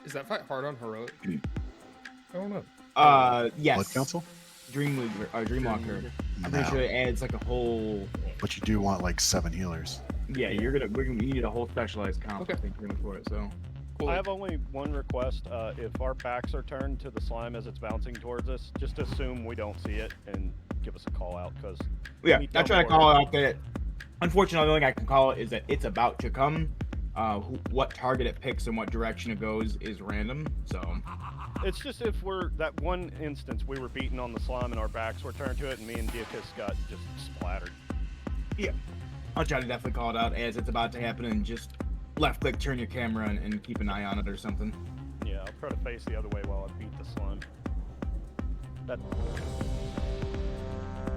Is that fight hard on heroic? I don't know. Yes. Blood Council? Dreamwalker. I'm pretty sure it adds like a whole. But you do want like 7 healers. Yeah, we're gonna need a whole specialized comp. Okay. I think for it. So. Cool. I have only one request. If our backs are turned to the slime as it's bouncing towards us, just assume we don't see it and give us a call out, because yeah, I try to call out that. Unfortunately, the only thing I can call it is that it's about to come. What target it picks and what direction it goes is random. So. It's just if we're that one instance we were beating on the slime and our backs were turned to it, and me and Diakus got just splattered. Yeah, I'll try to definitely call it out as it's about to happen, and just left click, turn your camera, and keep an eye on it or something. Yeah, I'll try to face the other way while I beat the slime. That.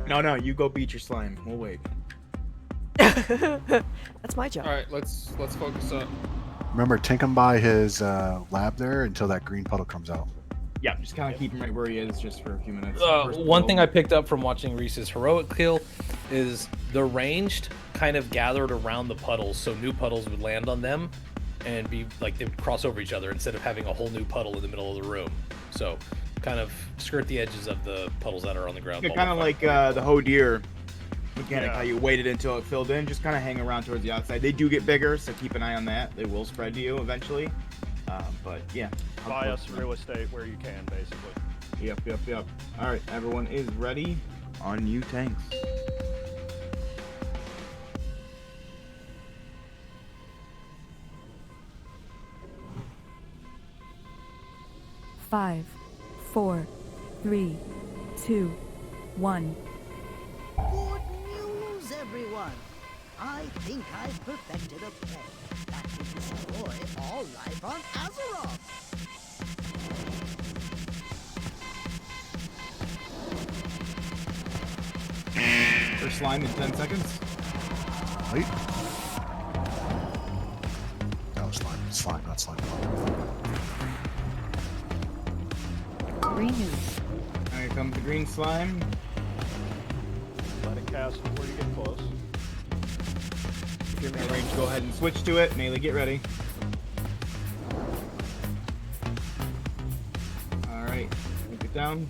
No, you go beat your slime. We'll wait. That's my job. All right, let's focus up. Remember, take him by his lab there until that green puddle comes out. Yeah, just kind of keep him right where he is just for a few minutes. One thing I picked up from watching Reese's heroic kill is the ranged kind of gathered around the puddles, so new puddles would land on them and be like they would cross over each other instead of having a whole new puddle in the middle of the room. So kind of skirt the edges of the puddles that are on the ground. Yeah, kind of like the hoe deer mechanic, Yeah. how you waited until it filled in, just kind of hang around towards the outside. They do get bigger, so keep an eye on that. They will spread to you eventually. But yeah. Buy us real estate where you can, basically. Yep. All right, everyone is ready. On you, tanks. Five, 4, 3, 2, 1. Good news, everyone! I think I've perfected a pet that will destroy all life on Azeroth! First slime in 10 seconds. Wait. No, slime, not slime. Green news. Here comes the green slime. Let it cast before you get close. If you're in range, go ahead and switch to it. Melee, get ready. Alright, take it down.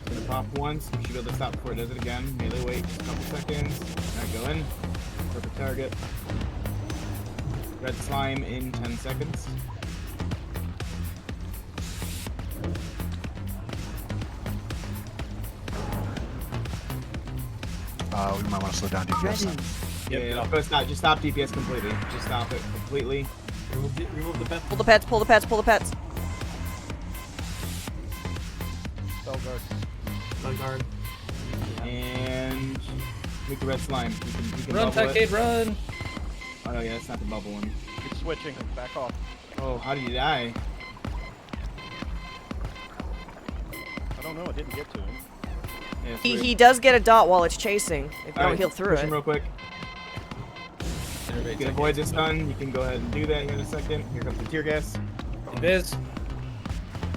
Gonna pop once. You should be able to stop before it does it again. Melee, wait just a couple seconds. Alright, go in. Perfect target. Red slime in 10 seconds. We might want to slow down DPS. Ready. Yeah, just stop DPS completely. Just stop it completely. Remove the pet. Pull the pets, pull the pets, pull the pets. Spell guard. Vanguard. And make the red slime. You can Run, bubble it. Tackade, run! Oh yeah, that's not the bubble one. Keep switching. Back off. Oh, how did you die? I don't know. It didn't get to him. Yeah, it's He weird. does get a dot while it's chasing, if you All don't right, heal through push it. him real quick. Innervate You can Tackade. avoid this stun. You can go ahead and do that here in a second. Here comes the tear gas. Invis.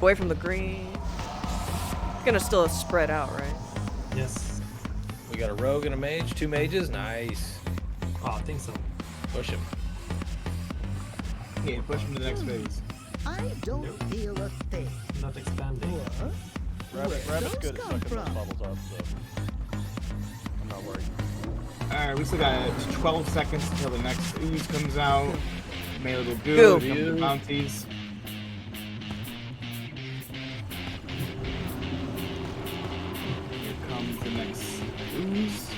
Away from the green. It's gonna still spread out, right? Yes. We got a rogue and a mage, 2 mages. Nice. Oh, I think so. Push him. Okay, push him to the next phase. I don't feel a thing. Not expanding. Or Rabbit's those good at come sucking those from? bubbles up, so I'm not worried. Alright, we still got 12 seconds until the next ooze comes out. Melee will Goo. go. Here come the bounties. Here comes the next ooze.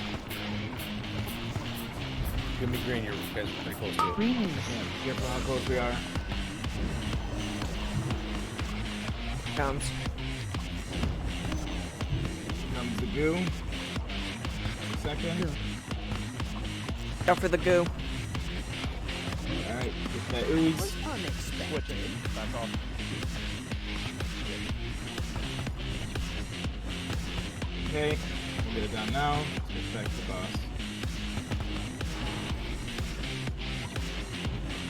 Give me green. You guys are pretty close to it. Green news. Yeah, careful how close we are. Comes. Comes the goo. Second. Go for the goo. Alright, get that ooze. Was unexpected. Switching. Back off. Okay, we'll get it done now. Let's get back to the boss.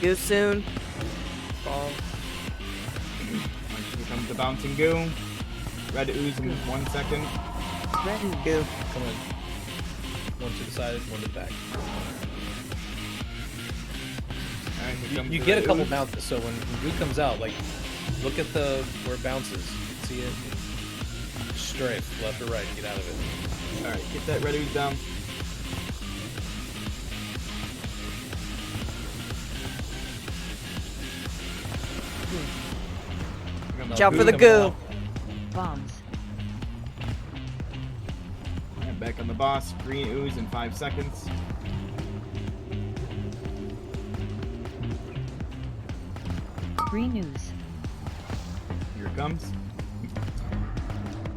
Goo soon. Alright, here comes the bouncing goo. Red ooze in 1 second. Red goo. Come in. One to the side, one to the back. Alright, You get a couple bounces, so when goo comes out, like, look at where it bounces. See it? Strafe, left or right, get out of it. Alright, get that red ooze down. Watch out for the goo. Bombs. Alright, back on the boss. Green ooze in 5 seconds. Green ooze. Here it comes.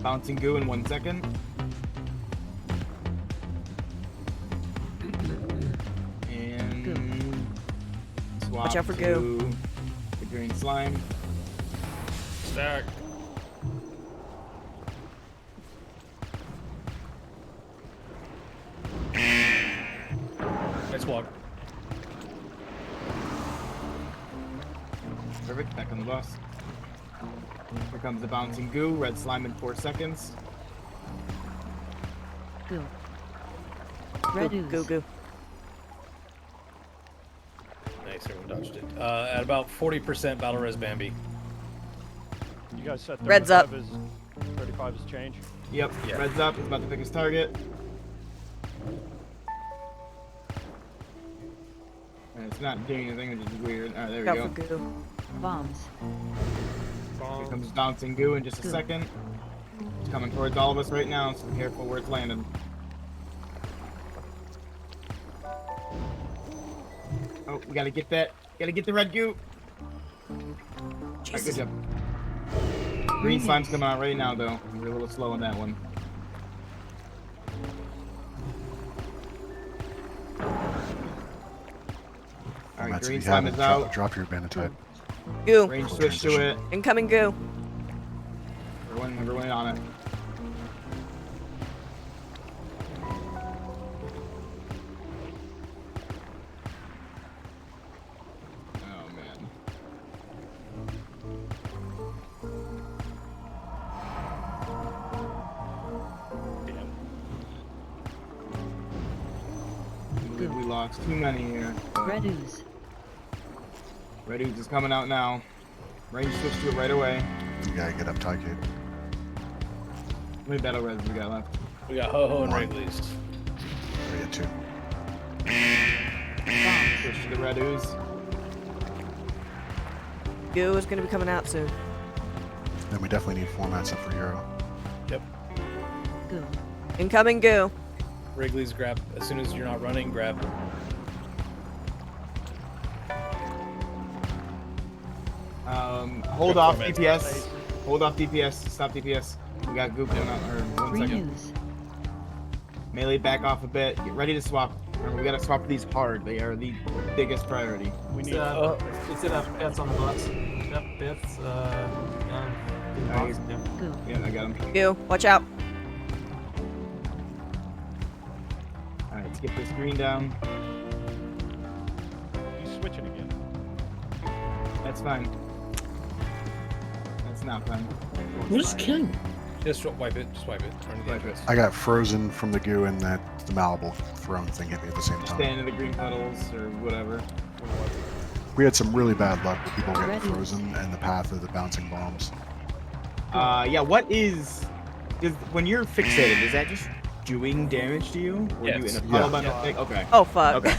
Bouncing goo in 1 second. And swap Watch out for to goo. the green slime. Stack. Nice walk. Perfect, back on the boss. Here comes the bouncing goo, red slime in 4 seconds. Goo. Red Goo, ooze. goo, goo. Nice, everyone dodged it. At about 40% battle res Bambi. You guys set 35 Red's up. 35 is change. Yep, Yeah. red's up, he's about to pick his target. And it's not doing anything, which is weird. Alright, there Watch we out go. for goo. Bombs. Here comes bouncing goo in just a Goo. second. It's coming towards all of us right now, so be careful where it's landing. Oh, we gotta get that. Gotta get the red goo. Alright, good Jesus. job. Green slime's coming out right now, though. We're a little slow on that one. Alright, That's if green you slime haven't, is out. drop your banditite. Goo. Range switch to it. Incoming goo. Everyone on it. Oh man. I believe we lost too many here. Red ooze. Red ooze is coming out now. Range switch to it right away. You gotta get up tight, kid. How many battle res we got left? We got Ho-Ho and One. Wrigley's. There you two. Switch to the red ooze. Goo is gonna be coming out soon. Then we definitely need formats up for Hero. Yep. Goo. Incoming goo. Wrigley's grab, as soon as you're not running, grab. Hold Good off format. DPS. Hold off DPS. Stop DPS. We got goop down on, or 1 Green second. ooze. Melee back off a bit. Get ready to swap. Remember, we gotta swap these hard. They are the biggest priority. We It's need. bits on the box. Yep, bits. Yeah. In the box. Yeah. Goo. Yeah, I got him. Goo. Watch out. Alright, let's get this green down. He's switching again. That's fine. That's not fine. What is killing? Just wipe it, just wipe it. Turn to the Wipe it. entrance. I got frozen from the goo and the malleable throne thing hit me at the same Stay time. into the green puddles or whatever. We had some really bad luck with people getting Ready. frozen and the path of the bouncing bombs. Yeah, what is when you're fixated, is that just doing damage to you? Or you in Yes. a puddle Yeah. by mistake? Okay. Oh fuck. Okay.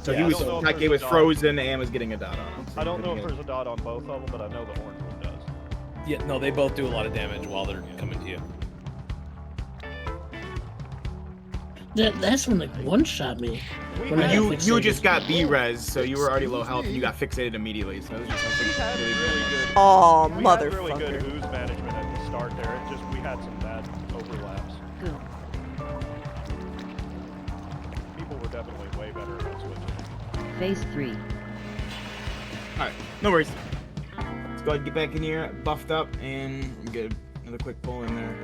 So Yeah, he I was don't know if like he there's was a dot. frozen and was getting a dot on him. So I don't know pretty if good. there's a dot on both of them, but I know the orange one does. Yeah, no, they both do a lot of damage while they're coming to you. That's when like one shot me. When I got You fixated. just got B-res, so you were already low health and you got fixated immediately. So it was just We had really really bad. good. Oh, We had really good motherfucker. ooze management at the start there. It just we had some bad overlaps. Goo. People were definitely way better at switching. Phase 3. Alright, no worries. Let's go ahead and get back in here, buffed up, and get another quick pull in there.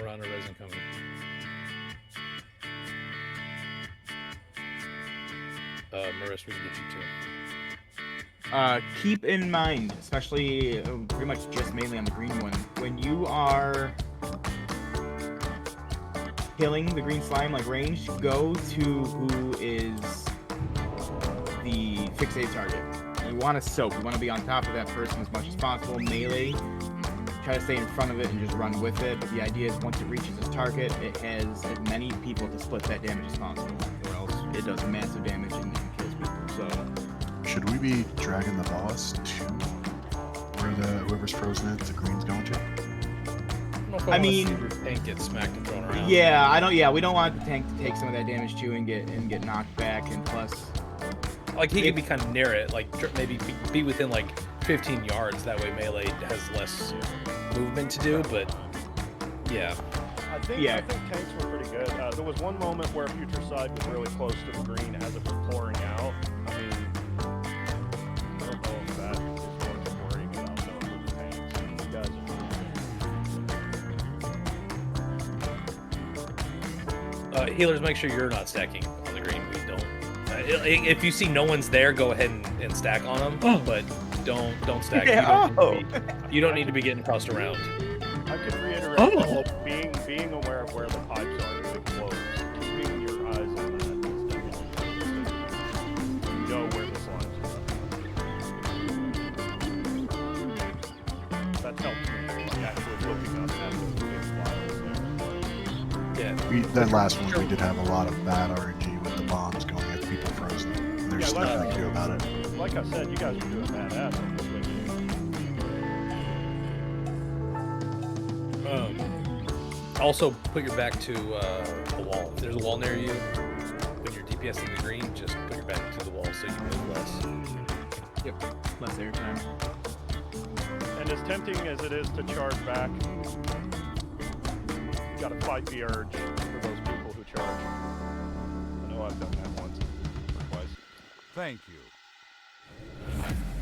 Around a resin coming. Maris, we can get you too. Keep in mind, especially pretty much just mainly on the green one, when you are killing the green slime like ranged, go to who is the fixate target. You want to soak. You want to be on top of that person as much as possible. Melee. Try to stay in front of it and just run with it. But the idea is once it reaches its target, it has as many people to split that damage as possible, or else it does massive damage and kills people. So. Should we be dragging the boss to where whoever's frozen is, the green's going to? I mean, the tank gets smacked and thrown around. Yeah, I don't. Yeah, we don't want the tank to take some of that damage too and get knocked back. And plus, like he could be kind of near it, like maybe be within like 15 yards. That way melee has less movement to do. But yeah, I think tanks were pretty good. There was one moment where Future Side was really close to the green as it was pouring out. I mean, I don't know if that is worth worrying about though with the tanks. You guys are healers, make sure you're not stacking on the green. We don't. If you see no one's there, go ahead and stack on them. Oh. But don't stack. Yeah, you don't need to be getting tossed around. I could reiterate being aware of where the pipes are as it close. Keeping your eyes on that is definitely you know where the slimes are. That helps me like actually looking up at those big files there. Yeah. That last one, we did have a lot of bad RNG with the bombs going at people frozen. And there's nothing we can do about it. Like I said, you guys are doing badass on this video. Also, put your back to the wall. If there's a wall near you, when you're DPSing the green, just put your back to the wall so you move less. Yep, less airtime. And as tempting as it is to charge back, you gotta fight the urge for those people who charge. I know I've done that once or twice. Thank you.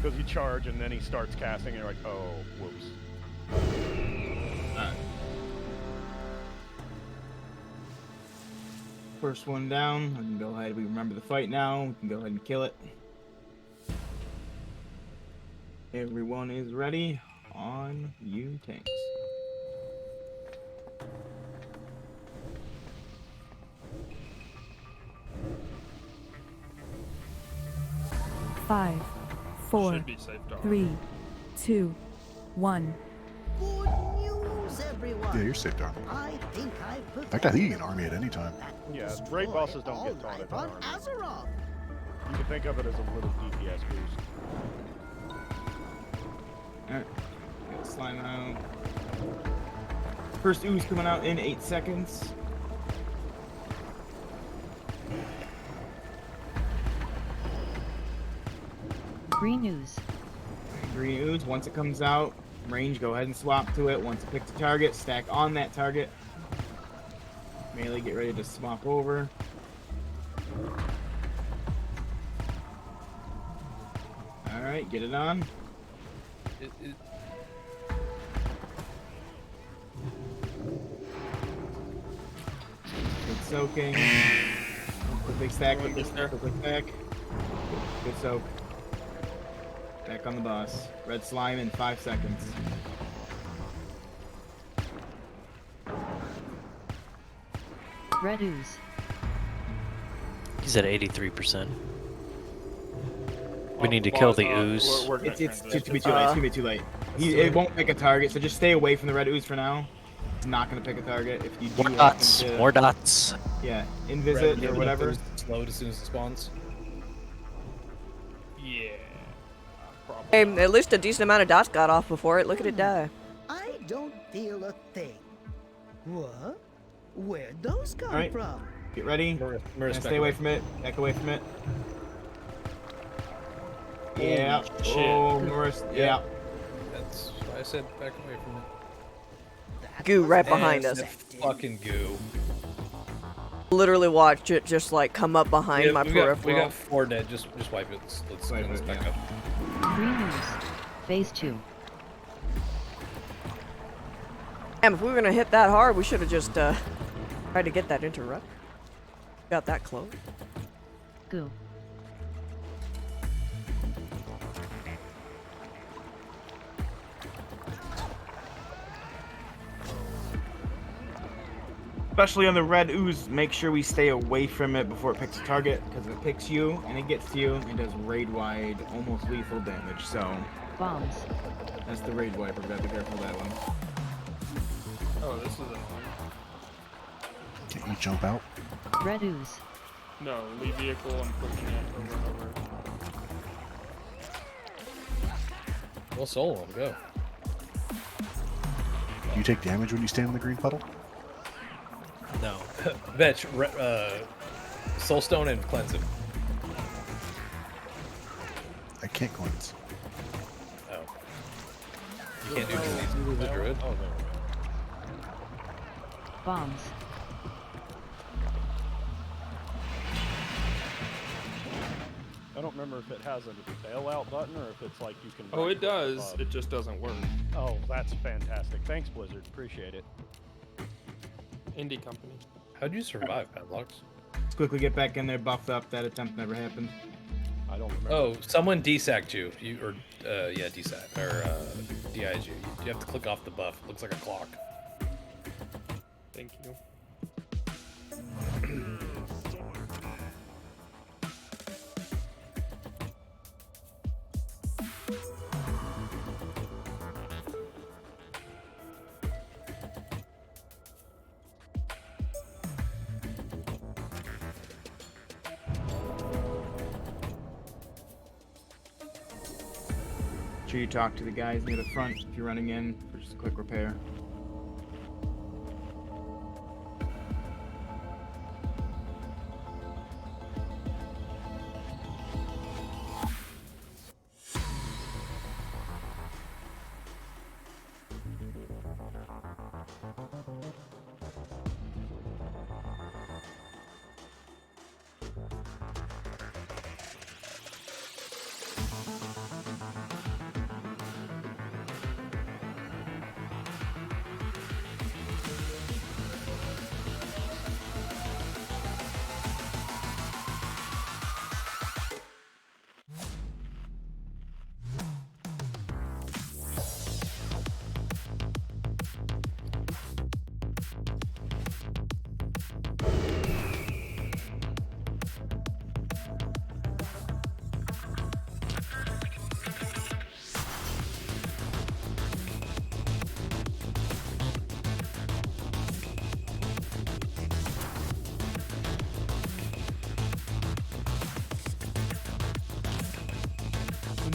Because you charge and then he starts casting and you're like, oh, whoops. First one down. We can go ahead. We remember the fight now. We can go ahead and kill it. Everyone is ready. On you, tanks. Five, four, 3, 2, 1. Good news, everyone. Yeah, you're safe, Darn. I think I In fact, I think you can army at any time. Yeah, raid bosses don't get taunted by on army. Azeroth. You can think of it as a little DPS boost. Alright. Get the slime out. First ooze coming out in 8 seconds. Green ooze. Green ooze. Once it comes out, range, go ahead and swap to it. Once it picks a target, stack on that target. Melee, get ready to swap over. Alright, get it on. Good soaking. Quick big stack, quick stack. Good soak. Back on the boss. Red slime in 5 seconds. Red ooze. He's at 83%. We need to kill the ooze. It's too late. It's gonna be too late. It won't pick a target, so just stay away from the red ooze for now. It's not gonna pick a target. If you do More dots. More dots. Yeah, invisit or whatever. Slowed as soon as it spawns. Yeah. Hey, at least a decent amount of dots got off before it. Look at it die. I don't feel a thing. What? Where'd those come Alright. from? Get ready. Stay away from it. Back away from it. Yeah. shit. Oh, Norris. Yeah. That's why I said back away from it. Goo right behind us. Fucking goo. Literally watched it just like come up behind my we peripheral. got 4 dead. Just wipe it. Let's Wipe it, back yeah. up. Green ooze. Phase 2. Damn, if we were gonna hit that hard, we should have just tried to get that interrupt. Got that close. Go. Especially on the red ooze, make sure we stay away from it before it picks a target, because if it picks you and it gets to you, it does raid-wide, almost lethal damage, so... Bombs. That's the raid wiper, gotta be careful of that one. Oh, this is a fun. Can't you jump out? Red ooze. No, leave vehicle and pushing it over and over. Well, solo, go. Do you take damage when you stand in the green puddle? No. Vetch, Soulstone and cleanse him. I can't cleanse. Oh. You can't do disease with the druid? Oh, no. Bombs. I don't remember if it has a bailout button or if it's like you can... Oh, it does. It just doesn't work. Oh, that's fantastic. Thanks, Blizzard. Appreciate it. Indie company. How'd you survive, Padlocks? Let's quickly get back in there, buffed up. That attempt never happened. I don't remember. Oh, someone desacked you. Yeah, desack. Or, DI'd you. You have to click off the buff. It looks like a clock. Thank you. Make sure you talk to the guys near the front if you're running in for just a quick repair.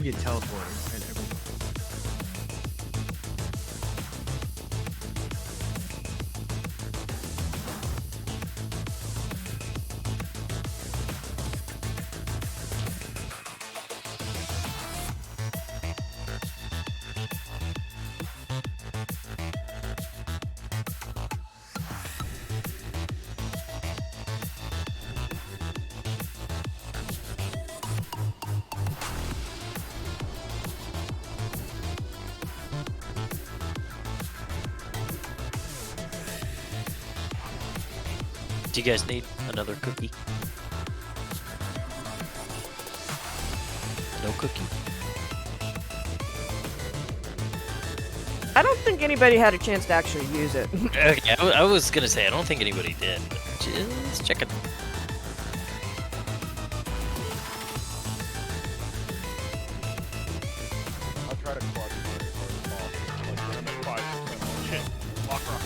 You get teleported at every... Do you guys need another cookie? No cookie? I don't think anybody had a chance to actually use it. Okay, I was gonna say, I don't think anybody did, but just checking. I'll try to clutch my ball. Like, I'm at 5%. Shit. Warcraft.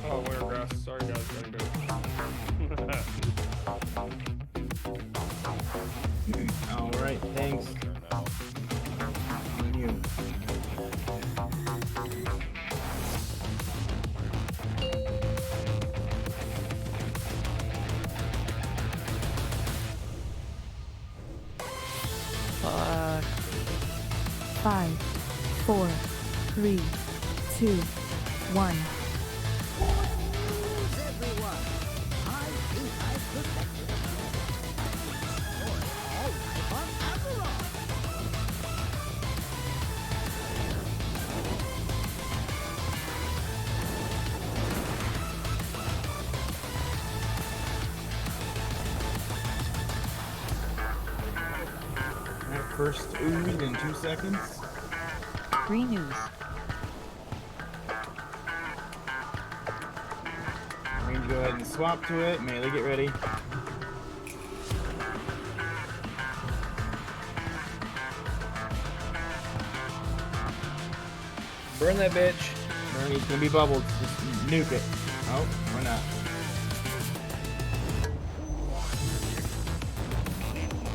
Oh, Warcraft. Sorry, guys. Gotta go. 5, 4, 3, 2, 1. Everyone, I think I've perfected a plan that can destroy all life on Azeroth. Alright, first ooze in 2 seconds. Green ooze. Range, go ahead and swap to it. Melee, get ready. Burn that bitch. Alright, it's gonna be bubbled. Just nuke it. Oh, or not.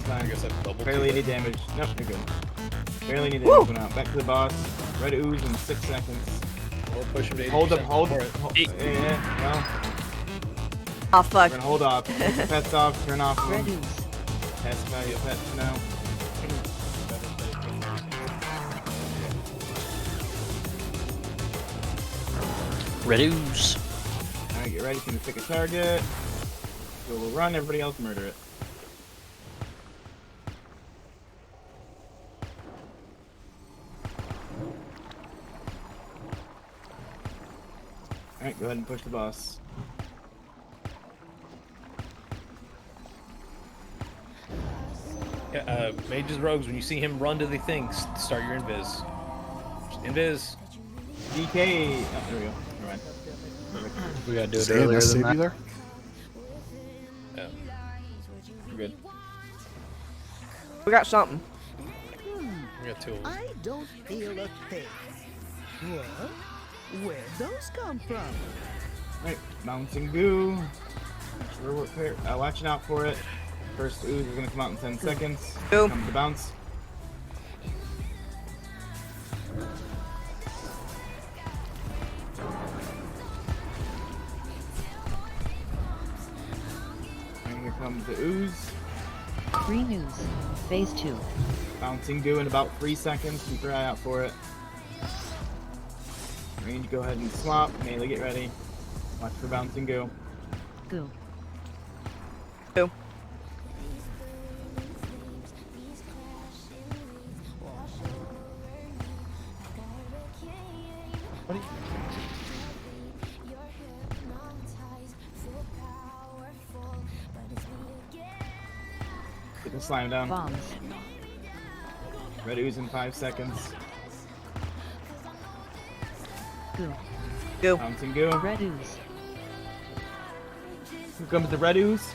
I guess I doubled. Barely any damage. Nope, you're good. Barely any damage went out. Back to the boss. Red ooze in 6 seconds. We'll push him to 80%. Hold up, hold for it. it. Yeah, well, Oh fuck. we're gonna hold off. Take the pets off, turn off Red them. ooze. Pacify your pets for now. Red ooze. Alright, get ready. Gonna pick a target. So we'll run, everybody else murder it. Alright, go ahead and push the boss. Yeah, mages, rogues, when you see him run to the things, start your invis. Just invis. DK! Oh, there we go. Never mind. Perfect. We gotta do it earlier than that. There? Yeah. We're good. We got something. We got 2 of them. I don't feel a thing. What? Where'd those come from? Alright, bouncing goo. Sure, we're watching out for it. First ooze is gonna come out in 10 seconds. Goo. Come to bounce. And here comes the ooze. Green ooze. Phase 2. Bouncing goo in about 3 seconds. Keep your eye out for it. Range, go ahead and swap. Melee, get ready. Watch for bouncing goo. Goo. Goo. Get the slime down. Bombs. Red ooze in 5 seconds. Goo. Goo. Bouncing goo. Red ooze. Here comes the red ooze.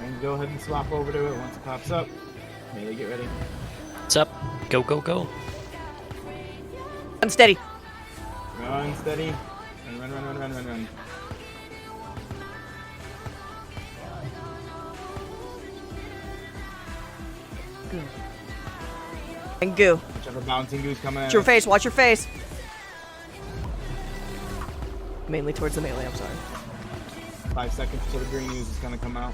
And go ahead and swap over to it once it pops up. Melee, get ready. What's up? Go, go, go. Unsteady. Run steady. Run, run, run, run, run, run, run. Goo. And goo. Whichever bouncing goo's coming Watch at your us. face. Watch your face. Mainly towards the melee. I'm sorry. 5 seconds till the green ooze is gonna come out.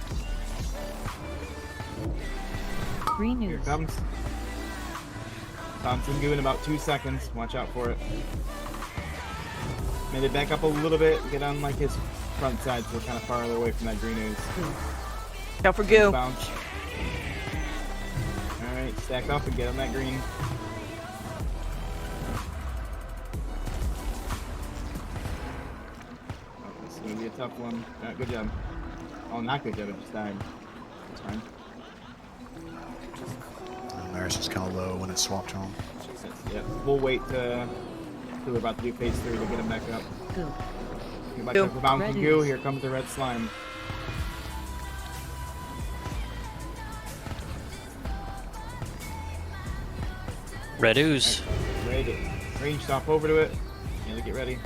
Green Here it ooze. comes. Bouncing goo in about 2 seconds. Watch out for it. Maybe back up a little bit. Get on like his front side so we're kind of farther away from that green ooze. Go for goo. Bounce. Alright, stack up and get on that green. Oh, this is gonna be a tough one. Alright, good job. Oh, not good job, it just died. That's fine. Maris is kind of low when it's swapped home. Yep, we'll wait till we're about to do phase 3 to get him back up. Goo. Get back Goo. up for bouncing Red goo. ooze. Here comes the red slime. Red ooze. Ready to range stop over to it. Yeah, get ready.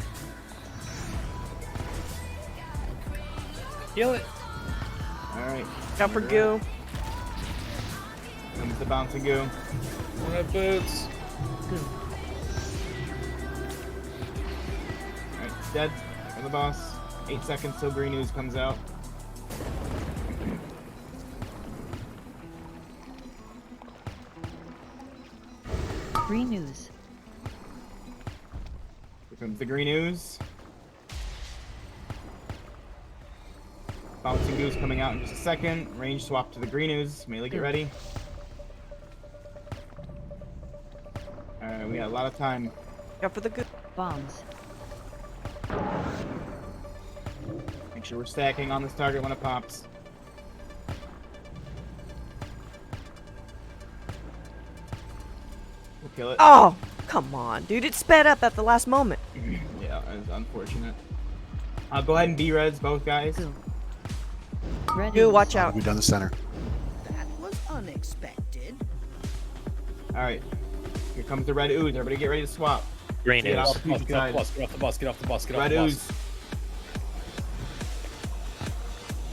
Heal it. Alright. Go for goo. Comes the bouncing goo. Red boots. Goo. Alright, it's dead. For the boss. 8 seconds till green ooze comes out. Green ooze. Here comes the green ooze. Bouncing goose coming out in just a second. Range swap to the green ooze. Melee, get ready. Alright, we got a lot of time. Go for the good bombs. Make sure we're stacking on this target when it pops. We'll kill it. Oh, come on, dude. It sped up at the last moment. Yeah, it's unfortunate. Go ahead and B-res both guys. Red Dude, ooze. watch out. We down the center. That was unexpected. Alright. Here comes the red ooze. Everybody get ready to swap. Green Get ooze. off the Get off the side. bus, get off the bus, get off the bus, get off Red the ooze. bus.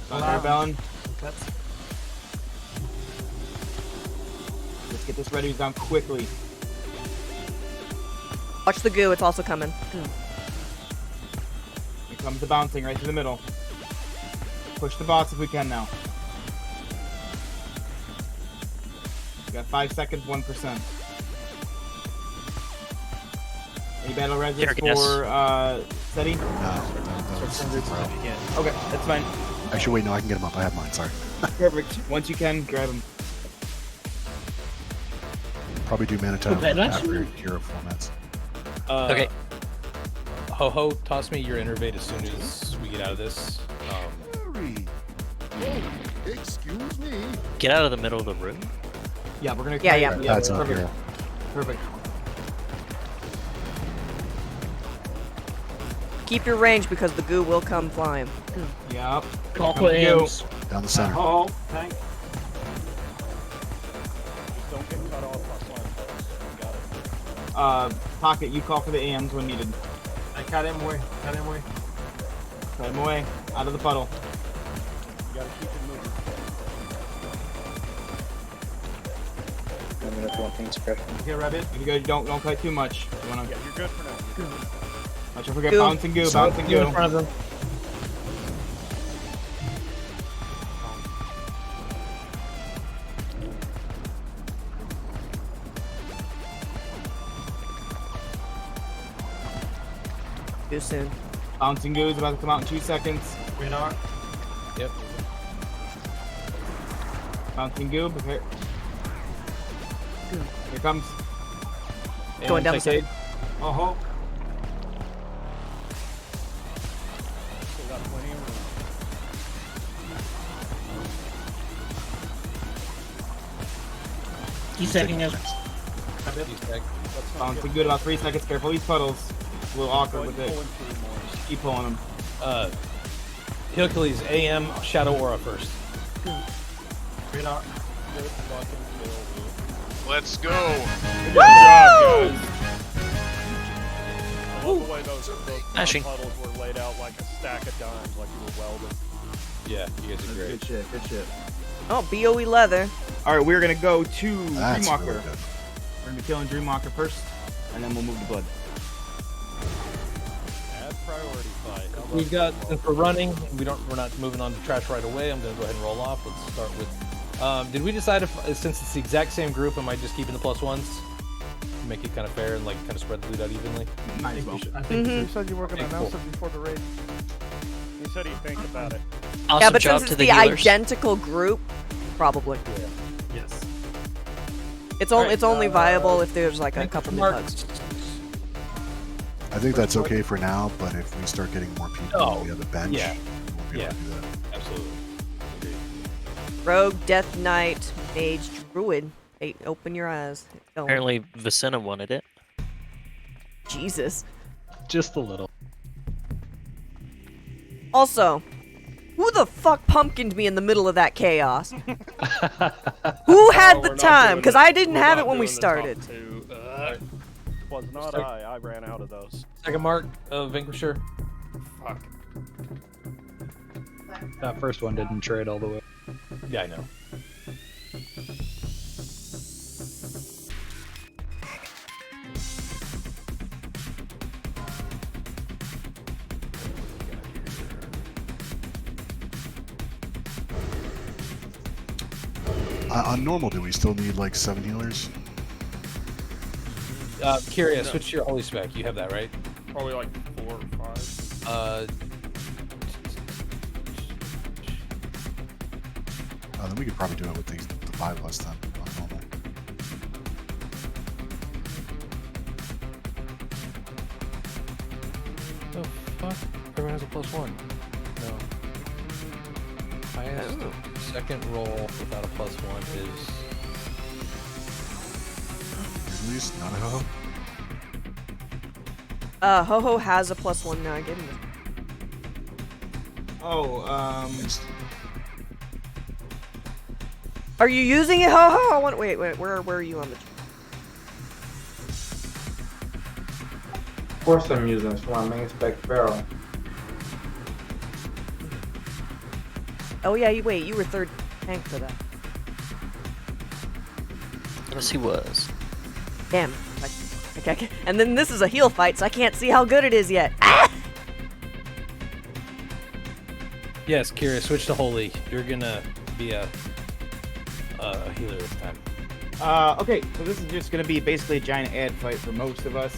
Thunder Bellin. That's Let's get this red ooze down quickly. Watch the goo. It's also coming. Goo. Here comes the bouncing right to the middle. Push the boss if we can now. We got 5 seconds, 1%. Any battle Here, resist guess. for SETI? No, that was bro. Okay, that's fine. Actually, wait, no, I can get him up. I have mine, sorry. Perfect. Once you can, grab him. Probably do mana time Okay, that's after me. hero formats. Okay. Ho-Ho, toss me your innervate as soon as we get out of this. Excuse me. Get out of the middle of the room. Yeah, we're gonna. Yeah. That's up perfect. here. Perfect. Keep your range because the goo will come flying. Goo. Yep. Call Come for to you. AMs. Down the center. oh, tank. Just don't get cut off by slime posts. You got it. Pocket, you call for the AMs when needed. I cut him away. Cut him away. Cut him away. Out of the puddle. You gotta keep it moving. Okay, rabbit. You go. Don't cut too much. You wanna Yeah, you're good for now. You're good. Watch out, forget Goo. bouncing goo. So- Bouncing You in goo. front of them. Too soon. Bouncing goo is about to come out in 2 seconds. Green arc. Yep. Bouncing goo. Prepare. Goo. Here comes. Going down the Take side. Oh, Still got plenty of room. He's taking us. rabbit. Bouncing good about 3 seconds. Careful these puddles. A little awkward with it. Pulling through more. Just keep pulling them. Hercules, AM, Shadow Aura first. Green arc. Good fucking kill, dude. Let's go. Good job, guys. I love the way those Smashing. puddles were laid out like a stack of dimes, like you were welding. Yeah, you guys are great. Good shit. Good shit. Oh, BOE leather. All right, we're gonna go to That's Dreamwalker. really good. We're gonna be killing Dreamwalker first, and then we'll move to Blood. Add priority fight. I love We've got, Dreamwalker. since we're running, we're not moving on to trash right away. I'm gonna go ahead and roll off. Let's start with. Did we decide if, since it's the exact same group, am I just keeping the +1s? Make it kind of fair and like kind of spread the loot out evenly. Might as well. I think Mhm. we You said you were gonna Okay, announce cool. it before the raid. You said he'd think about it. Awesome Yeah, but job since to it's the the healers. identical group, probably. should- Yes. It's Alright, only viable if there's like a thank you, couple new Mark. bugs. I think that's okay for now, but if we start getting more people Oh, on the other bench, yeah. we'll be able to do that. Absolutely. Agreed. Rogue, Death Knight, Mage, Druid. Hey, open your eyes. It's going. Apparently, Vicena wanted it. Jesus. Just a little. Also, who the fuck pumpkined me in the middle of that chaos? Who had Oh, the we're not time? doing Because it. I didn't We're have not it when we doing the top started. two. Was not Start- I. I ran out of those. Second mark of Vanquisher. Fuck. That first one didn't trade all the way. Yeah, I know. On normal, do we still need like 7 healers? Kyria, switch to your holy spec. You have that, right? Probably like 4 or 5. Then we could probably do it with the 5 of us then, on normal. Oh, fuck. Everyone has a +1. No. Highest second roll without a +1 is... At least not a ho. Ho-Ho has a +1 now. I gave him this. Oh, Are you using it, Ho-Ho? I want. Wait. Where are you on the? Of course I'm using this for my main spec barrel. Oh yeah, you were third tank for that. Yes, he was. Damn. Okay. And then this is a heal fight, so I can't see how good it is yet. Ah! Yes, Kyria, switch to holy. You're gonna be a healer this time. Okay, so this is just gonna be basically a giant ad fight for most of us.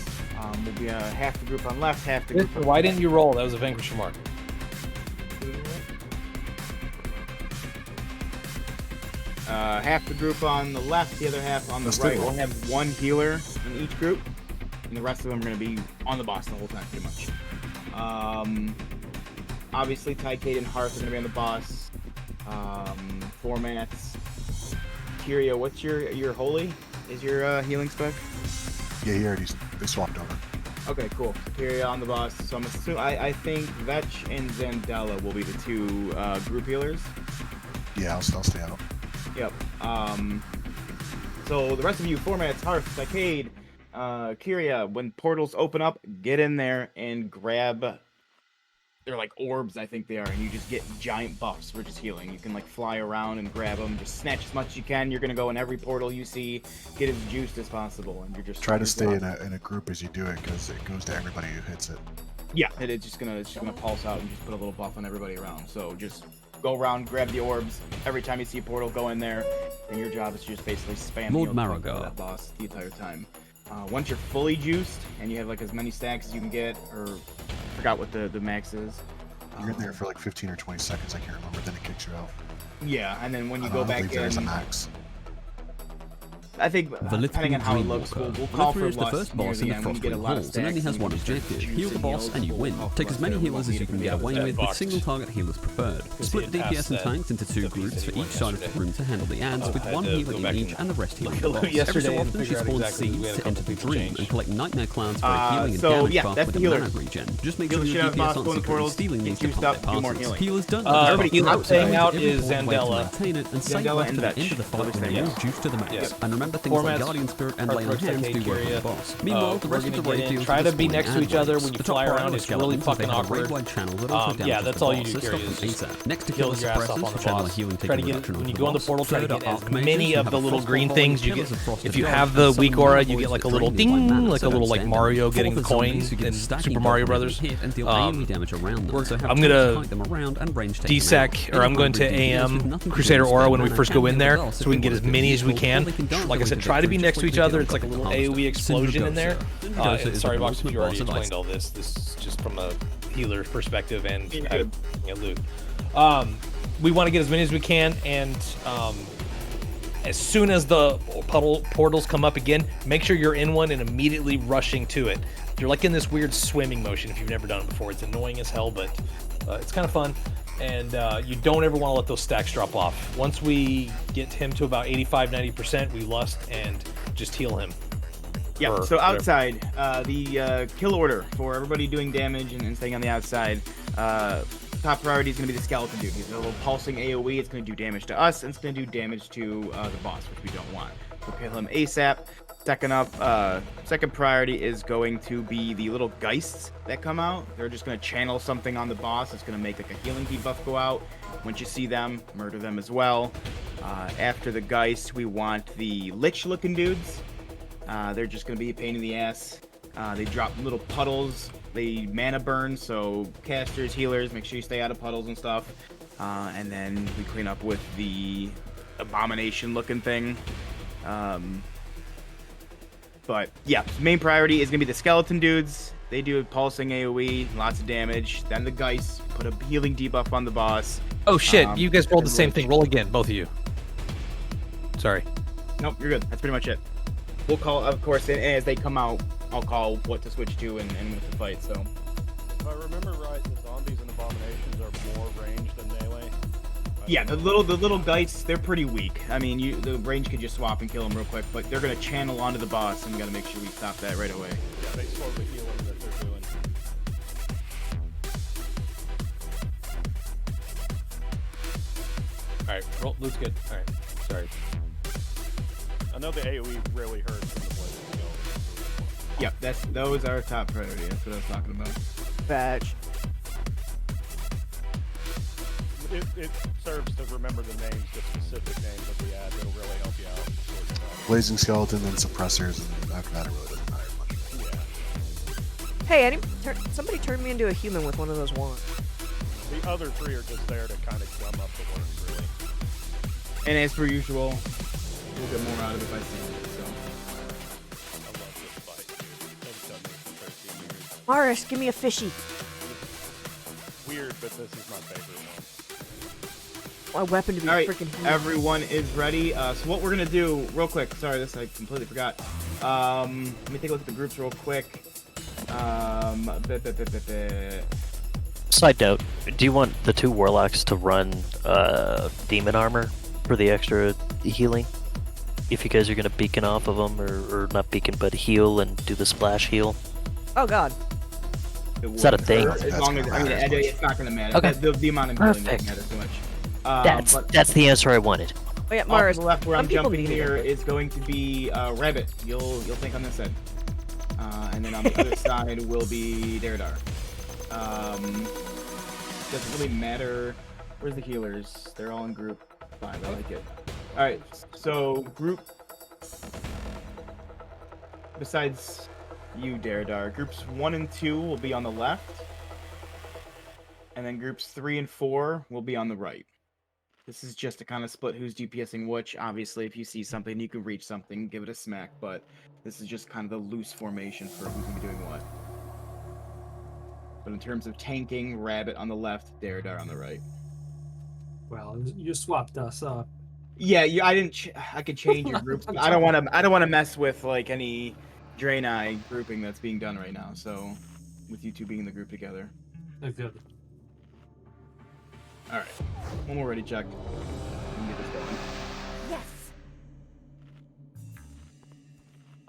We'll be half the group on left, half the group on Why didn't you roll? That was a vanquisher mark. Half the group on the left, the other half on the right. We'll have one healer in each group, and the rest of them are going to be on the boss the whole time, pretty much. Obviously, Tycade and Hearth are going to be on the boss. Formats. Kyria, what's your holy? Is your healing spec? Yeah, they swapped over. Okay, cool. Kyria on the boss. So I'm assuming I think Vetch and Zandela will be the two group healers. Yeah, I'll stay out. Yep. So the rest of you, Formats, Hearth, Tycade, Kyria, when portals open up, get in there and grab. They're like orbs, I think they are, and you just get giant buffs for just healing. You can like fly around and grab them, just snatch as much as you can. You're gonna go in every portal you see, get as juiced as possible, and you're just try to stay in a group as you do it, because it goes to everybody who hits it. Yeah, it's just gonna pulse out and just put a little buff on everybody around. So just go around, grab the orbs. Every time you see a portal, go in there, and your job is to just basically spam that boss the entire time. Once you're fully juiced and you have like as many stacks as you can get, or I forgot what the max is. You're in there for like 15 or 20 seconds, I can't remember, then it kicks you out. Yeah, and then when you go back in, there's a max. I think, depending on how it looks, we'll call for is the first boss in the Frostwing Halls and only has one objective: heal the boss and you win. Take as many healers as you can get away with single target healers preferred. Split the DPS and tanks into 2 groups for each side of the room to handle the ads, with 1 healer in each and the rest healing the boss. Every so often she spawns seeds to enter the dream and collect nightmare clouds for a healing and damage buff with a mana regen. Just make sure your DPS aren't secretly stealing these to pump their passes. Healers don't healer staying out is Zandela. Maintain it and save left to the end of the fight when you're juiced to the max. And remember things like Guardian Spirit and Lay on Hands do work with the boss. Meanwhile, the rest of the raid deals try with to be next to each other when you fly around. It's really fucking awkward. Yeah, that's all you do, Kyria. Next to kill your ass off on the boss. Try to get when you go on the portal. Try to get as many of the little green things you get. If you have the weak aura, you get like a little ding, like a little like Mario getting the coin in Super Mario Brothers. I'm gonna DSEC, or I'm going to AM Crusader Aura when we first go in there, so we can get as many as we can. Like I said, try to be next to each other. It's like a little AoE explosion in there. And sorry, Vox, if you already explained all this. This is just from a healer perspective and loot. We want to get as many as we can, and as soon as the portals come up again, make sure you're in one and immediately rushing to it. You're like in this weird swimming motion if you've never done it before. It's annoying as hell, but it's kind of fun. And you don't ever want to let those stacks drop off. Once we get him to about 85-90%, we lust and just heal him. Yeah, so outside, the kill order for everybody doing damage and staying on the outside, top priority is going to be the skeleton dude. He's a little pulsing AoE. It's going to do damage to us, and it's going to do damage to the boss, which we don't want. We'll kill him ASAP. Second priority is going to be the little geists that come out. They're just going to channel something on the boss. It's going to make like a healing debuff go out. Once you see them, murder them as well. After the geists, we want the lich-looking dudes. They're just going to be a pain in the ass. They drop little puddles. They mana burn, so casters, healers, make sure you stay out of puddles and stuff. And then we clean up with the abomination-looking thing. But yeah, main priority is gonna be the skeleton dudes. They do pulsing AoE, lots of damage. Then the Geist put a healing debuff on the boss. Oh shit! You guys rolled the and same Lich. thing. Roll again, both of you. Sorry. Nope, you're good. That's pretty much it. We'll call, of course, and as they come out, I'll call what to switch to and with the fight. So. If I remember right, the zombies and abominations are more ranged than melee. Yeah, the little Geists, they're pretty weak. I mean, the range could just swap and kill them real quick, but they're gonna channel onto the boss, and we gotta make sure we stop that right away. Yeah, they slow the healing that they're doing. All right, roll. Loot's good. All right. Sorry. I know the AoE really hurts from the blazing skeleton. Yep, those are top priority. That's what I was talking about. Badge. It serves to remember the names, the specific names of the ad. It'll really help you out. Blazing skeleton, then suppressors, and after that it really doesn't matter much. Hey, somebody turned me into a human with one of those wands. The other three are just there to kind of gum up the works, really. And as per usual, we'll get more out of it by seeing it. So. I love this fight, dude. I've done this for 13 years. Morris, give me a fishy. Weird, but this is my favorite one. A weapon to be Alright, freaking huge. everyone is ready. So what we're gonna do, real quick, sorry, this I completely forgot. Let me take a look at the groups real quick. Side note, do you want the 2 warlocks to run demon armor for the extra healing? If you guys are going to beacon off of them, or not beacon, but heal and do the splash heal? Oh god. Is that a thing? As long as, I mean, it's not gonna matter. Okay. The amount of healing doesn't Perfect. matter too much. That's the answer I wanted. Oh yeah, Off Morris. to the left where I'm some people jumping need here it. is going to be Rabbit. You'll think on this side. And then on the other side will be Daredar. Doesn't really matter. Where's the healers? They're all in group 5. I like it. Alright, so group... Besides you, Daredar, groups 1 and 2 will be on the left. And then groups 3 and 4 will be on the right. This is just to kind of split who's DPSing which. Obviously, if you see something, you can reach something, give it a smack, but this is just kind of the loose formation for who's going to be doing what. But in terms of tanking, Rabbit on the left, Daredar on the right. Well, you swapped us up. Yeah, I didn't. I could change your groups. But I don't want to. I don't want to mess with like any Draenei grouping that's being done right now. So, with you two being in the group together. Good. All right, when we're ready, Chuck. We can get this going. Yes.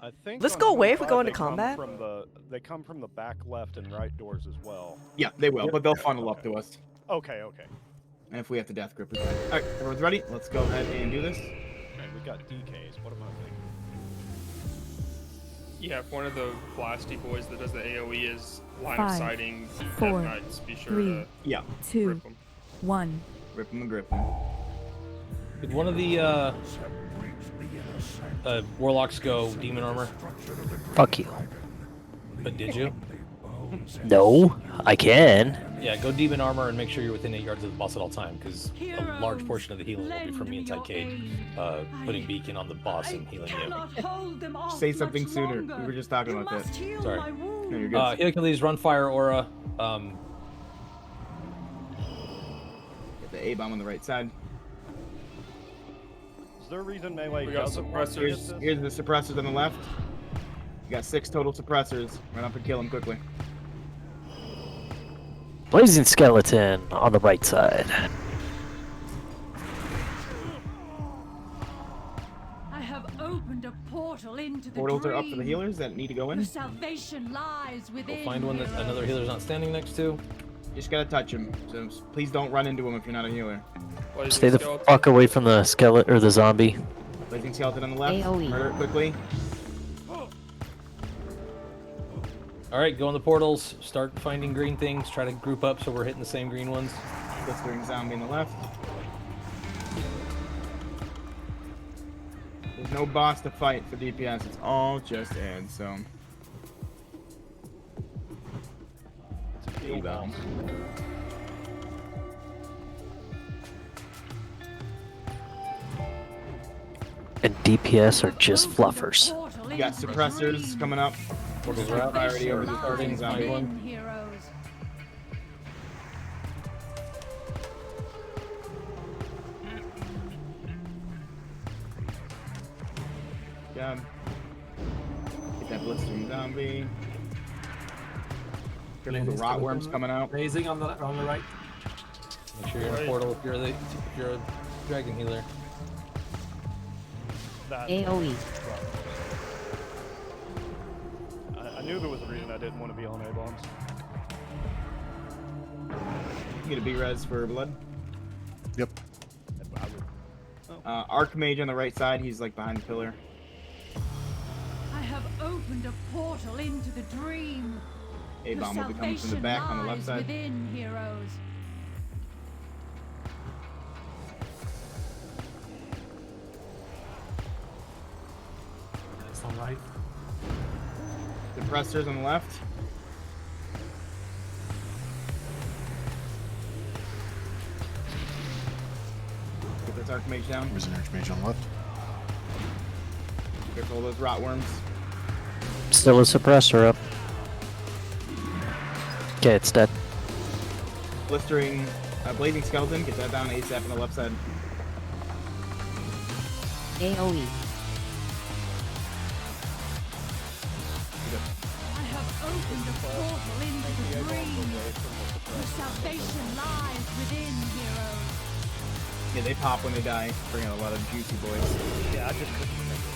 I think Let's on go group away if we go 5, into combat. They come from the back left and right doors as well. Yeah, they will, but they'll funnel up to us. Okay. And if we have to death grip, we can. All right, everyone's ready. Let's go ahead and do this. Man, we got DKs. What am I thinking? Yeah, if one of the blasty boys that does the AoE is line 5, of sighting 4, Death Knights, be sure 3, to 2, rip 'em. 1. Rip them and grip them. Did one of the warlocks go demon armor? Fuck you. But did you? No, I can. Yeah, go demon armor and make sure you're within 8 yards of the boss at all time, because a large portion of the healing will be from me inside Cade, putting beacon on the boss and healing you. Say something sooner. We were just talking about that. Sorry. No, you're good. Hercules, run fire aura. Get the A-bomb on the right side. Is there a reason melee We got doesn't want to suppressors. get this? Here's the suppressors on the left. You got 6 total suppressors. Run up and kill them quickly. Blazing skeleton on the right side. I have opened a portal into the Portals are up for the dream. healers that need to go in. The salvation lies within. Go find one that another healer's not standing next to. Just gotta touch him. So please don't run into him if you're not a healer. Stay the fuck away from the skeleton or the zombie. Blazing skeleton on the left. AoE. Murder it quickly. Alright, go in the portals, start finding green things, try to group up so we're hitting the same green ones. Blistering zombie on the left. There's no boss to fight for DPS. It's all just ads, so. A-bomb. And DPS are just fluffers. You got suppressors coming up. Portals Just are out. priority over the Starting zombie. one. Heroes. Yeah. Get that blistering zombie. Careful, the rotworms coming out. Blazing on the right. Make sure you're in a portal if you're a dragon healer. AoE. I knew there was a reason I didn't want to be on A-bombs. Get a B-res for blood. Yep. Archmage on the right side. He's like behind the pillar. I have opened a portal into the dream. A-bomb will be coming from the back on the left side. Within, heroes. That's on right. Suppressors on the left. Get this Archmage down. There's an Archmage on the left. Careful of those rotworms. Still a suppressor up. Okay, it's dead. Blistering, blazing skeleton. Get that down ASAP on the left side. AoE. I have opened a portal into the dream. The salvation lies within, heroes. Yeah, they pop when they die. Bring out a lot of juicy boys. Yeah, I just couldn't remember.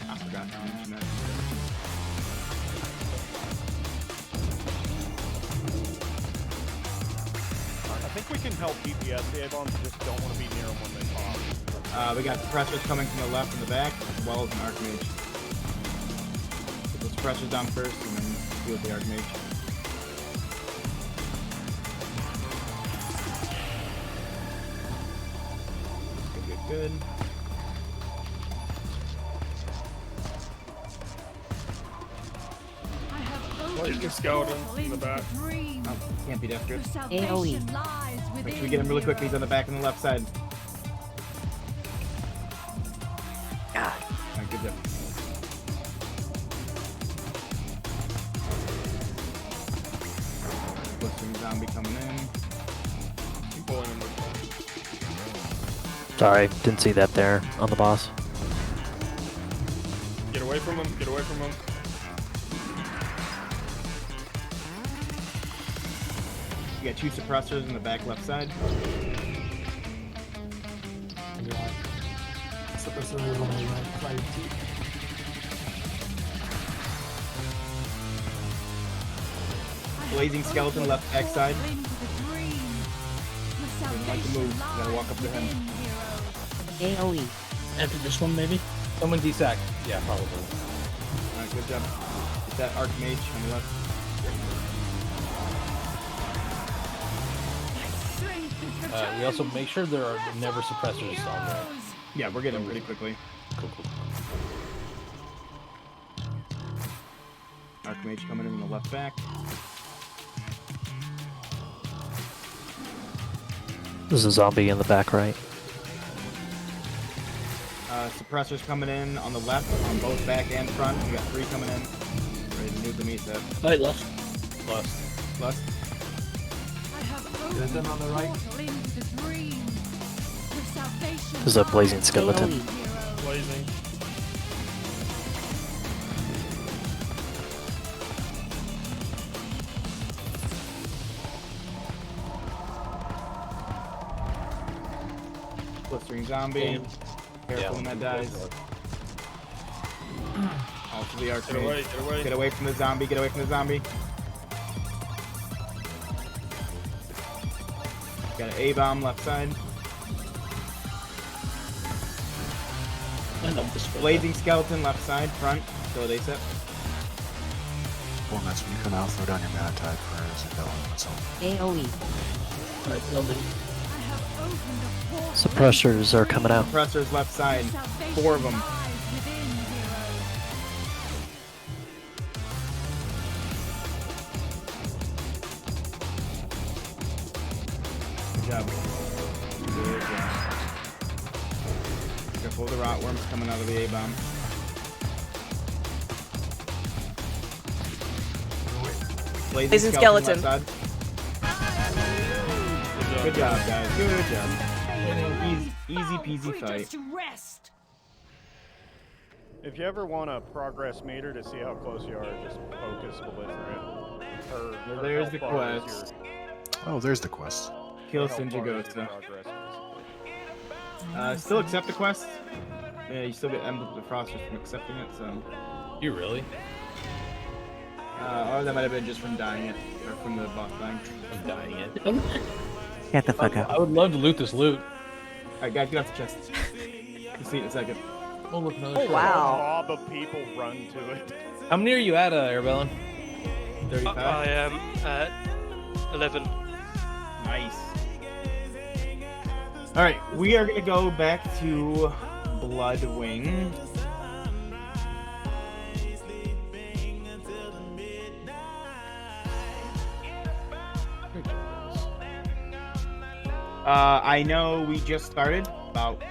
I forgot to mention that. I think we can help DPS the A-bombs, just don't want to be near them when they pop. We got suppressors coming from the left and the back, as well as an Archmage. Get those suppressors down first, and then deal with the Archmage. Good. I have opened Blazing a skeleton portal in the into back. dream. Oh, can't be death grip. The salvation lies within, Make sure we get him really quick. He's on the back and the left side. Alright, good job. Blistering zombie coming in. Keep pulling him. Sorry, didn't see that there on the boss. Get away from him. Get away from him. You got two suppressors in the back left side. Yeah. Suppressor on the right side. Blazing skeleton left back side. into the dream. The Doesn't like to move. You gotta walk up to him. AoE. After this one, maybe? Someone desack. Yeah, probably. Alright, good job. Get that Archmage on the left. We also make sure there are never suppressors on there. Yeah, we're getting them pretty quickly. Cool. Archmage coming in the left back. There's a zombie in the back right. Suppressors coming in on the left, on both back and front. We got 3 coming in. Ready to nuke the meat set. Right, left. Lust. Get them on the right. There's a blazing skeleton. Blazing. Blistering zombie. Careful when that dies. Also the Archmage. Get away, get away. Get away from the zombie, get away from the zombie. Got an A-bomb left side. I love this one. Blazing skeleton left side, front. Kill it ASAP. Well, that's when you come out, throw down your mana tide for as a villain. That's all. AoE. Right, building. Suppressors are coming out. Suppressors left side. 4 of them. Good job. Good job. Careful of the rotworms coming out of the A-bomb. Blazing skeleton. left side. Good job, guys. Good job. Easy peasy fight. If you ever want a progress meter to see how close you are, just focus belligerent. Well, there's the quest. Oh, there's the quest. Kill Sinjagosa. Still accept the quest. Yeah, you still get Emblem of Frost just from accepting it, so. You really? Or that might have been just from dying it, or from the boss dying. From dying it. Get the fuck out. I would love to loot this loot. Alright, guys, get off the chest. We'll see it in a second. Oh, look, another Oh, wow. A mob of people run to it. How many are you at, Airbellin? 35. I am at 11. Nice. Alright, we are gonna go back to Bloodwing. I know we just started about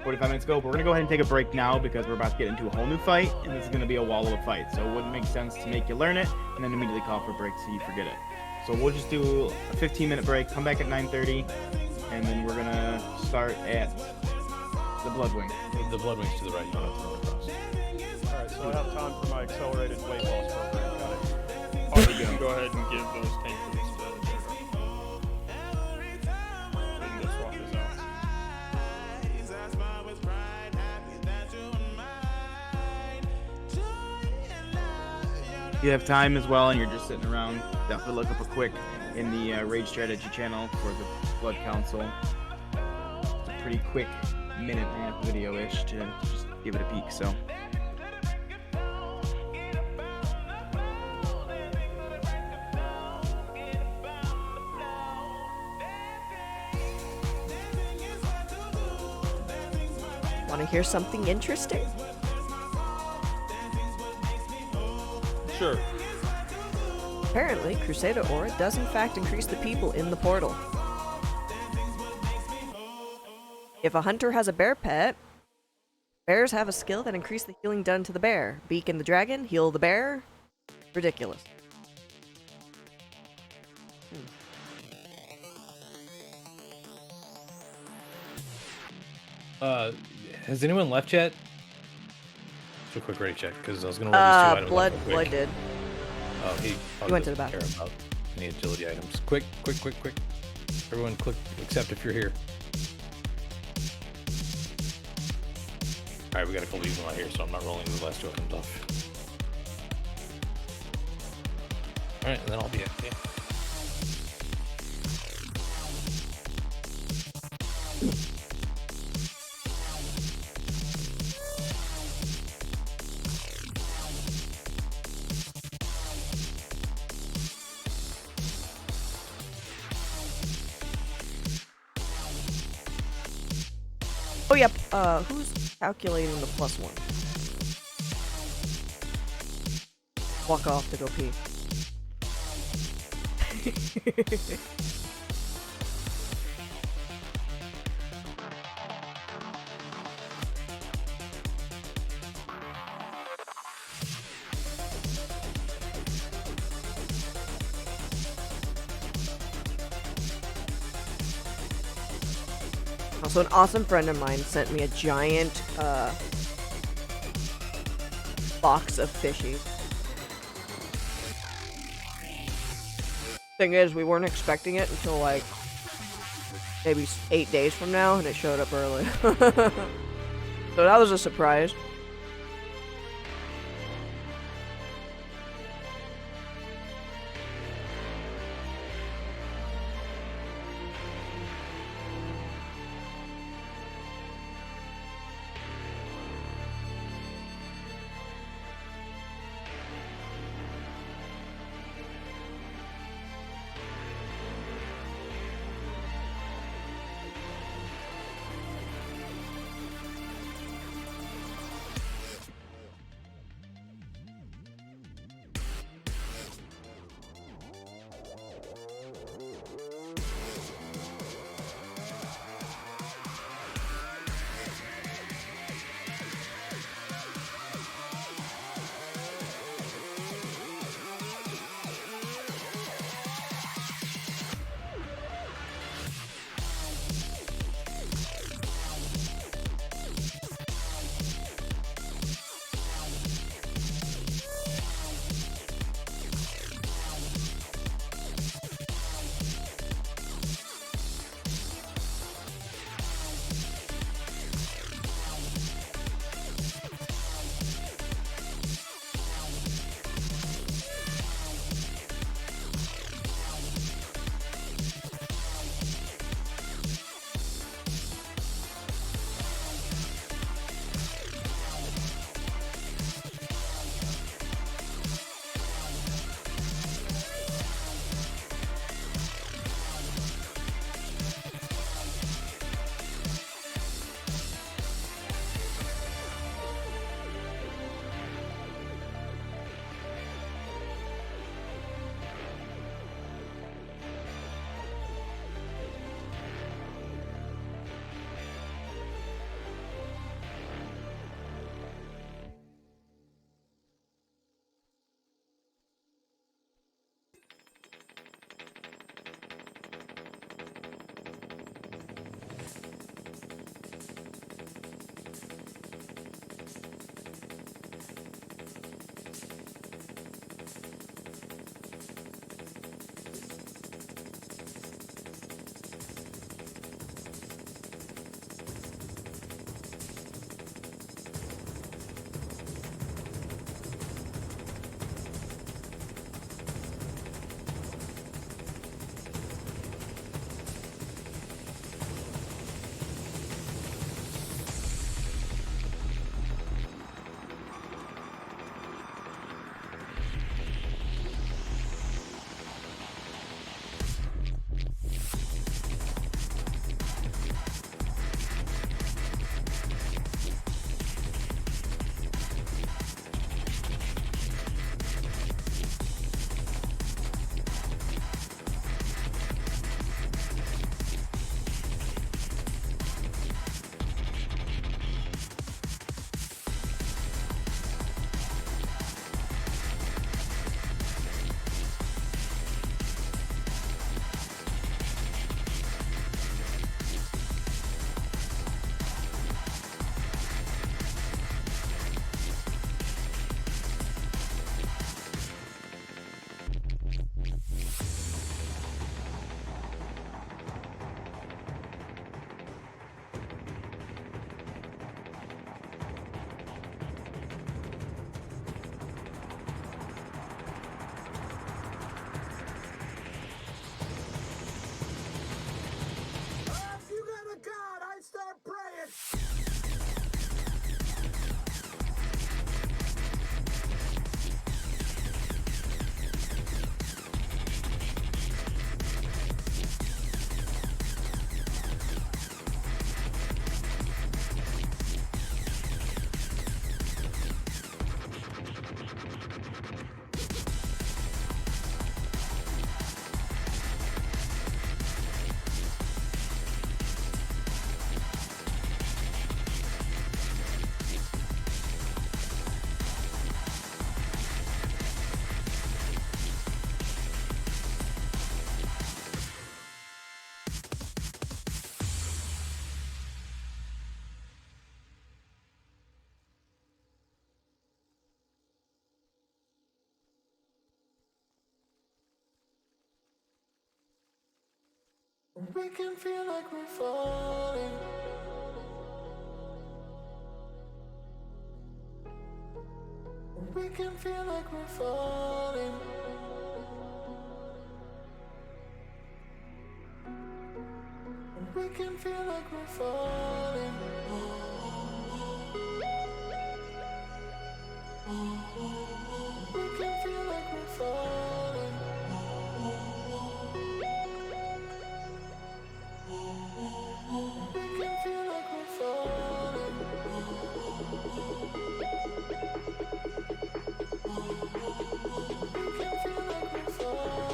45 minutes ago, but we're gonna go ahead and take a break now because we're about to get into a whole new fight, and this is gonna be a wall of a fight. So it wouldn't make sense to make you learn it and then immediately call for a break so you forget it. So we'll just do a 15-minute break, come back at 9:30, and then we're gonna start at the Bloodwing. The Bloodwing's to the right. You don't have to run across. Alright, so I have time for my accelerated weight loss program. Got it. Or you can go ahead and give those tank boots to Jacob. We can go swap this out. If you have time as well and you're just sitting around, definitely look up a quick in the Raid Strategy channel for the Blood Council. It's a pretty quick minute-and-a-half video-ish to just give it a peek, so. Want to hear something interesting? Sure. Apparently, Crusader Aura does in fact increase the people in the portal. If a hunter has a bear pet, bears have a skill that increase the healing done to the bear. Beacon the dragon, heal the bear. Ridiculous. Has anyone left yet? Just a quick ready check, because I was going to run these two items Blood, real quick. Blood did. Oh, he went to the doesn't bathroom. care about any agility items. Quick. Everyone click accept if you're here. Alright, we got a couple of out here, so I'm not rolling the last two items off. Alright, and then I'll be at you. Oh, yep. Who's calculating the +1? Walk off to go pee. Also, an awesome friend of mine sent me a giant box of fishies. Thing is, we weren't expecting it until like maybe 8 days from now, and it showed up early. So that was a surprise. We can feel like we're falling. We can feel like we're falling. We can feel like we're falling. We can feel like we're falling. We can feel like we're falling. We can feel like we're falling. We can feel like we're falling.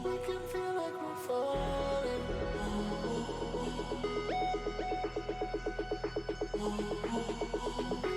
We can feel like we're falling. We can feel like we're falling. We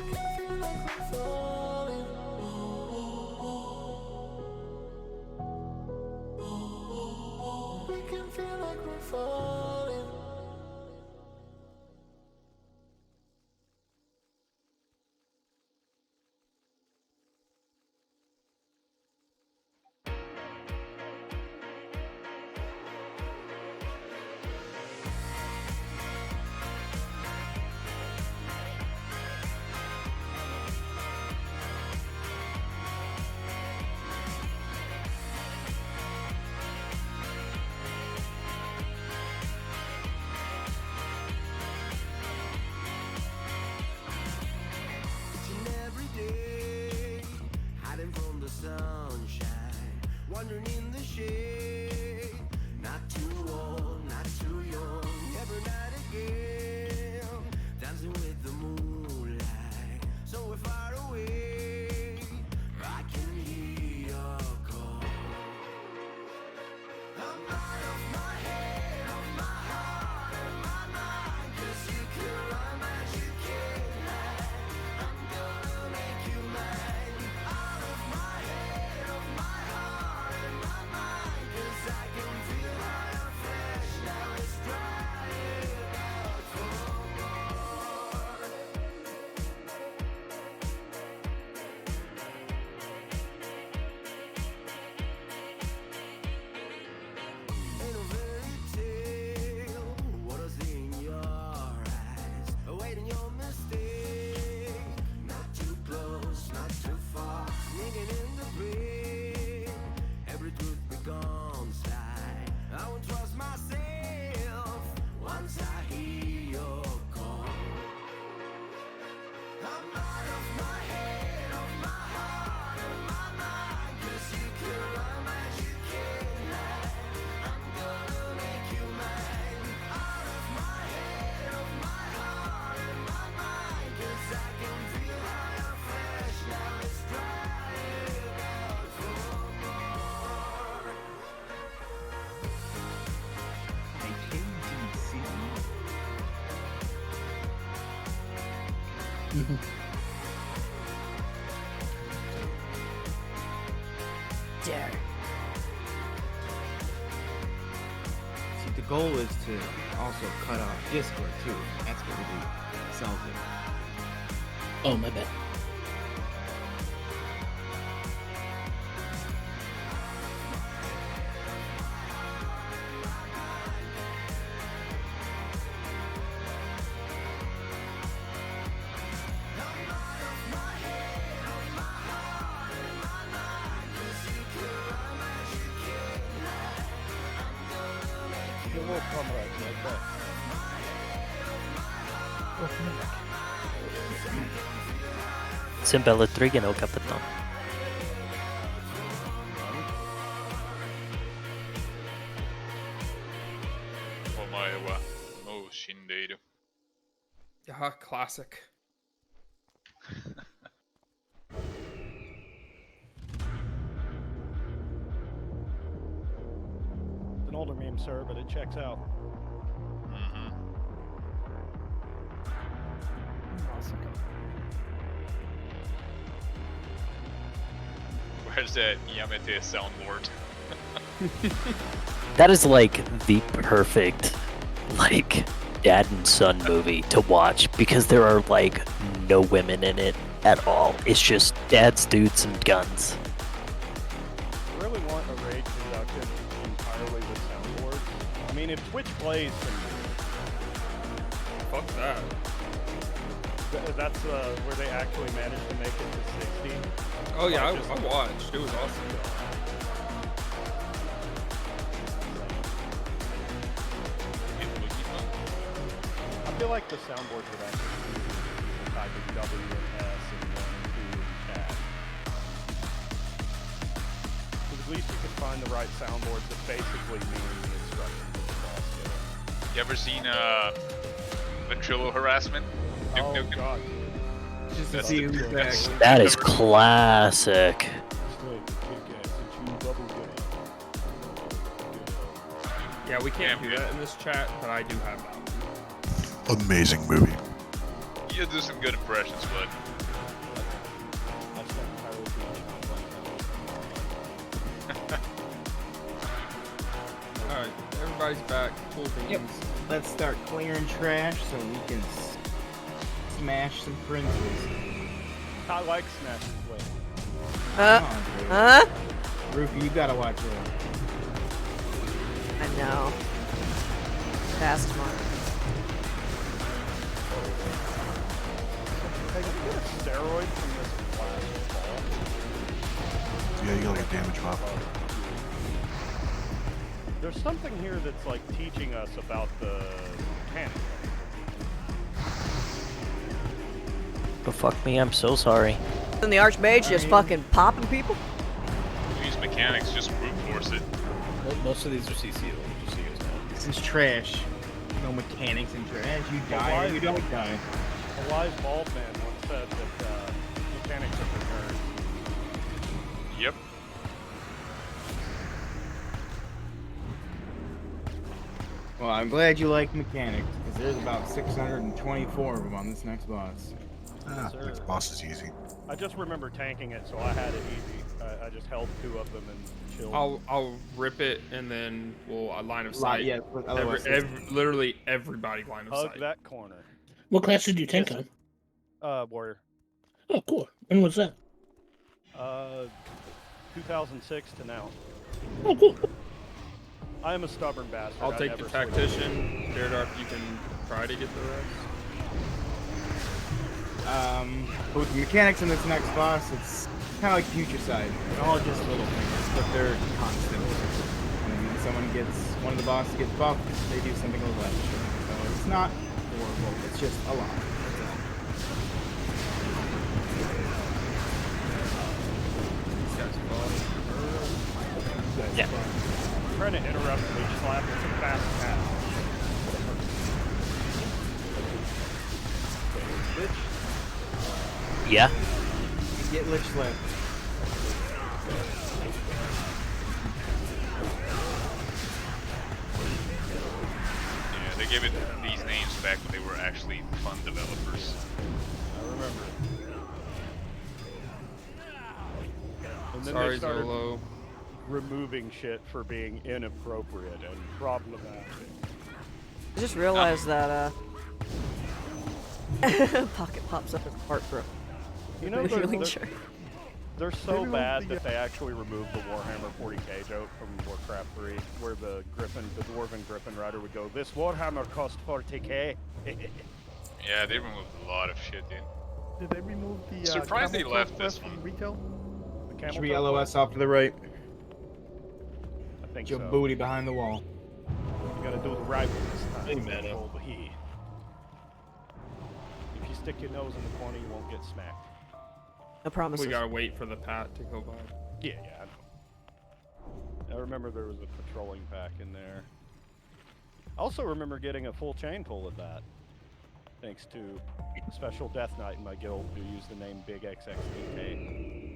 can feel like we're falling. We can feel like we're falling. Sunshine, wandering in the shade. Not too old, not too young. Every night again, dancing with the moonlight. So we're far away, I can hear your call. I'm out of my head, of my heart, and my mind. 'Cause you can run, but you can't hide. I'm gonna make you mine. Out of my head, of my heart, and my mind. 'Cause Dare. See, the goal is to also cut off Discord too. That's what really sells it. Oh, my bad. Sempre trigano capitano. Omae wa mou shindeiru. Yeah, classic. It's an older meme, sir, but it checks out. Where's that Yamete soundboard? That is like the perfect, like, dad and son movie to watch because there are like no women in it at all. It's just dads, dudes, and guns. I really want a rage reduction entirely with soundboards. I mean, if Twitch plays, then fuck that. That's where they actually managed to make it to 60. Oh yeah, I watched. It was awesome. I feel like the soundboards would actually be type of W and S and 1 and 2 and chat. Because at least you can find the right soundboards that basically mean the instructions of the boss. You ever seen ventrilo harassment? Oh god. Just to see who's back. That is classic. Yeah, we can't do that in this chat, but I do have that. Amazing movie. You do some good impressions, bud. Alright, everybody's back. Full beans. Yep. Let's start clearing trash so we can smash some princes. I like smashing play. Rufy, you gotta watch it. I know. Fast smart. Hey, did you get a steroid from this last fall? Yeah, you gotta get damage buff. There's something here that's like teaching us about the mechanic. But fuck me, I'm so sorry. And the Archmage just fucking popping people? These mechanics just brute force it. Most of these are CC though, just so you guys know. This is trash. No mechanics in trash. You die or you don't die. A wise bald man once said that mechanics are for nerds. Yep. Well, I'm glad you like mechanics, because there's about 624 of them on this next boss. Next boss is easy. I just remember tanking it, so I had it easy. I just held 2 of them and chilled. I'll rip it and then we'll line of sight. Yeah, literally everybody line of Hug sight. that corner. What class did you tank on? Warrior. Oh, cool. When was that? 2006 to now. Oh, cool. I am a stubborn bastard. I'll I take never the switch. tactician. Daredar, you can try to get the rest. But with the mechanics in this next boss, it's kind of like Future Side. They're all just little things, but they're constant. And then when one of the bosses gets buffed, they do something a little extra. So it's not horrible, it's just a lot. Yeah. I'm trying to interrupt Leech Slap. It's a fast pass. Bitch. Yeah. Get Lich Slap. Yeah, they gave it these names back when they were actually fun developers. I remember. And then Sorry, they started Zolo. removing shit for being inappropriate and problematic. I just realized that Pocket pops up as heartbroken. You know, The healing they're, shirt. they're so bad that they actually removed the Warhammer 40k joke from Warcraft 3, where the dwarven Griffin rider would go, "This Warhammer cost 40k." Yeah, they removed a lot of shit, dude. Did they remove the Surprised they camel left toe this quest one. from retail? The camel Should be toe LOS off to the right. I think Your so. booty behind the wall. You gotta do the right one this time. Hey, man. Control the heat. If you stick your nose in the corner, you won't get smacked. No promises. We gotta wait for the pat to go by. Yeah, I know. I remember there was a patrolling pack in there. I also remember getting a full chain full of that. Thanks to a special Death Knight in my guild who used the name Big XXDK.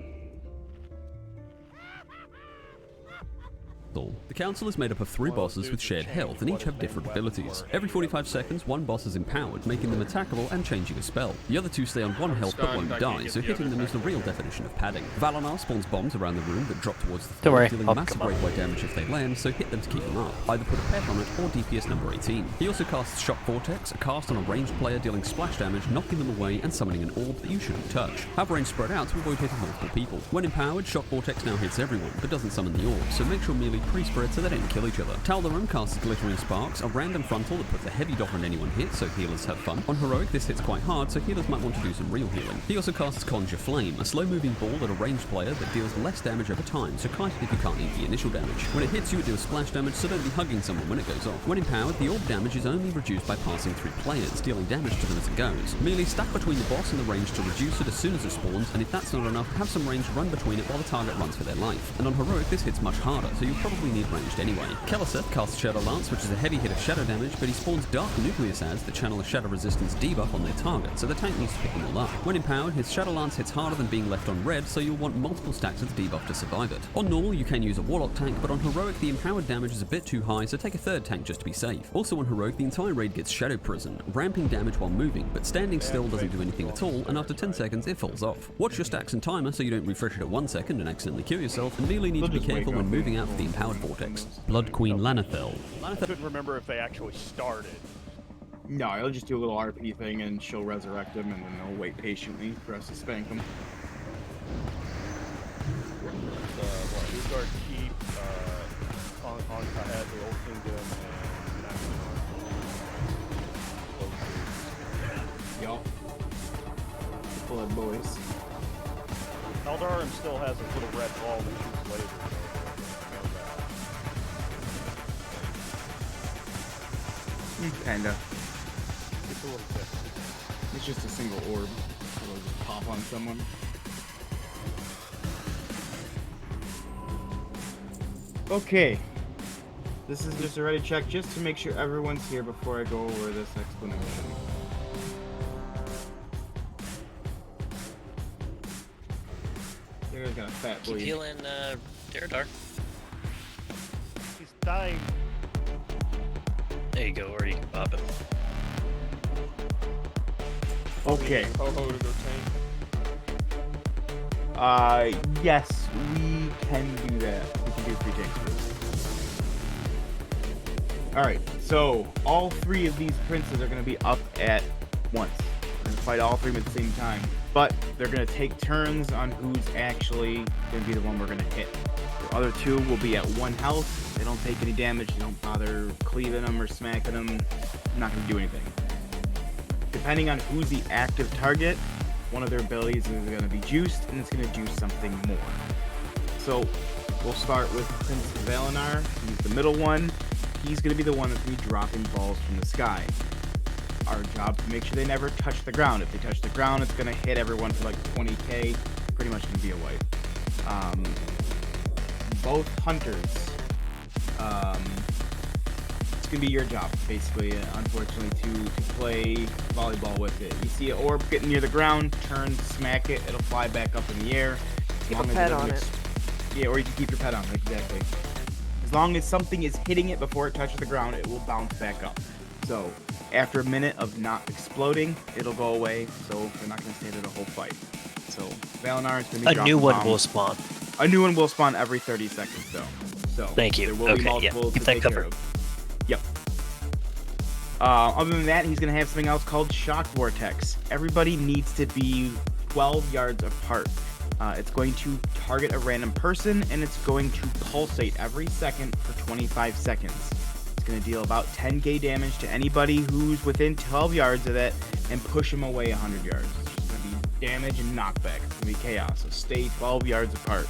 The council is made up of 3 bosses with shared health, and each have different abilities. Every 45 seconds, one boss is empowered, making them attackable and changing a spell. The other 2 stay on 1 health but won't die, so hitting them is the real definition of padding. Valanar spawns bombs around the room that drop towards the floor, dealing massive breakaway damage if they land, so hit them to keep them up. Either put a pet on it or DPS number 18. He also casts Shock Vortex, a cast on a ranged player dealing splash damage, knocking them away and summoning an orb that you shouldn't touch. Have range spread out to avoid hitting multiple people. When empowered, Shock Vortex now hits everyone, but doesn't summon the orb, so make sure melee pre-spread so they don't kill each other. Tal'Daram casts Glittering Sparks, a random frontal that puts a heavy dot on anyone hit, so healers have fun. On Heroic, this hits quite hard, so healers might want to do some real healing. He also casts Conjure Flame, a slow-moving ball at a ranged player that deals less damage over time, so kite it if you can't eat the initial damage. When it hits you, it deals splash damage, so don't be hugging someone when it goes off. When empowered, the orb damage is only reduced by passing through players, dealing damage to them as it goes. Merely stack between the boss and the range to reduce it as soon as it spawns, and if that's not enough, have some range run between it while the target runs for their life. And on Heroic, this hits much harder, so you'll probably need ranged anyway. Keleseth casts Shadow Lance, which is a heavy hit of shadow damage, but he spawns Dark Nucleus that channel a shadow resistance debuff on their target, so the tank needs to pick them all up. When empowered, his Shadow Lance hits harder than being left on red, so you'll want multiple stacks of the debuff to survive it. On normal, you can use a Warlock tank, but on Heroic, the empowered damage is a bit too high, so take a 3rd tank just to be safe. Also on Heroic, the entire raid gets Shadow Prison, ramping damage while moving, but standing still doesn't do anything at all, and after 10 seconds, it falls off. Watch your stacks and timer so you don't refresh it at 1 second and accidentally kill yourself, and really need to be careful when moving out of the empowered vortex. Blood Queen Lanathel. I couldn't remember if they actually started. No, he'll just do a little RP thing and she'll resurrect him, and then they'll wait patiently for us to spank him. Utgard Keep, on Kahet, the Old Kingdom, and Yup. Blood boys. Tal'Daram still has a little red ball that shoots lasers. Kinda. It's a little bit. It's just a single orb. It'll just pop on someone. Okay. This is just a ready check just to make sure everyone's here before I go over this explanation. There's got a fat Keep bleed. healing, Daradar. He's dying. There you go, or you can pop it. Okay. PoV to go tank. Yes, we can do that. We can do 3 tanks. Alright, so all 3 of these princes are going to be up at once. We're going to fight all 3 of them at the same time. But they're going to take turns on who's actually going to be the one we're going to hit. The other 2 will be at 1 health. They don't take any damage. They don't bother cleaving them or smacking them. Not going to do anything. Depending on who's the active target, one of their abilities is going to be juiced, and it's going to juice something more. So we'll start with Prince Valanar. He's the middle one. He's going to be the one that's going to be dropping balls from the sky. Our job to make sure they never touch the ground. If they touch the ground, it's going to hit everyone for like 20k. Pretty much going to be a wipe. Both hunters. It's going to be your job, basically, unfortunately, to play volleyball with it. You see an orb getting near the ground, turn, smack it, it'll fly back up in the air. Keep a pet on it. Yeah, or you can keep your pet on it, exactly. As long as something is hitting it before it touches the ground, it will bounce back up. So after a minute of not exploding, it'll go away. So they're not going to stay there the whole fight. So Valinar is going to be A new dropping one bombs. will spawn. A new one will spawn every 30 seconds, though. So Thank you. there will be Okay, yeah. multiple Keep to that take care covered. of. Yep. Other than that, he's going to have something else called Shock Vortex. Everybody needs to be 12 yards apart. It's going to target a random person, and it's going to pulsate every second for 25 seconds. It's going to deal about 10k damage to anybody who's within 12 yards of it, and push him away 100 yards. It's going to be damage and knockback. It's going to be chaos, so stay 12 yards apart.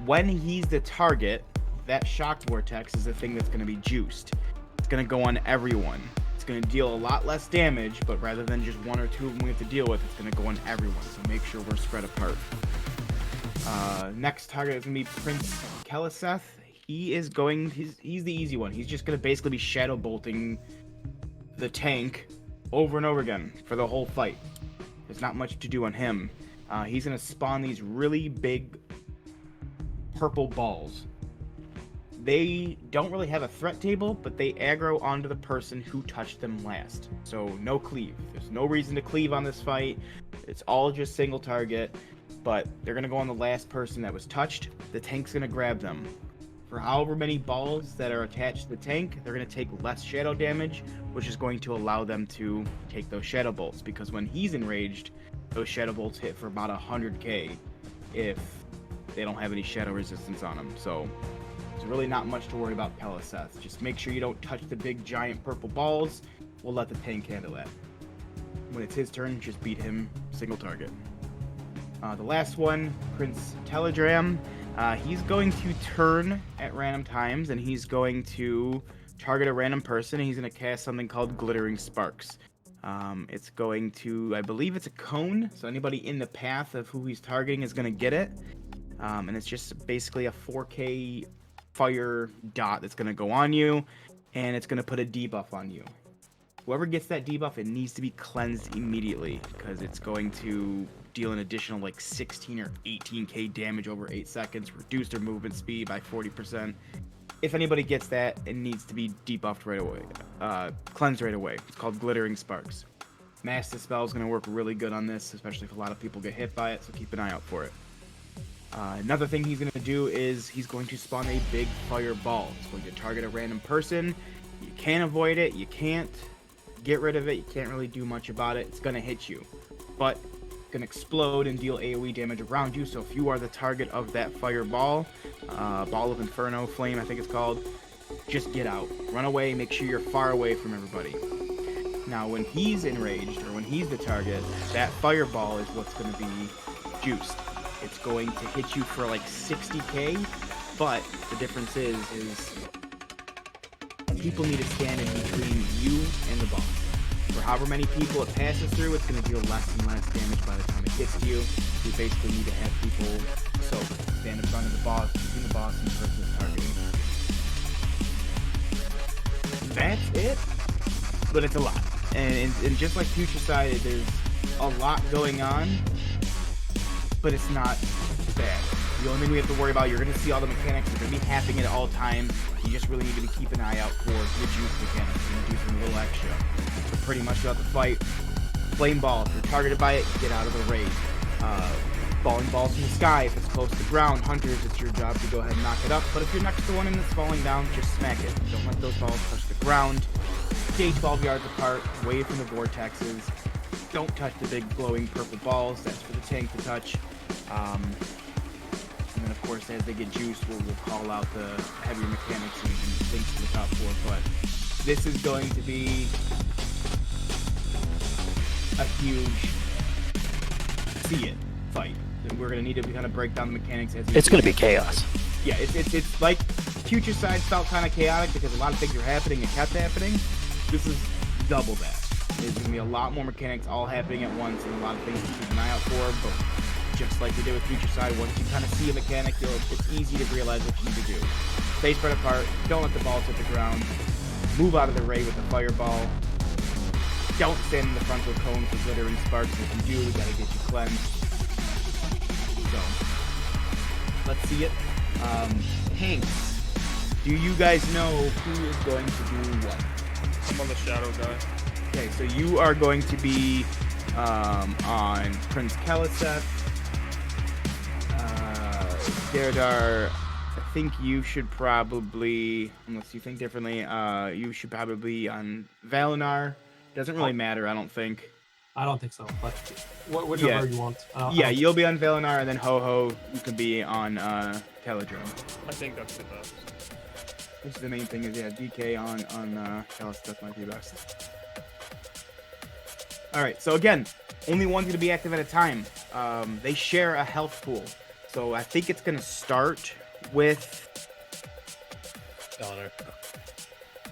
When he's the target, that Shock Vortex is the thing that's going to be juiced. It's going to go on everyone. It's going to deal a lot less damage, but rather than just one or two of them we have to deal with, it's going to go on everyone, so make sure we're spread apart. Next target is going to be Prince Keliseth. He's the easy one. He's just going to basically be shadow bolting the tank over and over again for the whole fight. There's not much to do on him. He's going to spawn these really big purple balls. They don't really have a threat table, but they aggro onto the person who touched them last. So no cleave. There's no reason to cleave on this fight. It's all just single target, but they're going to go on the last person that was touched. The tank's going to grab them. For however many balls that are attached to the tank, they're going to take less shadow damage, which is going to allow them to take those shadow bolts, because when he's enraged, those shadow bolts hit for about 100k if they don't have any shadow resistance on them. So there's really not much to worry about Keliseth. Just make sure you don't touch the big giant purple balls. We'll let the tank handle that. When it's his turn, just beat him single target. The last one, Prince Teledram. He's going to turn at random times, and he's going to target a random person, and he's going to cast something called Glittering Sparks. It's going to, I believe it's a cone, so anybody in the path of who he's targeting is going to get it. And it's just basically a 4k fire dot that's going to go on you, and it's going to put a debuff on you. Whoever gets that debuff, it needs to be cleansed immediately, because it's going to deal an additional like 16 or 18k damage over 8 seconds, reduce their movement speed by 40%. If anybody gets that, it needs to be debuffed right away, cleansed right away. It's called Glittering Sparks. Mass Dispel is going to work really good on this, especially if a lot of people get hit by it, so keep an eye out for it. Another thing he's going to do is he's going to spawn a big fireball. It's going to target a random person. You can't avoid it. You can't get rid of it. You can't really do much about it. It's going to hit you, but it's going to explode and deal AoE damage around you. So if you are the target of that fireball, Ball of Inferno, Flame I think it's called, just get out. Run away. Make sure you're far away from everybody. Now when he's enraged, or when he's the target, that fireball is what's going to be juiced. It's going to hit you for like 60k, but the difference is people need to stand in between you and the boss. For however many people it passes through, it's going to deal less and less damage by the time it gets to you. You basically need to have people stand in front of the boss, between the boss and the person that's targeting. That's it, but it's a lot. And just like Future Side, there's a lot going on, but it's not bad. The only thing we have to worry about, you're going to see all the mechanics, they're going to be happening at all times. You just really need to keep an eye out for the juice mechanics. You're going to do some little extra. But pretty much throughout the fight, flame ball, if you're targeted by it, get out of the raid. Falling balls from the sky, if it's close to the ground, hunters, it's your job to go ahead and knock it up. But if you're next to one and it's falling down, just smack it. Don't let those balls touch the ground. Stay 12 yards apart, away from the vortexes. Don't touch the big glowing purple balls. That's for the tank to touch. And then, of course, as they get juiced, we'll call out the heavier mechanics and things to look out for. But this is going to be a huge see it fight. And we're going to need to kind of break down the mechanics as It's going to be chaos. Yeah, it's like Future Side felt kind of chaotic because a lot of things are happening and kept happening. This is double that. There's going to be a lot more mechanics all happening at once and a lot of things to keep an eye out for, but just like we did with Future Side, once you kind of see a mechanic, it's easy to realize what you need to do. Stay spread apart, don't let the balls hit the ground, move out of the raid with the fireball, don't stand in the frontal cone for glittering sparks. If you do, we gotta get you cleansed. So, let's see it. Tanks. do you guys know who is going to do what? I'm on the shadow guy. Okay, so you are going to be on Prince Kaliseth. Derdar, I think you should probably, unless you think differently, you should probably be on Valinar. Doesn't really matter, I don't think. I don't think so, but whichever you want. Yeah, you'll be on Valinar, and then Ho-Ho, you can be on Teledrome. I think that's the best. Which the main thing is, yeah, DK on Kaliseth might be best. Alright, so again, only one's going to be active at a time. They share a health pool. So I think it's going to start with...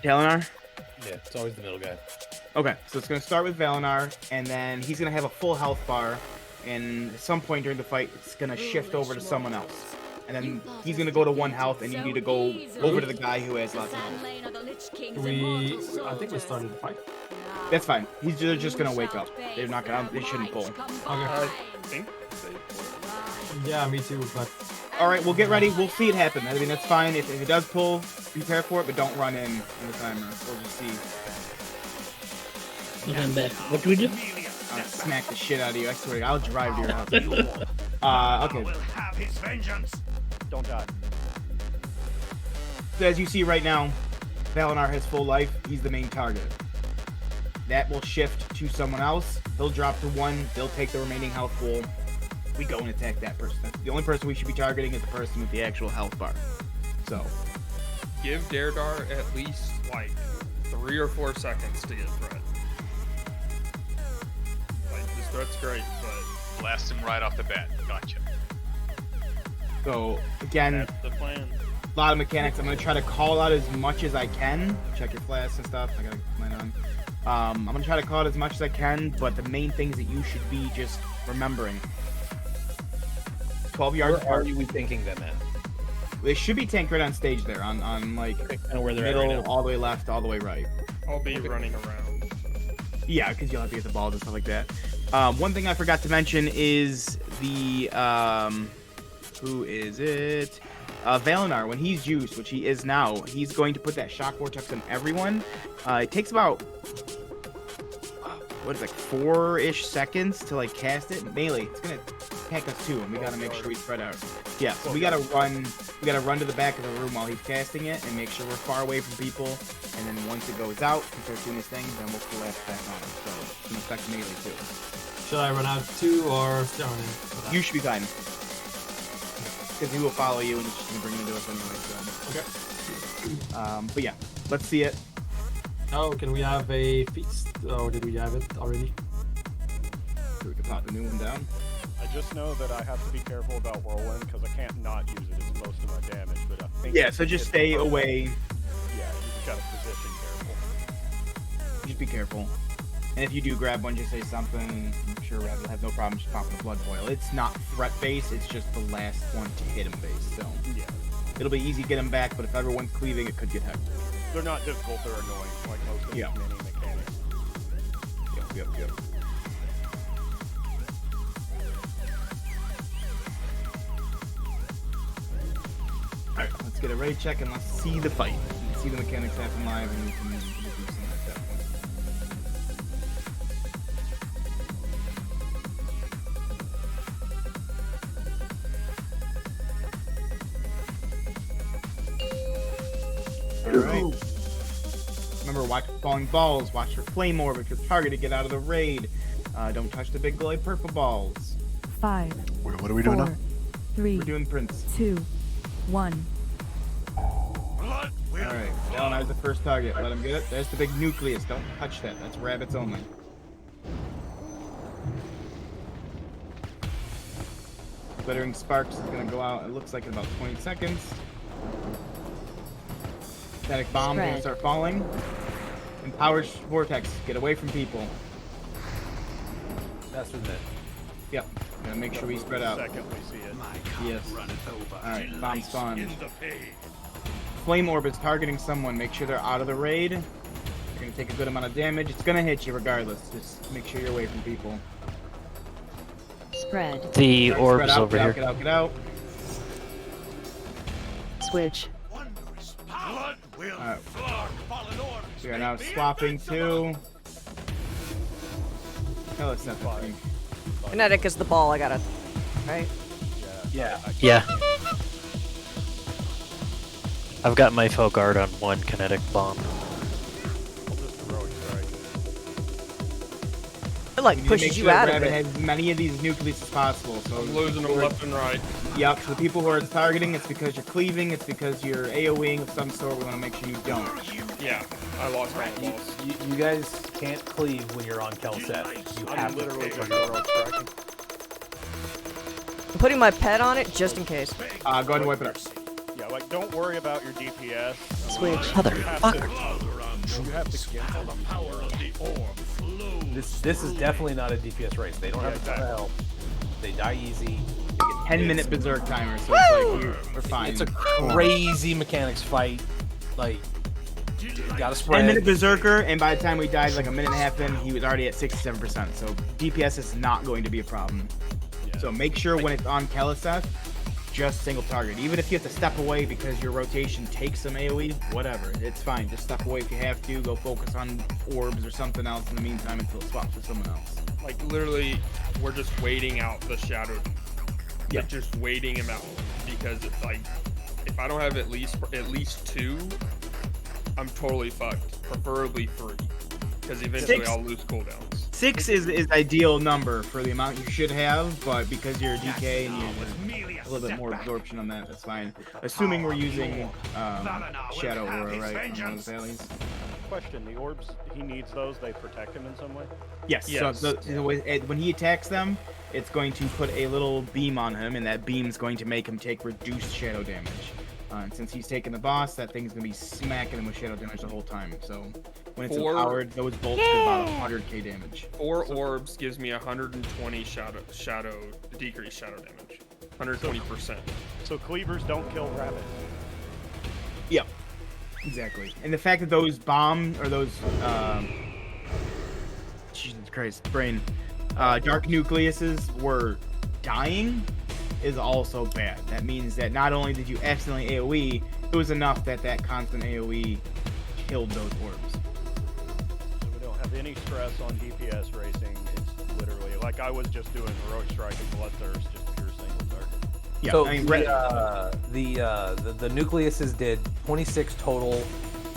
Dalinar? Yeah, it's always the middle guy. Okay, so it's going to start with Valinar, and then he's going to have a full health bar, and at some point during the fight, it's going to shift over to someone else. And then he's going to go to 1 health, and you need to go over to the guy who has lots of health. I think we started the fight. That's fine. They're just going to wake up. They're not going to... They shouldn't pull. Okay. I think Yeah, me too, but... Alright, we'll get ready. We'll see it happen. I mean, that's fine. If it does pull, prepare for it, but don't run in the timer. We'll just see. I'm back. What do we do? I'll smack the shit out of you. I swear, I'll drive to your house. Okay. Don't die. So as you see right now, Valinar has full life. He's the main target. That will shift to someone else. He'll drop to 1. They'll take the remaining health pool. We go and attack that person. The only person we should be targeting is the person with the actual health bar. So. give Derdar at least like 3 or 4 seconds to get threat. Like this threat's great, but blast him right off the bat. Gotcha. So again, that's the plan. A lot of mechanics. I'm gonna try to call out as much as I can. Check your flasks and stuff. I gotta mine on. I'm gonna try to call out as much as I can, but the main things that you should be just remembering. 12 yards apart. Where are we thinking them at? They should be tanked right on stage there, on like where they're middle, at right all the way left, all the way right. I'll be running around. Yeah, because you'll have to get the balls and stuff like that. One thing I forgot to mention is the who is it? Valinar, when he's juiced, which he is now, he's going to put that shock vortex on everyone. It takes about what is it, like 4-ish seconds to like cast it. Melee, it's gonna attack us too, and we gotta make sure we spread out. Yeah, so we gotta run to the back of the room while he's casting it, and make sure we're far away from people. And then once it goes out, he starts doing his thing, then we'll collapse back on him. So it's gonna affect melee too. Should I run out too, or stay on in? You should be fine. Because he will follow you, and he's just gonna bring him to us anyway. So. Okay. But yeah, let's see it. Oh, can we have a feast? Or did we have it already? So we can pop the new one down. I just know that I have to be careful about Whirlwind because I can't not use it. It's most of my damage, but I think... Yeah, so just stay away. Yeah, you just gotta position careful. Just be careful. And if you do grab one, just say something. I'm sure we'll have no problem just popping a blood boil. It's not threat-based, it's just the last one to hit him based, so... Yeah. It'll be easy to get him back, but if everyone's cleaving, it could get hectic. They're not difficult, they're annoying, like most of these mini mechanics. Yep. Alright, let's get a ready check and let's see the fight. Let's see the mechanics happen live and we can do something like that. Alright. Remember, watch for falling balls, watch for flame orb if you're targeted, get out of the raid. Don't touch the big glowy purple balls. 5. What are we doing now? 3. We're doing Prince. 2. 1. Alright, Valinar's the first target. Let him get it. There's the big nucleus. Don't touch that. That's rabbits only. Glittering Sparks is going to go out, it looks like in about 20 seconds. Static Bomb's going to start falling. Empowered Vortex. Get away from people. That's with it. Yep. Gotta make sure we spread out. Second we see it. Yes. Alright, bomb spawn. Flame Orb is targeting someone. Make sure they're out of the raid. They're gonna take a good amount of damage. It's gonna hit you regardless. Just make sure you're away from people. Spread. The orb's spread out, over here. Get out. Switch. Alright. We are now swapping to Keleseth, I think. Kinetic is the ball. I gotta. Right. Yeah. Yeah. I've got my full guard on one kinetic bomb. It like We need to make pushes you sure out of Rabbit it. has as many of these nucleus as possible. So I'm losing them left and right. Yep, so the people who are targeting, it's because you're cleaving, it's because you're AoEing of some sort. We want to make sure you don't. Yeah, I lost my balls. You guys can't cleave when you're on Kelset. You I'm have to literally cleave just when you're heroic striking. I'm putting my pet on it just in case. Go ahead and wipe it up. Yeah, like don't worry about your DPS. Switch. Motherfucker. You have to get the power of the orb. This is definitely not a DPS race. They don't have a ton of health. They die easy. 10-minute berserk timer, so it's like we're fine. It's a crazy mechanics fight. Like, you gotta spread. 10-minute berserker, and by the time we died, like a minute and a half in, he was already at 67%. So DPS is not going to be a problem. Yeah. So make sure when it's on Keleseth, just single target. Even if you have to step away because your rotation takes some AoE, whatever, it's fine. Just step away if you have to. Go focus on orbs or something else in the meantime until it swaps with someone else. Like literally, we're just waiting out the shadow. Yeah. Like, just waiting him out because it's like, if I don't have at least 2, I'm totally fucked. Preferably 3, because eventually 6. I'll lose cooldowns. 6 is ideal number for the amount you should have, but because you're a DK and you have a little bit more absorption on that, that's fine. Assuming we're using Shadow Aura, right, on those alleys. Question: the orbs, he needs those. They protect him in some way. Yes. Yes. So when he attacks them, it's going to put a little beam on him, and that beam's going to make him take reduced shadow damage. And since he's taking the boss, that thing's going to be smacking him with shadow damage the whole time. So when it's empowered, those bolts do about 100k damage. 4 orbs gives me 120 shadow decreased shadow damage. 120%. So cleavers don't kill rabbit. Yep. Exactly. And the fact that those Jesus Christ, brain, dark nucleuses were dying is also bad. That means that not only did you accidentally AoE, it was enough that that constant AoE killed those orbs. So we don't have any stress on DPS racing. It's literally like I was just doing heroic strike and bloodthirst, just pure single target. Yeah, So I mean, the nucleuses did 26 total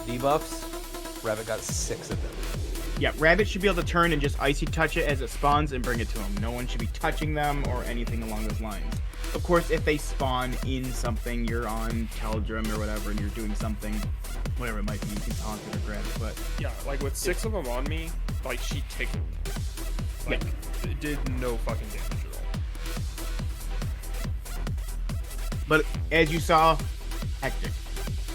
debuffs. Rabbit got 6 of them. Yeah, Rabbit should be able to turn and just icy touch it as it spawns and bring it to him. No one should be touching them or anything along those lines. Of course, if they spawn in something, you're on Teldrum or whatever, and you're doing something, whatever it might be, you can taunt it or grab it, but... Yeah, like with 6 of them on me, like she tickled. Like, it did no fucking damage at all. But as you saw, hectic.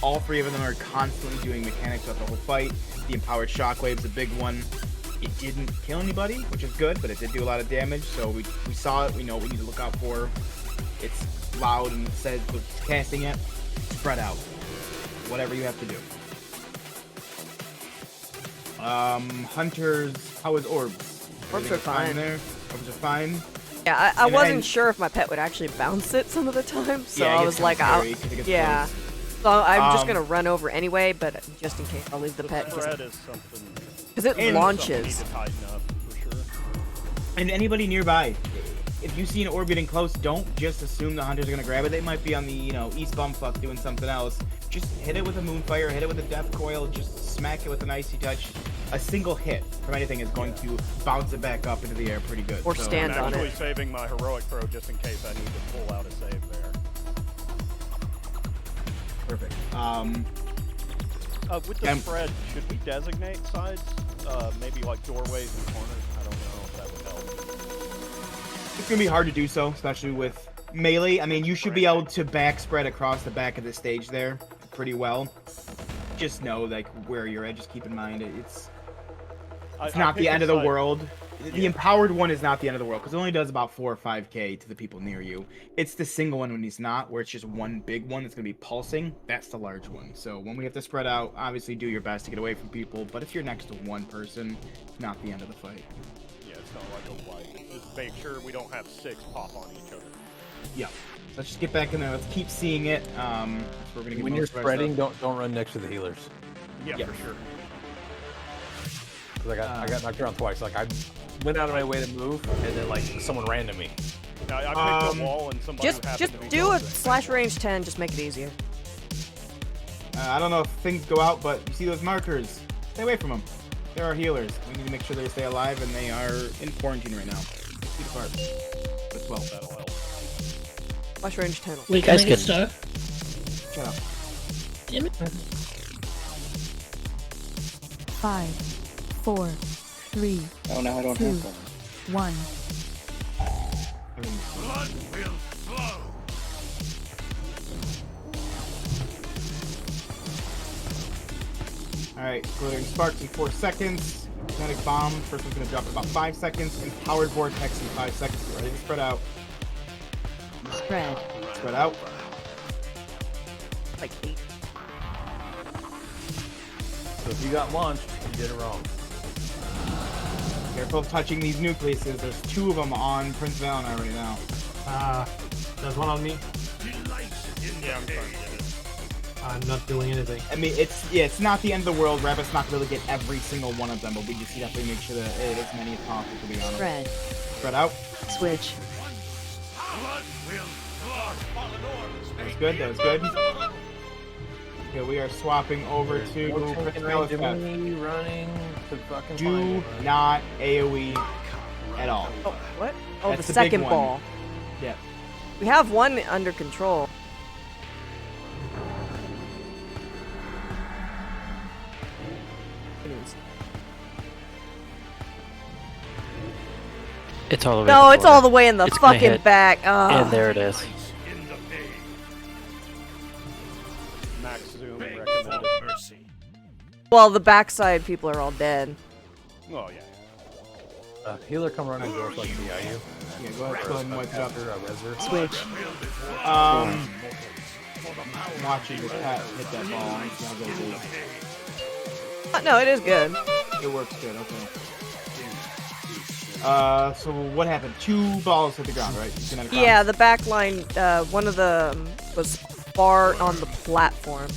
All 3 of them are constantly doing mechanics throughout the whole fight. The empowered shockwave's a big one. It didn't kill anybody, which is good, but it did do a lot of damage, so we saw it, we know what we need to look out for. It's loud and it says with casting it, spread out. Whatever you have to do. Hunters, how is orbs? Orbs are fine. There? Orbs are fine. Yeah, I wasn't sure if my pet would actually bounce it some of the time, so Yeah, I was like, yeah. Close. So I'm just gonna run over anyway, but just in case, I'll leave the pet. Spread is something. Because it launches. Need to tighten up for sure. And anybody nearby, if you see an orb getting close, don't just assume the hunters are gonna grab it. They might be on the, east bumfuck doing something else. Just hit it with a moonfire, hit it with a death coil, just smack it with an icy touch. A single hit from anything is going to bounce it back up into the air pretty good. Or stand on it. I'm actually saving my heroic throw just in case I need to pull out a save there. Perfect. With the spread, should we designate sides? Maybe like doorways and corners? I don't know if that would help. It's gonna be hard to do so, especially with melee. I mean, you should be able to back spread across the back of the stage there pretty well. Just know like where you're at. Just keep in mind it's not the end of the world. The empowered one is not the end of the world because it only does about 4 or 5k to the people near you. It's the single one when he's not, where it's just one big one that's going to be pulsing. That's the large one. So when we have to spread out, obviously do your best to get away from people. But if you're next to one person, it's not the end of the fight. Yeah, it's not like a fight. Just make sure we don't have 6 pop on each other. Yeah. Let's just get back in there. Let's keep seeing it. That's where we're gonna get When you're most of our spreading, stuff. don't run next to the healers. Yeah, for sure. Cause I got knocked around twice. Like I went out of my way to move, and then like someone ran to me. I picked a wall and somebody Just happened to be do a close. /range 10. Just make it easier. I don't know if things go out, but you see those markers? Stay away from them. There are healers. We need to make sure they stay alive, and they are in quarantine right now. 6 feet apart. That's 12. That'll help. /range 10. Wait, can I get star? Shut up. Damn it. 5, 4, 3, Oh, now I don't 2, have one. 1. Blood will flow. Alright, glittering sparks in 4 seconds. Kinetic bomb. First one's gonna drop in about 5 seconds. Empowered vortex in 5 seconds. Get ready to spread out. Spread. Spread out. Like 8. So if you got launched, you did it wrong. Careful of touching these nucleuses. There's 2 of them on Prince Valentine right now. There's one on me. Yeah, I'm trying to get it. I'm not doing anything. I mean, it's not the end of the world. Rabbit's not going to get every single one of them, but we just definitely make sure that as many as possible, to be honest. Spread. Spread out. Switch. That was good. That was good. Okay, we are swapping over to Prince Valentine. Running to fucking Do not AoE at all. Oh, what? Oh, That's the the big second one. ball. Yeah. We have one under control. It's all the way. No, it's all the way in the It's gonna fucking hit. back. Ugh. And there it is. Max zoom recommended. Well, the backside people are all dead. Oh yeah. Healer come running door so I can DI you. Yeah, go ahead and wipe it up. Switch. I'm watching the cat hit that ball. It's not gonna do. No, it is good. It works good. Okay. So what happened? 2 balls hit the ground, right? Kinetic bomb? Yeah, the back line, one of them was far on the platform.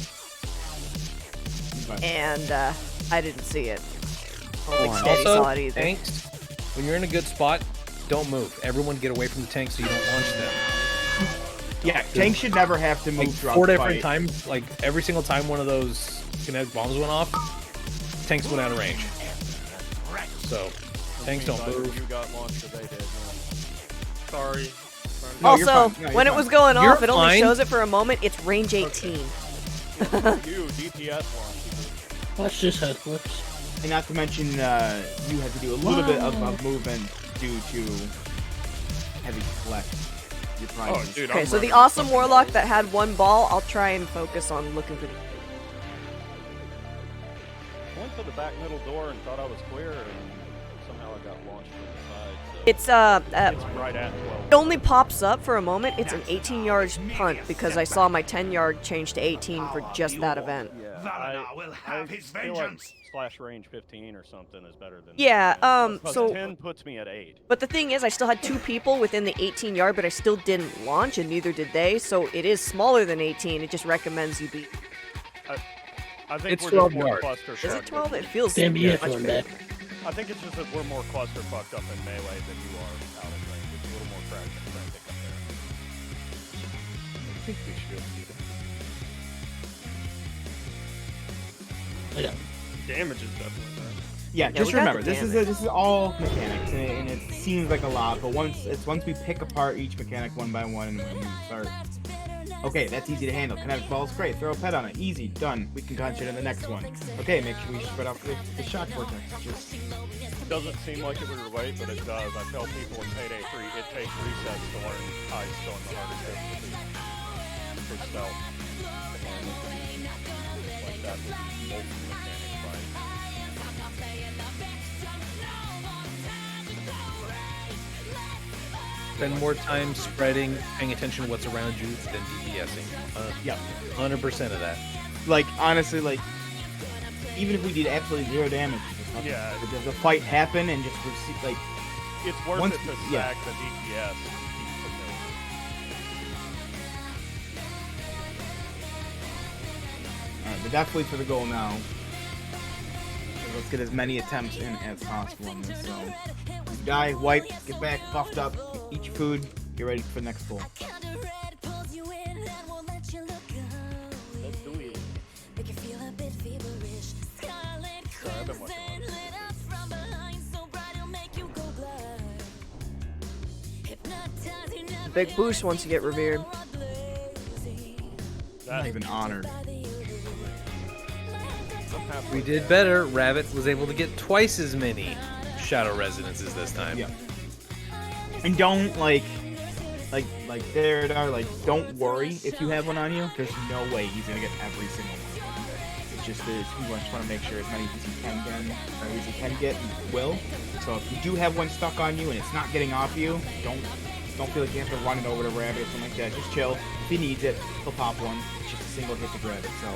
Okay. And I didn't see it. I don't think Steady Also, saw it either. tanks, when you're in a good spot, don't move. Everyone get away from the tank so you don't launch them. Yeah, tanks should never have to move Like throughout 4 the different fight. times, like every single time one of those kinetic bombs went off, tanks went out of range. So, tanks don't move. You got launched or they did. Sorry. No, you're Also, fine. No, when you're it was fine. going You're off, it only fine. shows it for a moment. It's range 18. You DPS launch. Watch this how it flips. And not to mention, you have to do a little bit of movement due to heavy select your prizes. Oh, dude, Okay, I'm so the running awesome fucking warlock over. that had 1 ball, I'll try and focus on looking for the... I went to the back middle door and thought I was clear, and somehow I got launched from the side. So It's it's right at 12. it only pops up for a moment. It's an 18-yard punt because I saw my 10-yard change to 18 for just that event. Yeah, I feel like /range 15 or something is better than Yeah, 10. so- 10 puts me at 8. But the thing is, I still had 2 people within the 18-yard, but I still didn't launch, and neither did they. So it is smaller than 18. It just recommends you be. I think It's we're 12 just more yards. cluster Is it fucked 12? up. It feels Damn, you much have one bigger. back. I think it's just that we're more cluster fucked up in melee than you are out of range. It's a little more frantic up there. I think we should be able to do that. I got Damage is definitely there. Yeah, Yeah, just we got remember the this is all mechanics, and it seems like a lot, but once we pick apart each mechanic one by one and we start. Okay, that's easy to handle. Kinetic balls, great. Throw a pet on it, easy, done. We can concentrate on the next one. Okay, make sure we spread out the shock vortex. Just It doesn't seem like it would relate, but it does. I tell people in Payday 3, it takes resets to learn heist on the hardest difficulty for stealth. And like that would be multiple mechanic fight. Spend more time spreading, paying attention to what's around you than DPSing. yeah, 100% of that. like honestly, like even if we did absolutely 0 damage, Yeah. does the fight happen and just like It's worth Once- it to yeah. stack the DPS. we're definitely for the goal now. So let's get as many attempts in as possible on this. So, die, wipe, get back, buffed up, eat your food, get ready for the next pull. Big boost once you get revered. Not even honored. We did better. Rabbit was able to get twice as many shadow resonances this time. Yeah. And don't like there are like don't worry if you have one on you. There's no way he's gonna get every single one. It's just that he wants to make sure as many as he can get, he will. So if you do have one stuck on you and it's not getting off you, don't feel like you have to run it over to Rabbit or something like that. Just chill. If he needs it, he'll pop one. It's just a single hit to Rabbit. So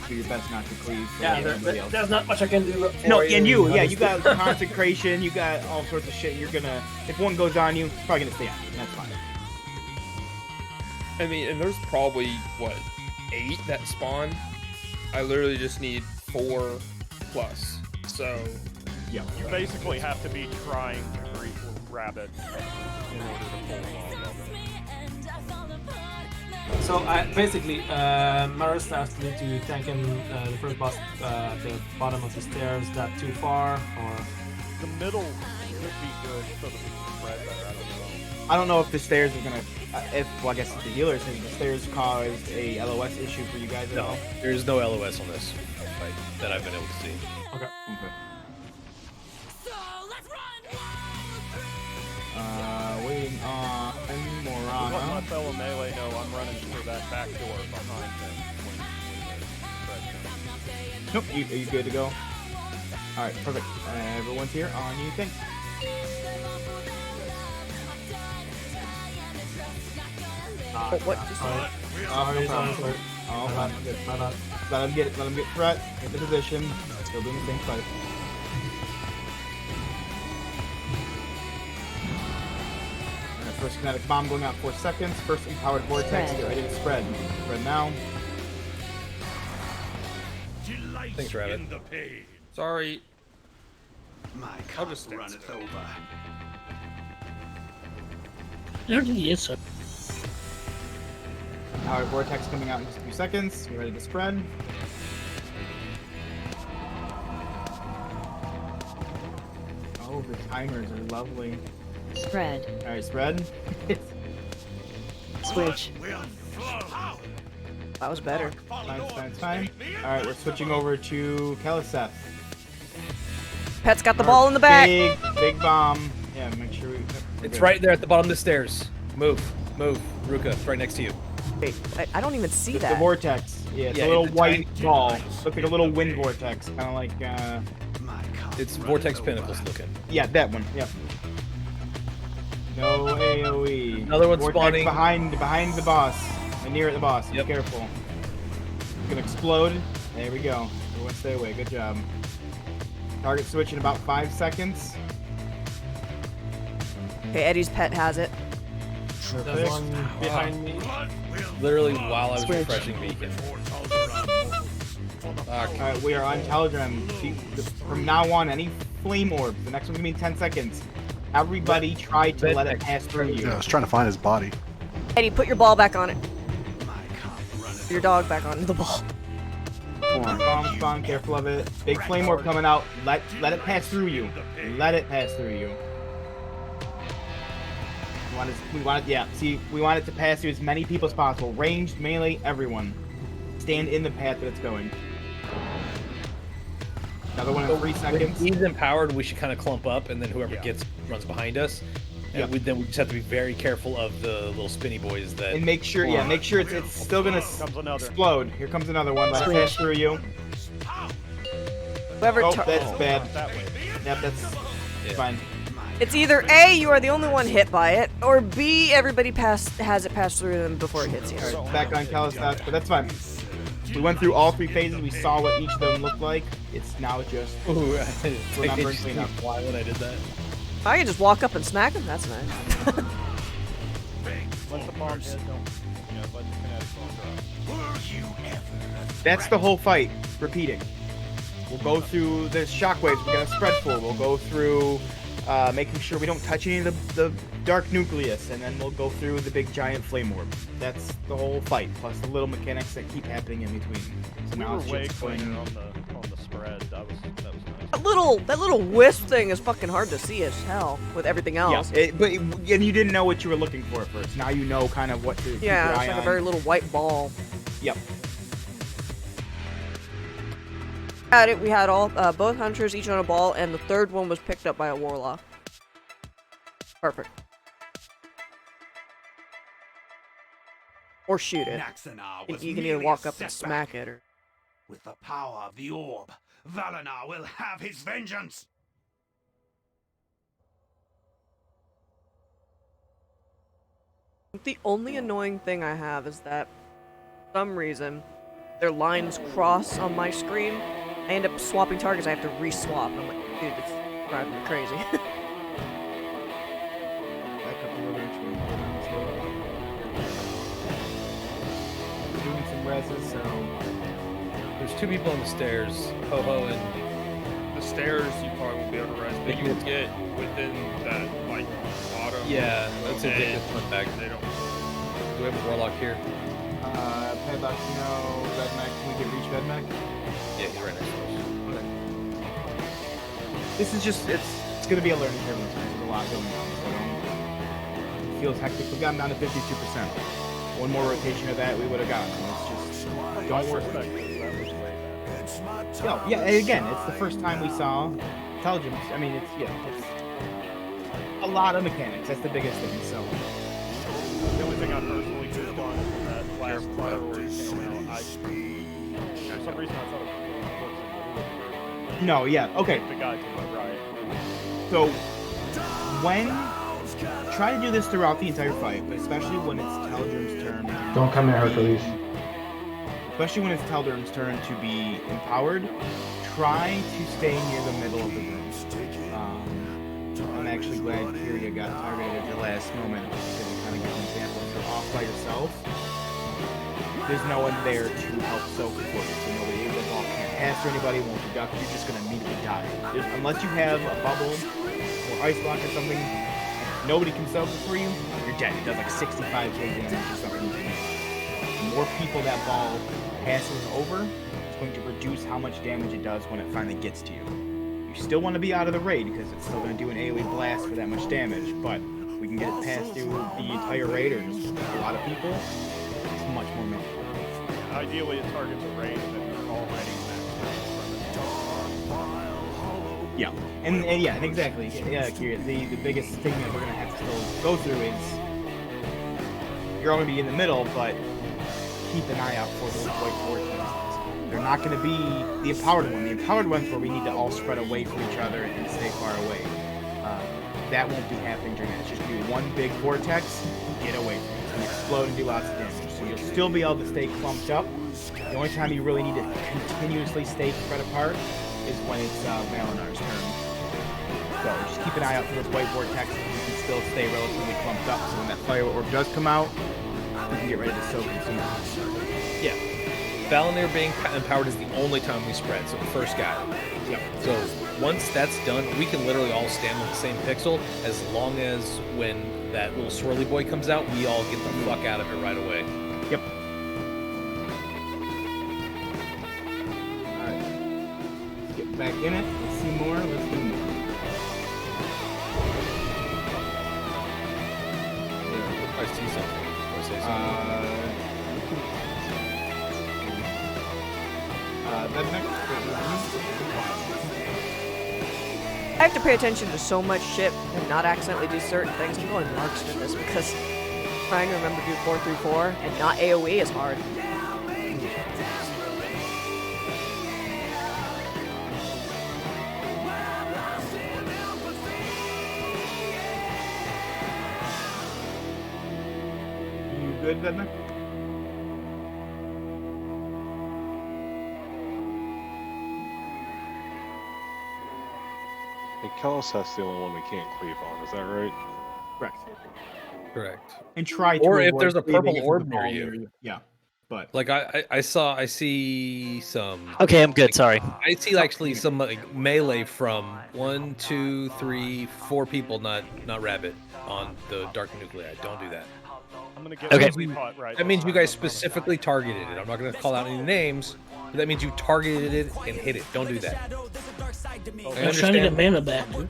do your best not to cleave. Yeah, there's not much I can do. No, and you got consecration, you got all sorts of shit. You're gonna, if one goes on you, it's probably gonna stay on you. That's fine. I mean, and there's probably, what, 8 that spawn? I literally just need 4 plus. So, yeah. You basically have to be trying to greet Rabbit in order to pull off of it. So basically, Maris asked me to tank in the first boss at the bottom of the stairs. Is that too far, or the middle could be good so that we can spread better. I don't know if the stairs are gonna. Well, I guess the healer says the stairs caused a LOS issue for you guys at all. There's no LOS on this fight that I've been able to see. Okay. Waiting on Morana. Let my fellow melee know I'm running through that back door behind them when Nope, are you good to go? Alright, perfect. Everyone's here on you, thanks. What? Sorry. Oh, let him get threat, get the position, still doing the same fight. First kinetic bomb going out 4 seconds. First empowered vortex. Get ready to spread. Spread now. Thanks, Rabbit. Sorry. I'll just run it over. Yes, sir. Empowered vortex coming out in just a few seconds. Get ready to spread. Oh, the timers are lovely. Spread. Alright, spread. Switch. That was better. Fine. Alright, we're switching over to Kaliseth. Pet's got the ball in the back. Big bomb. Yeah, make sure It's right there at the bottom of the stairs. Move. Ruka, it's right next to you. Wait, I don't even see The that. vortex. Yeah, it's a little white ball. Looks like a little wind vortex. Kind of like, It's Vortex Pinnacles looking. Yeah, that one. Yep. No AoE. Another one vortex spawning. behind the boss. And near the boss. Yep. Be careful. It's gonna explode. There we go. Everyone stay away. Good job. Target switch in about 5 seconds. Okay, Eddie's pet has it. There's one behind me. Literally while I was Switch. refreshing Beacon. Alright, we are on Telegram. From now on, any flame orbs, the next one's gonna be in 10 seconds. Everybody try to let it pass through you. Yeah, I was trying to find his body. Eddie, put your ball back on it. Your dog back on the ball. Bomb spawn, careful of it. Big flame orb coming out. Let it pass through you. Let it pass through you. We want it to pass through as many people as possible. Ranged, melee, everyone. Stand in the path that it's going. Another one in 3 seconds. When he's empowered, we should kind of clump up, and then whoever runs behind us. And then we just have to be very careful of the little spinny boys that. And make sure it's still gonna explode. Here comes another one. Let it pass through you. Whoever. That's bad. Yep, that's fine. It's either A, you are the only one hit by it, or B, everybody has it pass through them before it hits you. Alright, back on Kaliseth, but that's fine. We went through all 3 phases. We saw what each of them looked like. It's now just remembering cleanup. Why would I did that? I can just walk up and smack him. That's nice. Let the bomb Yeah, a bunch of kinetics on drop. That's the whole fight. Repeating. We'll go through the shockwaves. We're gonna spread full. We'll go through making sure we don't touch any of the dark nucleus, and then we'll go through the big giant flame orb. That's the whole fight, plus the little mechanics that keep happening in between. So We now were it's way just cleaner going. on the spread. That was nice. That little wisp thing is fucking hard to see as hell with everything else. Yeah, and you didn't know what you were looking for at first. Now you know kind of what to keep your Yeah, eye it's like on. a very little white ball. Yep. We had all both hunters each on a ball, and the third one was picked up by a warlock. Perfect. Or shoot it. You can either walk up and smack it, or With the power of the orb, Valinar will have his vengeance! the only annoying thing I have is that, for some reason, their lines cross on my screen. I end up swapping targets. I have to re-swap. And I'm like, dude, it's driving me crazy. Back up a little bit. We're doing some reses, so There's two people on the stairs, PoV and The stairs you probably won't be able to rise, but you can get within that like bottom. yeah, that's a okay. good one back. They don't. Do we have a warlock here? Padlock, no. Redneck, can we get reach Redneck? Yeah, he's right next to us. Okay. This is just, it's going to be a learning curve. There's a lot going on, so it feels hectic. We got him down to 52%. One more rotation of that, we would have gotten him. It's just, don't worry. Yeah, and again, it's the first time we saw intelligence. I mean, it's a lot of mechanics. That's the biggest thing, so. The only thing I personally could have done is that last firework came out. For some reason I thought it was No, yeah, okay. the guy to my right. So, try to do this throughout the entire fight, but especially when it's Teldrim's turn. Don't come here, Hercules. Especially when it's Teldrim's turn to be empowered, try to stay near the middle of the room. I'm actually glad Kyria got targeted at the last moment because it kind of gives an example. If you're off by yourself, there's no one there to help soak it for you. So nobody, the ball can't pass through anybody, won't deduct, you're just going to immediately die. Unless you have a bubble or ice block or something, nobody can soak it for you, you're dead. It does like 65k damage or something. The more people that ball passes over, it's going to reduce how much damage it does when it finally gets to you. You still want to be out of the raid because it's still going to do an AoE blast for that much damage, but if we can get it passed through the entire raid or just a lot of people, it's much more manageable. Ideally, it targets a range that you're already maxed. Yeah, and yeah, exactly. Yeah, Kyria, the biggest thing that we're going to have to still go through is you're all going to be in the middle, but keep an eye out for those white vortexes. They're not going to be the empowered one. The empowered one's where we need to all spread away from each other and stay far away. That won't be happening during that. It's just going to be one big vortex, get away from it. It's going to explode and do lots of damage. So you'll still be able to stay clumped up. The only time you really need to continuously stay spread apart is when it's Valinar's turn. So just keep an eye out for those white vortexes. You can still stay relatively clumped up. So when that fire orb does come out, we can get ready to soak and consume it. Yeah. Valinor being empowered is the only time we spread, so the first guy. Yep. So once that's done, we can literally all stand on the same pixel as long as when that little swirly boy comes out, we all get the fuck out of it right away. Yep. Alright. Let's get back in it. Let's see more. Let's do more. I see something. Or say something. I have to pay attention to so much shit and not accidentally do certain things. I'm going marks with this because trying to remember to do 4-3-4 and not AoE is hard. You good, Vedna? Hey, Kalos, that's the only one we can't cleave on, is that right? Correct. Correct. And try to Or if avoid there's a cleaving purple if there's a orb near ball you. Yeah, but Like I see some. Okay, I'm good. Sorry. I see actually some like melee from 1, 2, 3, 4 people, not rabbit, on the dark nuclei. Don't do that. I'm gonna get Okay. really hot right That means you now. guys specifically targeted it. I'm not going to call out any names, but that means you targeted it and hit it. Don't do that. I was trying to get mana back, dude.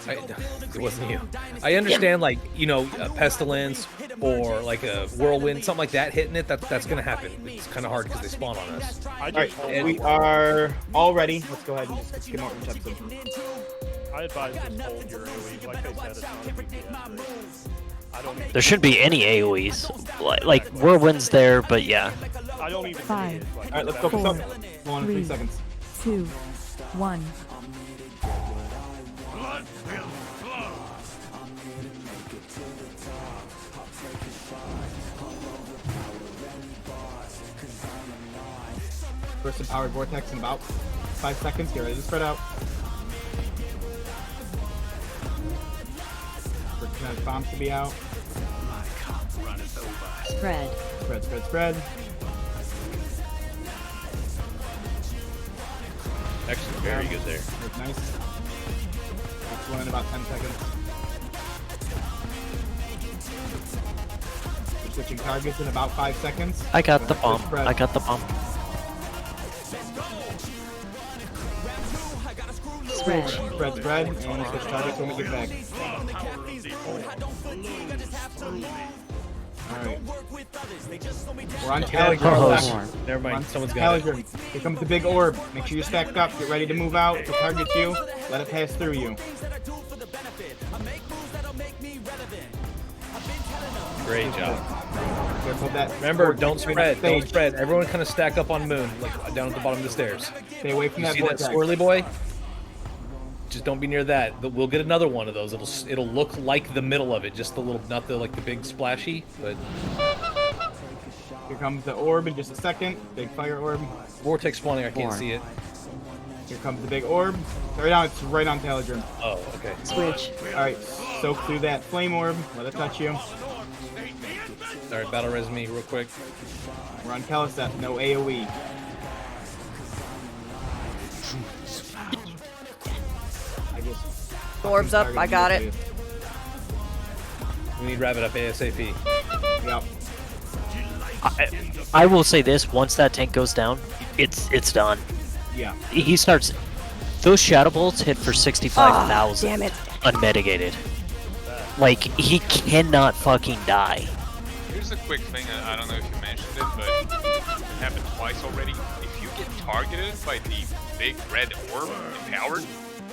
It wasn't you. I understand, like, you know, a pestilence or like a whirlwind, something like that, hitting it. That's going to happen. It's kind of hard because they spawn on us. Alright, we are all ready. Let's go ahead and just skim out each episode. I advise just hold your AoE. Like they said, it's not a DPS race. I don't even There shouldn't be any AoEs. Like whirlwinds there, but yeah. I don't even 5, Alright, let's focus up. Go on in 3 3, seconds. 2, 1. Burst of powered vortex in about 5 seconds. Get ready to spread out. First bombs to be out. Spread. Spread, spread, spread. Actually, very good there. That's nice. Next one in about 10 seconds. We're switching targets in about 5 seconds. I got the bomb. Spread. I got the bomb. Spread. Spread, spread, and switch targets when we get back. Alright. We're on Telegram. Never mind. Someone's got it. Telegram. Here comes the big orb. Make sure you're stacked up. Get ready to move out. If it targets you, let it pass through you. Great job. Careful of that. Remember, don't vortex right spread. on stage. Don't spread. Everyone kind of stack up on Moon, like down at the bottom of the stairs. Stay away from You that see that vortex. swirly boy? Just don't be near that. We'll get another one of those. It'll look like the middle of it, just the little, not the like the big splashy, but. Here comes the orb in just a second. Big fire orb. Vortex spawning. I can't see it. Here comes the big orb. Right now, it's right on Telegram. Oh, okay. Switch. All right, soak through that flame orb. Let it touch you. All right, battle res me real quick. We're on Kaliseth. No AOE. Orbs up, I got it. We need rabbit up ASAP. Yep. I will say this: once that tank goes down, it's done. Yeah. He starts. Those shadow bolts hit for 65,000 damn it. unmitigated. Like he cannot fucking die. Here's a quick thing, I don't know if you mentioned it, but it happened twice already. If you get targeted by the big red orb empowered,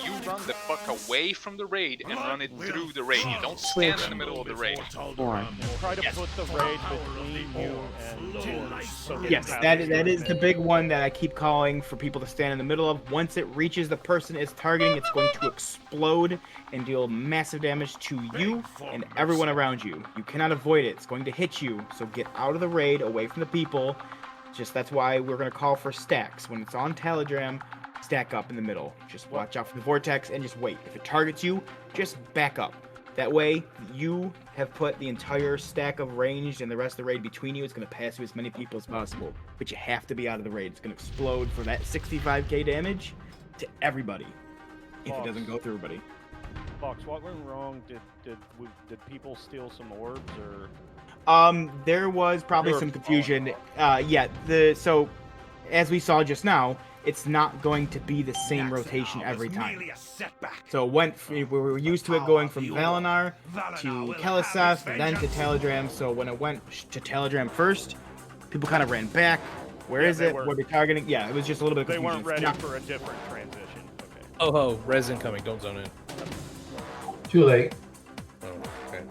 you run the fuck away from the raid and run it through the raid. You don't stand in the middle of the raid. Try to put the raid between you and the orb. So Yes, that is the big one that I keep calling for people to stand in the middle of. Once it reaches the person it's targeting, it's going to explode and deal massive damage to you and everyone around you. You cannot avoid it. It's going to hit you. So get out of the raid, away from the people. Just that's why we're going to call for stacks. When it's on Telegram, stack up in the middle. Just watch out for the vortex and just wait. If it targets you, just back up. That way, you have put the entire stack of ranged and the rest of the raid between you. It's going to pass through as many people as possible. But you have to be out of the raid. It's going to explode for that 65k damage to everybody. If it doesn't go through everybody. Fox, what went wrong? Did people steal some orbs or? There was probably some confusion. So as we saw just now, it's not going to be the same rotation every time. So we were used to it going from Valinar to Kaliseth, then to Telegram. So when it went to Telegram first, people kind of ran back. Where is it? What are we targeting? Yeah, it was just a little bit of They confusion. weren't ready for a different transition. Okay. Oh ho, res incoming. Don't zone in. Too late. Oh, okay.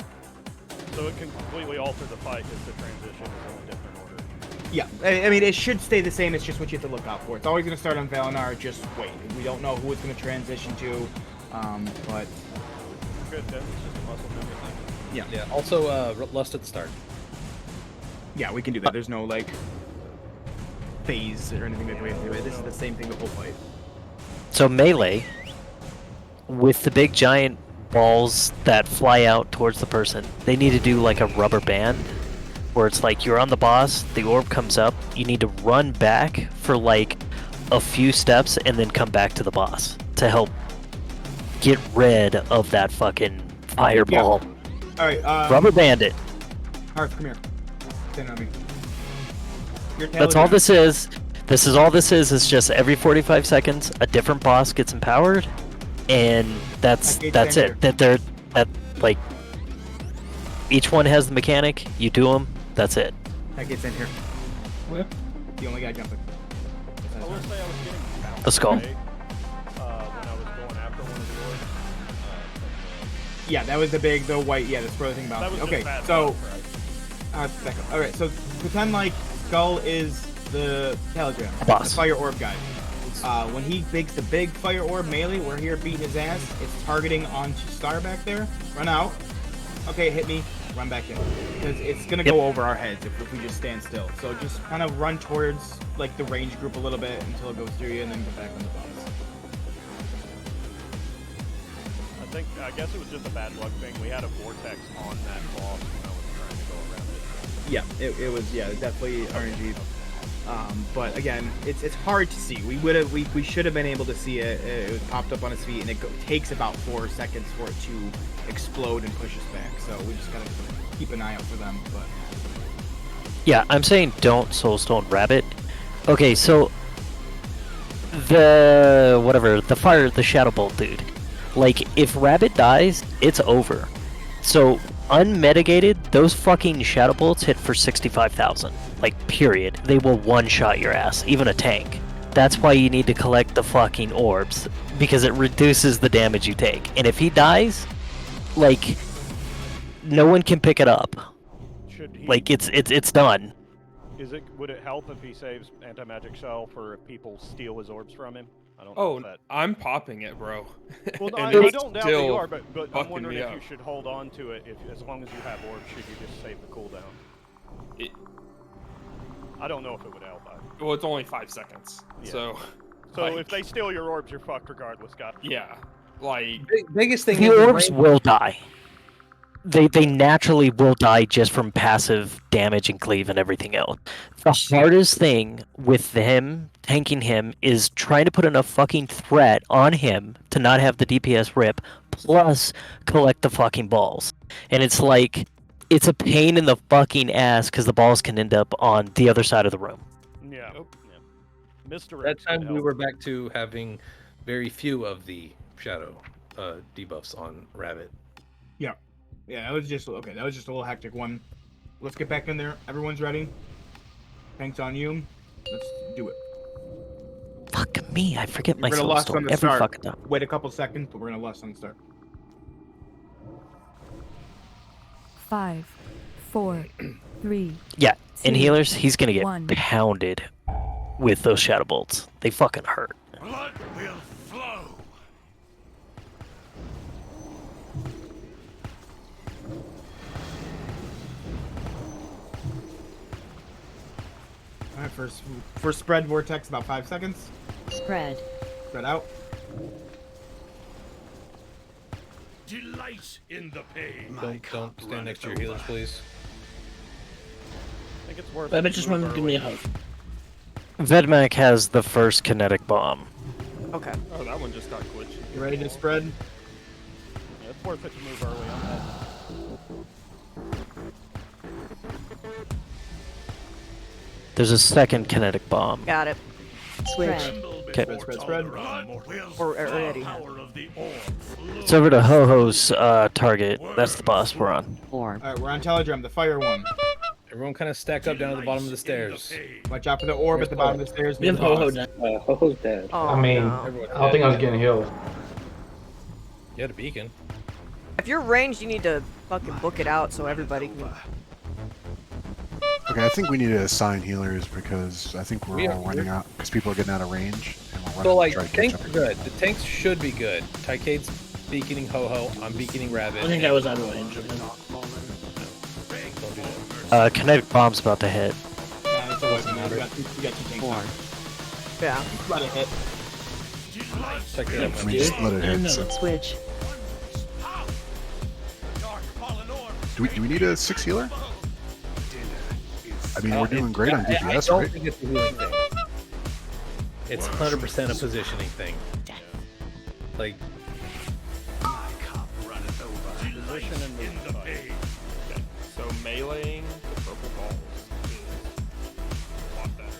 So it can completely alter the fight if the transition is in a different order. Yeah, I mean, it should stay the same. It's just what you have to look out for. It's always going to start on Valinar. Just wait. We don't know who it's going to transition to, but... Good, then. It's just a muscle memory thing. Yeah. Yeah. Also, lust at the start. Yeah, we can do that. There's no, like, phase or anything that we have to do. This is the same thing the whole fight. So melee, with the big giant balls that fly out towards the person, they need to do like a rubber band, where it's like you're on the boss, the orb comes up, you need to run back for like a few steps and then come back to the boss to help get rid of that fucking fireball. All right. Rubber band it. Hearth, come here. Stand on me. That's all this is. This is all this is. It's just every 45 seconds, a different boss gets empowered, and that's it. That like each one has the mechanic. You do them. That's it. That gets in here. What? The only guy jumping. I will say I was getting bounced The skull. away, when I was going after one of the orbs. Yeah, that was the white, the swirly thing about That was okay, just bad so luck, back up. Alright, so pretend like Skull is the telegram. Boss. The fire orb guy. When he makes the big fire orb melee, we're here beating his ass. It's targeting on Star back there. Run out. Okay, hit me. Run back in. Because it's gonna go over our heads if we just stand still. So just kind of run towards like the range group a little bit until it goes through you, and then go back on the boss. I guess it was just a bad luck thing. We had a vortex on that boss when I was trying to go around it. Yeah, it was definitely RNG. But again, it's hard to see. We should have been able to see it. It was popped up on his feet, and it takes about 4 seconds for it to explode and push us back. So we just gotta keep an eye out for them. But Yeah, I'm saying don't Soulstone Rabbit. Okay, so the Shadow Bolt dude. Like, if Rabbit dies, it's over. So, unmitigated, those fucking Shadow Bolts hit for 65,000. Like, period. They will one-shot your ass, even a tank. That's why you need to collect the fucking orbs, because it reduces the damage you take. And if he dies, like, no one can pick it up. Like, it's done. Would it help if he saves anti-magic shell for if people steal his orbs from him? I don't know Oh, if that... I'm popping it, bro. Well, And I it's don't doubt that still you are, but I'm fucking wondering me if up. you should hold on to it as long as you have orbs. Should you just save the cooldown? I don't know if it would help. Well, it's only 5 seconds, Yeah. so. So like, if they steal your orbs, you're fucked regardless, guys. Yeah, like biggest thing. The orbs will die. They naturally will die just from passive damage and cleave and everything else. The hardest thing with him, tanking him, is trying to put enough fucking threat on him to not have the DPS rip, plus collect the fucking balls. And it's like, it's a pain in the fucking ass because the balls can end up on the other side of the room. Yeah. Mr. That time we were back to having very few of the shadow debuffs on Rabbit. Yeah, that was just a little hectic one. Let's get back in there. Everyone's ready. Tanks on you. Let's do it. Fuck me, I forget my We're gonna lust on soulstone the every start. fucking time. Wait a couple seconds, but we're gonna lust on the start. 5, 4, 3. Yeah, in 2, healers, he's gonna get 1. pounded with those shadow bolts. They fucking hurt. Blood will flow. All right, first spread vortex about 5 seconds. Spread. Spread out. Delight in the pain. Don't stand next to your healers, please. I think it's worth I bet just want to give me a hug. Vedmak has the first kinetic bomb. Okay. Oh, that one just got glitched. You ready to spread? Yeah, it's worth it to move early on that. There's a second kinetic bomb. Got it. Switch. Okay. Spread. Or already. It's over to Ho-Ho's target. That's the boss we're on. Orb. All right, we're on Telegram, the fire one. Everyone kind of stack up down at the bottom of the stairs. Watch out for the orb at the bottom of the stairs. We have Ho-Ho down. Ho-Ho's dead. Oh, I mean, no. I don't think I was getting healed. You had a beacon. If you're ranged, you need to fucking book it out so everybody can. Okay, I think we need to assign healers because I think we're all running out because people are getting out of range and we're running So like to try to catch tanks up. are good. The tanks should be good. Tycade's beaconing Ho-Ho. I'm beaconing Rabbit. I think I was out of range. Don't do that. Kinetic bomb's about to hit. Yeah, it's a weapon now. We got two tanks. Four. Yeah. Let it hit. Check it out. I mean, just let it hit. So. Switch. Do we need a 6 healer? I mean, we're doing great on DPS, I don't right? think it's a healing thing. It's 100% a positioning thing. Like, Position and move fight. So meleeing the purple balls is a lot better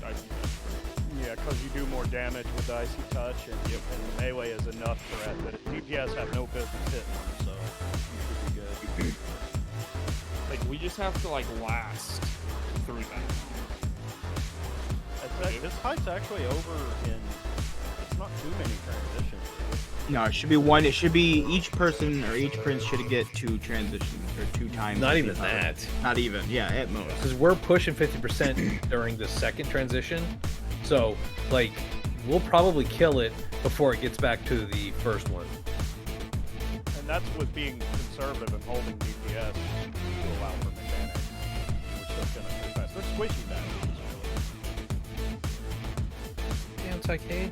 than icy touch. Yeah, because you do more damage with the icy touch, and the melee is enough threat that DPS have no business hitting them, so you should be good. Like, we just have to, like, last through that. This fight's actually over in... It's not too many transitions. No, it should be one. It should be each person or each prince should get 2 transitions or 2 times. not even that. Not even. Yeah, at most. Because we're pushing 50% during the second transition. So, like, we'll probably kill it before it gets back to the first one. And that's with being conservative and holding DPS to allow for mechanics, which is going to affect. They're squishy that. Damn, it's okay.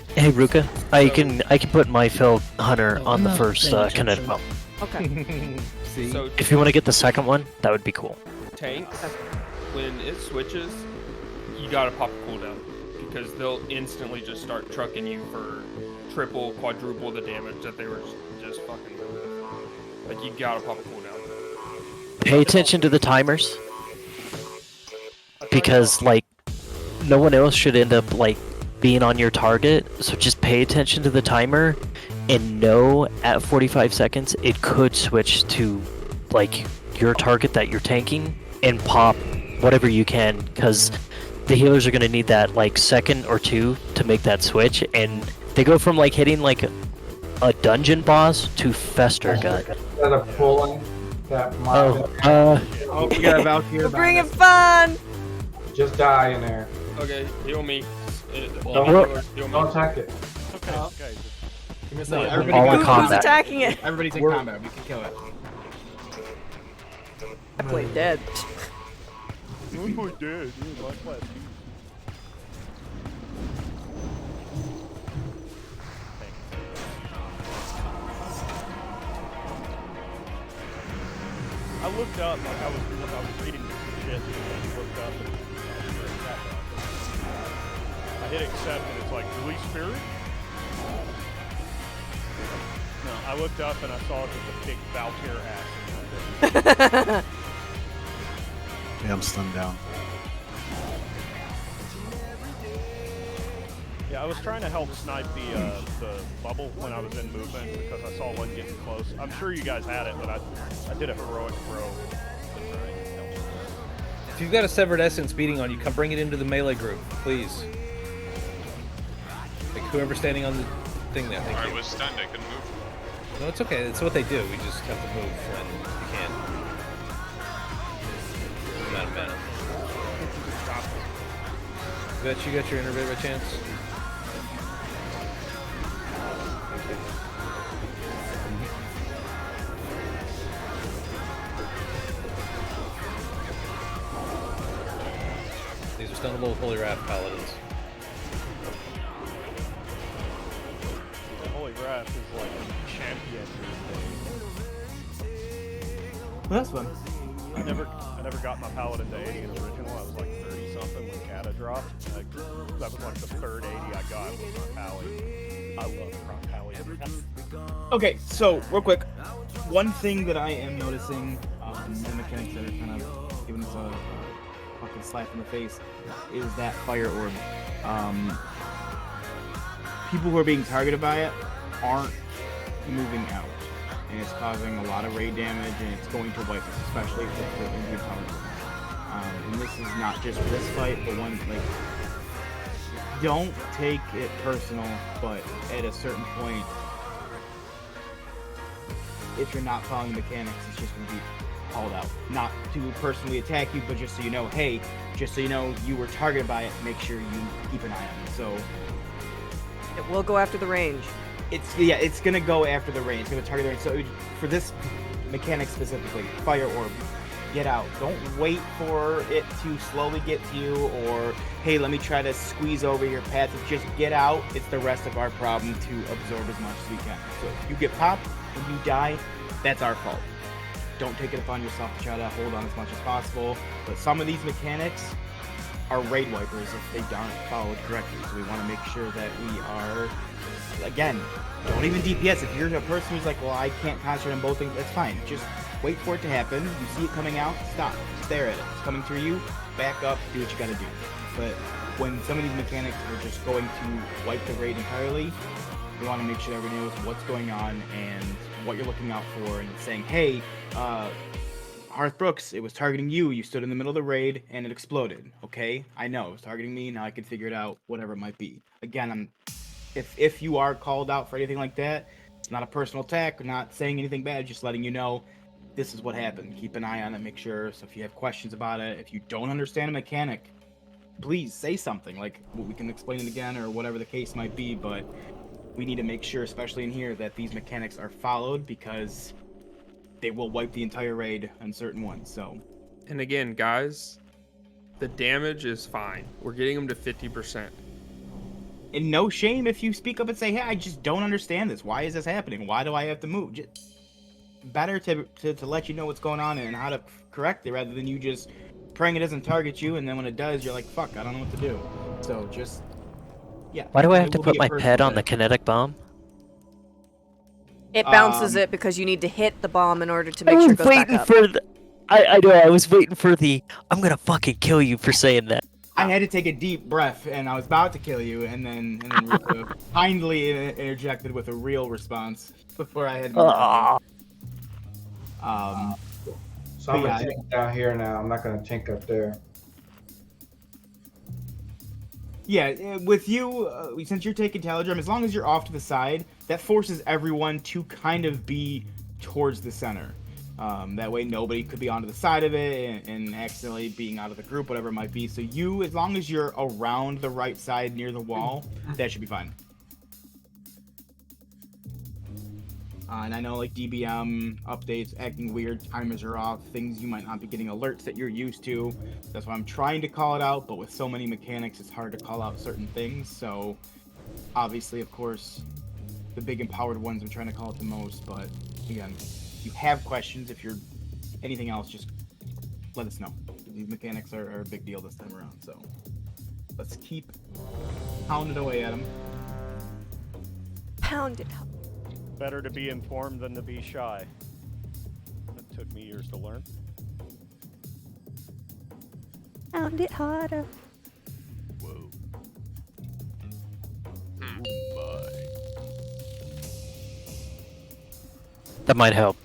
Hey Ruka, I can put my fill hunter on the first kinetic bump. Okay. See? So If you want to get the second one, that would be cool. tanks, when it switches, you gotta pop a cooldown because they'll instantly just start trucking you for triple, quadruple the damage that they were just fucking with. Like, you gotta pop a cooldown. Pay attention to the timers, because like no one else should end up like being on your target. So just pay attention to the timer, and know at 45 seconds it could switch to like your target that you're tanking and pop whatever you can, because the healers are going to need that like second or 2 to make that switch, and they go from like hitting like a dungeon boss to fester gut. Instead of pulling that Oh, we got a Valkyrie. We're bringing fun! just die in there. Okay, heal me. Don't attack it. Okay, okay. Give me a No, second. everybody all in Who's combat. attacking it? Everybody's in combat. We can kill it. I played dead. Oh my dead. My class. I looked up, like I was reading some shit, and I looked up and I hit accept and it's like, release spirit? No, I looked up and I saw just a big Valkyrie ass. Yeah, I'm stunned down. Yeah, I was trying to help snipe the bubble when I was in movement because I saw one getting close. I'm sure you guys had it, but I did a heroic throw. If you've got a Severed Essence beating on you, come bring it into the melee group, please. Like whoever's standing on the thing there. Thank I you. was stunned, I couldn't move. No, it's okay. It's what they do. We just have to move when you can. Not a minute. Bet you got your innervator by chance? These are stunnable Holy Wrath Paladins. The Holy Wrath is like a champion these days. Well, that's fun. I never got my paladin to 80 in the original. I was like 30 something when Kata dropped. Like, that was like the third 80 I got with my pally. I love my pally. Okay, so real quick, one thing that I am noticing, the mechanics that are kind of giving us a fucking slap in the face, is that fire orb. People who are being targeted by it aren't moving out, and it's causing a lot of raid damage, and it's going to wipe us, especially if the injury power. And this is not just for this fight, but one like. Don't take it personal, but at a certain point, if you're not following the mechanics, it's just going to be called out. Not to personally attack you, but just so you know, hey, just so you know you were targeted by it, make sure you keep an eye on it. So It will go after the range. it's going to go after the range. It's going to target the range. So for this mechanic specifically, fire orb, get out. Don't wait for it to slowly get to you, or hey, let me try to squeeze over your path. Just get out. It's the rest of our problem to absorb as much as we can. So if you get popped and you die, that's our fault. Don't take it upon yourself to try to hold on as much as possible. But some of these mechanics are raid wipers if they aren't followed correctly. So we want to make sure that we are, again, don't even DPS. If you're a person who's like, well, I can't concentrate on both things, that's fine. Just wait for it to happen. You see it coming out, stop. Stare at it. It's coming through you, back up, do what you gotta do. But when some of these mechanics are just going to wipe the raid entirely, we want to make sure that everybody knows what's going on and what you're looking out for, and saying, hey, Hearth Brooks, it was targeting you. You stood in the middle of the raid and it exploded. Okay, I know it was targeting me. Now I can figure it out, whatever it might be. Again, if you are called out for anything like that, it's not a personal attack. We're not saying anything bad. Just letting you know this is what happened. Keep an eye on it. Make sure. So if you have questions about it, if you don't understand a mechanic, please say something. Like, we can explain it again or whatever the case might be. But we need to make sure, especially in here, that these mechanics are followed, because they will wipe the entire raid on certain ones. So, and again, guys, the damage is fine. We're getting them to 50%. And no shame if you speak up and say, hey, I just don't understand this. Why is this happening? Why do I have to move? Just better to let you know what's going on and how to correct it, rather than you just praying it doesn't target you, and then when it does, you're like, fuck, I don't know what to do. So just, yeah. Why do I have to put my pet on the kinetic bomb? It bounces it because you need to hit the bomb in order to make sure it goes back up. I know, I was waiting for the, I'm gonna fucking kill you for saying that. I had to take a deep breath, and I was about to kill you, and then Rita kindly interjected with a real response before I had. So I'm gonna tank down here now. I'm not gonna tank up there. Yeah, with you, since you're taking Talodrum, as long as you're off to the side, that forces everyone to kind of be towards the center. That way nobody could be onto the side of it and accidentally being out of the group, whatever it might be. So you, as long as you're around the right side near the wall, that should be fine. And I know, like, DBM updates acting weird, timers are off, things you might not be getting alerts that you're used to. That's why I'm trying to call it out, but with so many mechanics, it's hard to call out certain things. So, obviously, of course, the big empowered ones I'm trying to call it the most. But, again, if you have questions, if you're anything else, just let us know. These mechanics are a big deal this time around. So, let's keep pounding away at them. Pound it up. Better to be informed than to be shy. That took me years to learn. Pound it harder. Whoa. That might help.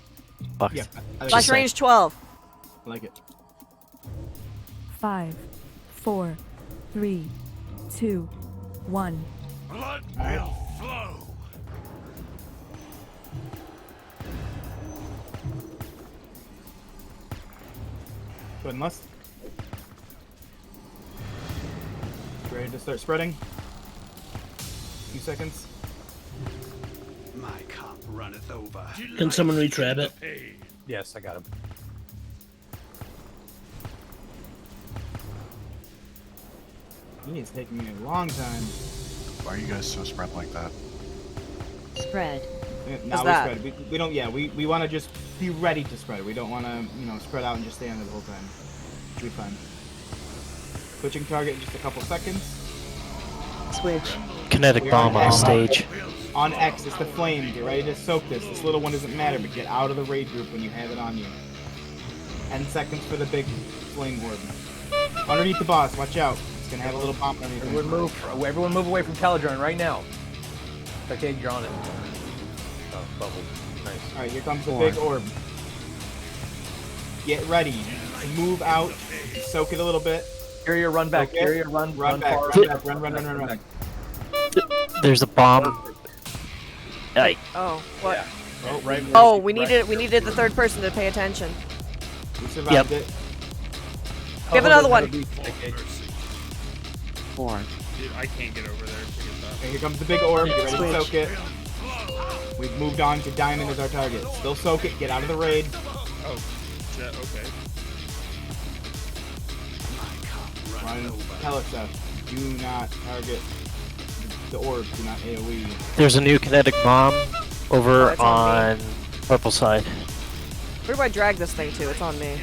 Fuck. Yeah, Flash range 12. I like it. 5, 4, 3, 2, 1. Blood will flow. Go ahead and lust. Ready to start spreading? A few seconds. My cup runneth over. Can someone retrap it? Yes, I got him. It's taking me a long time. Why are you guys so spread like that? Spread. Now we spread. We don't. Yeah, we want to just be ready to spread. We don't want to, spread out and just stand there the whole time. Should be fine. Switching target in just a couple seconds. Switch. Kinetic bomb on stage. On X, it's the flame. Get ready to soak this. This little one doesn't matter, but get out of the raid group when you have it on you. 10 seconds for the big flame orb. Underneath the boss, watch out. It's gonna have a little bomb underneath. Everyone move away from Talodron right now. Okay, you're on it. Oh, bubble. Nice. Alright, here comes the big orb. Get ready. Move out. Soak it a little bit. Carrier, run back. Carrier, run back. far. Run back. There's a bomb. Aye. Oh, what? Yeah. Oh, right. Oh, we needed the third person to pay attention. We survived it. We have another one. 4. Dude, I can't get over there to get that. Okay, here comes the big orb. Get ready to soak it. We've moved on to Diamond as our target. Still soak it. Get out of the raid. Oh, shit, okay. Run Telecef. Do not target the orb. Do not AoE. There's a new kinetic bomb over on purple side. Where do I drag this thing to? It's on me.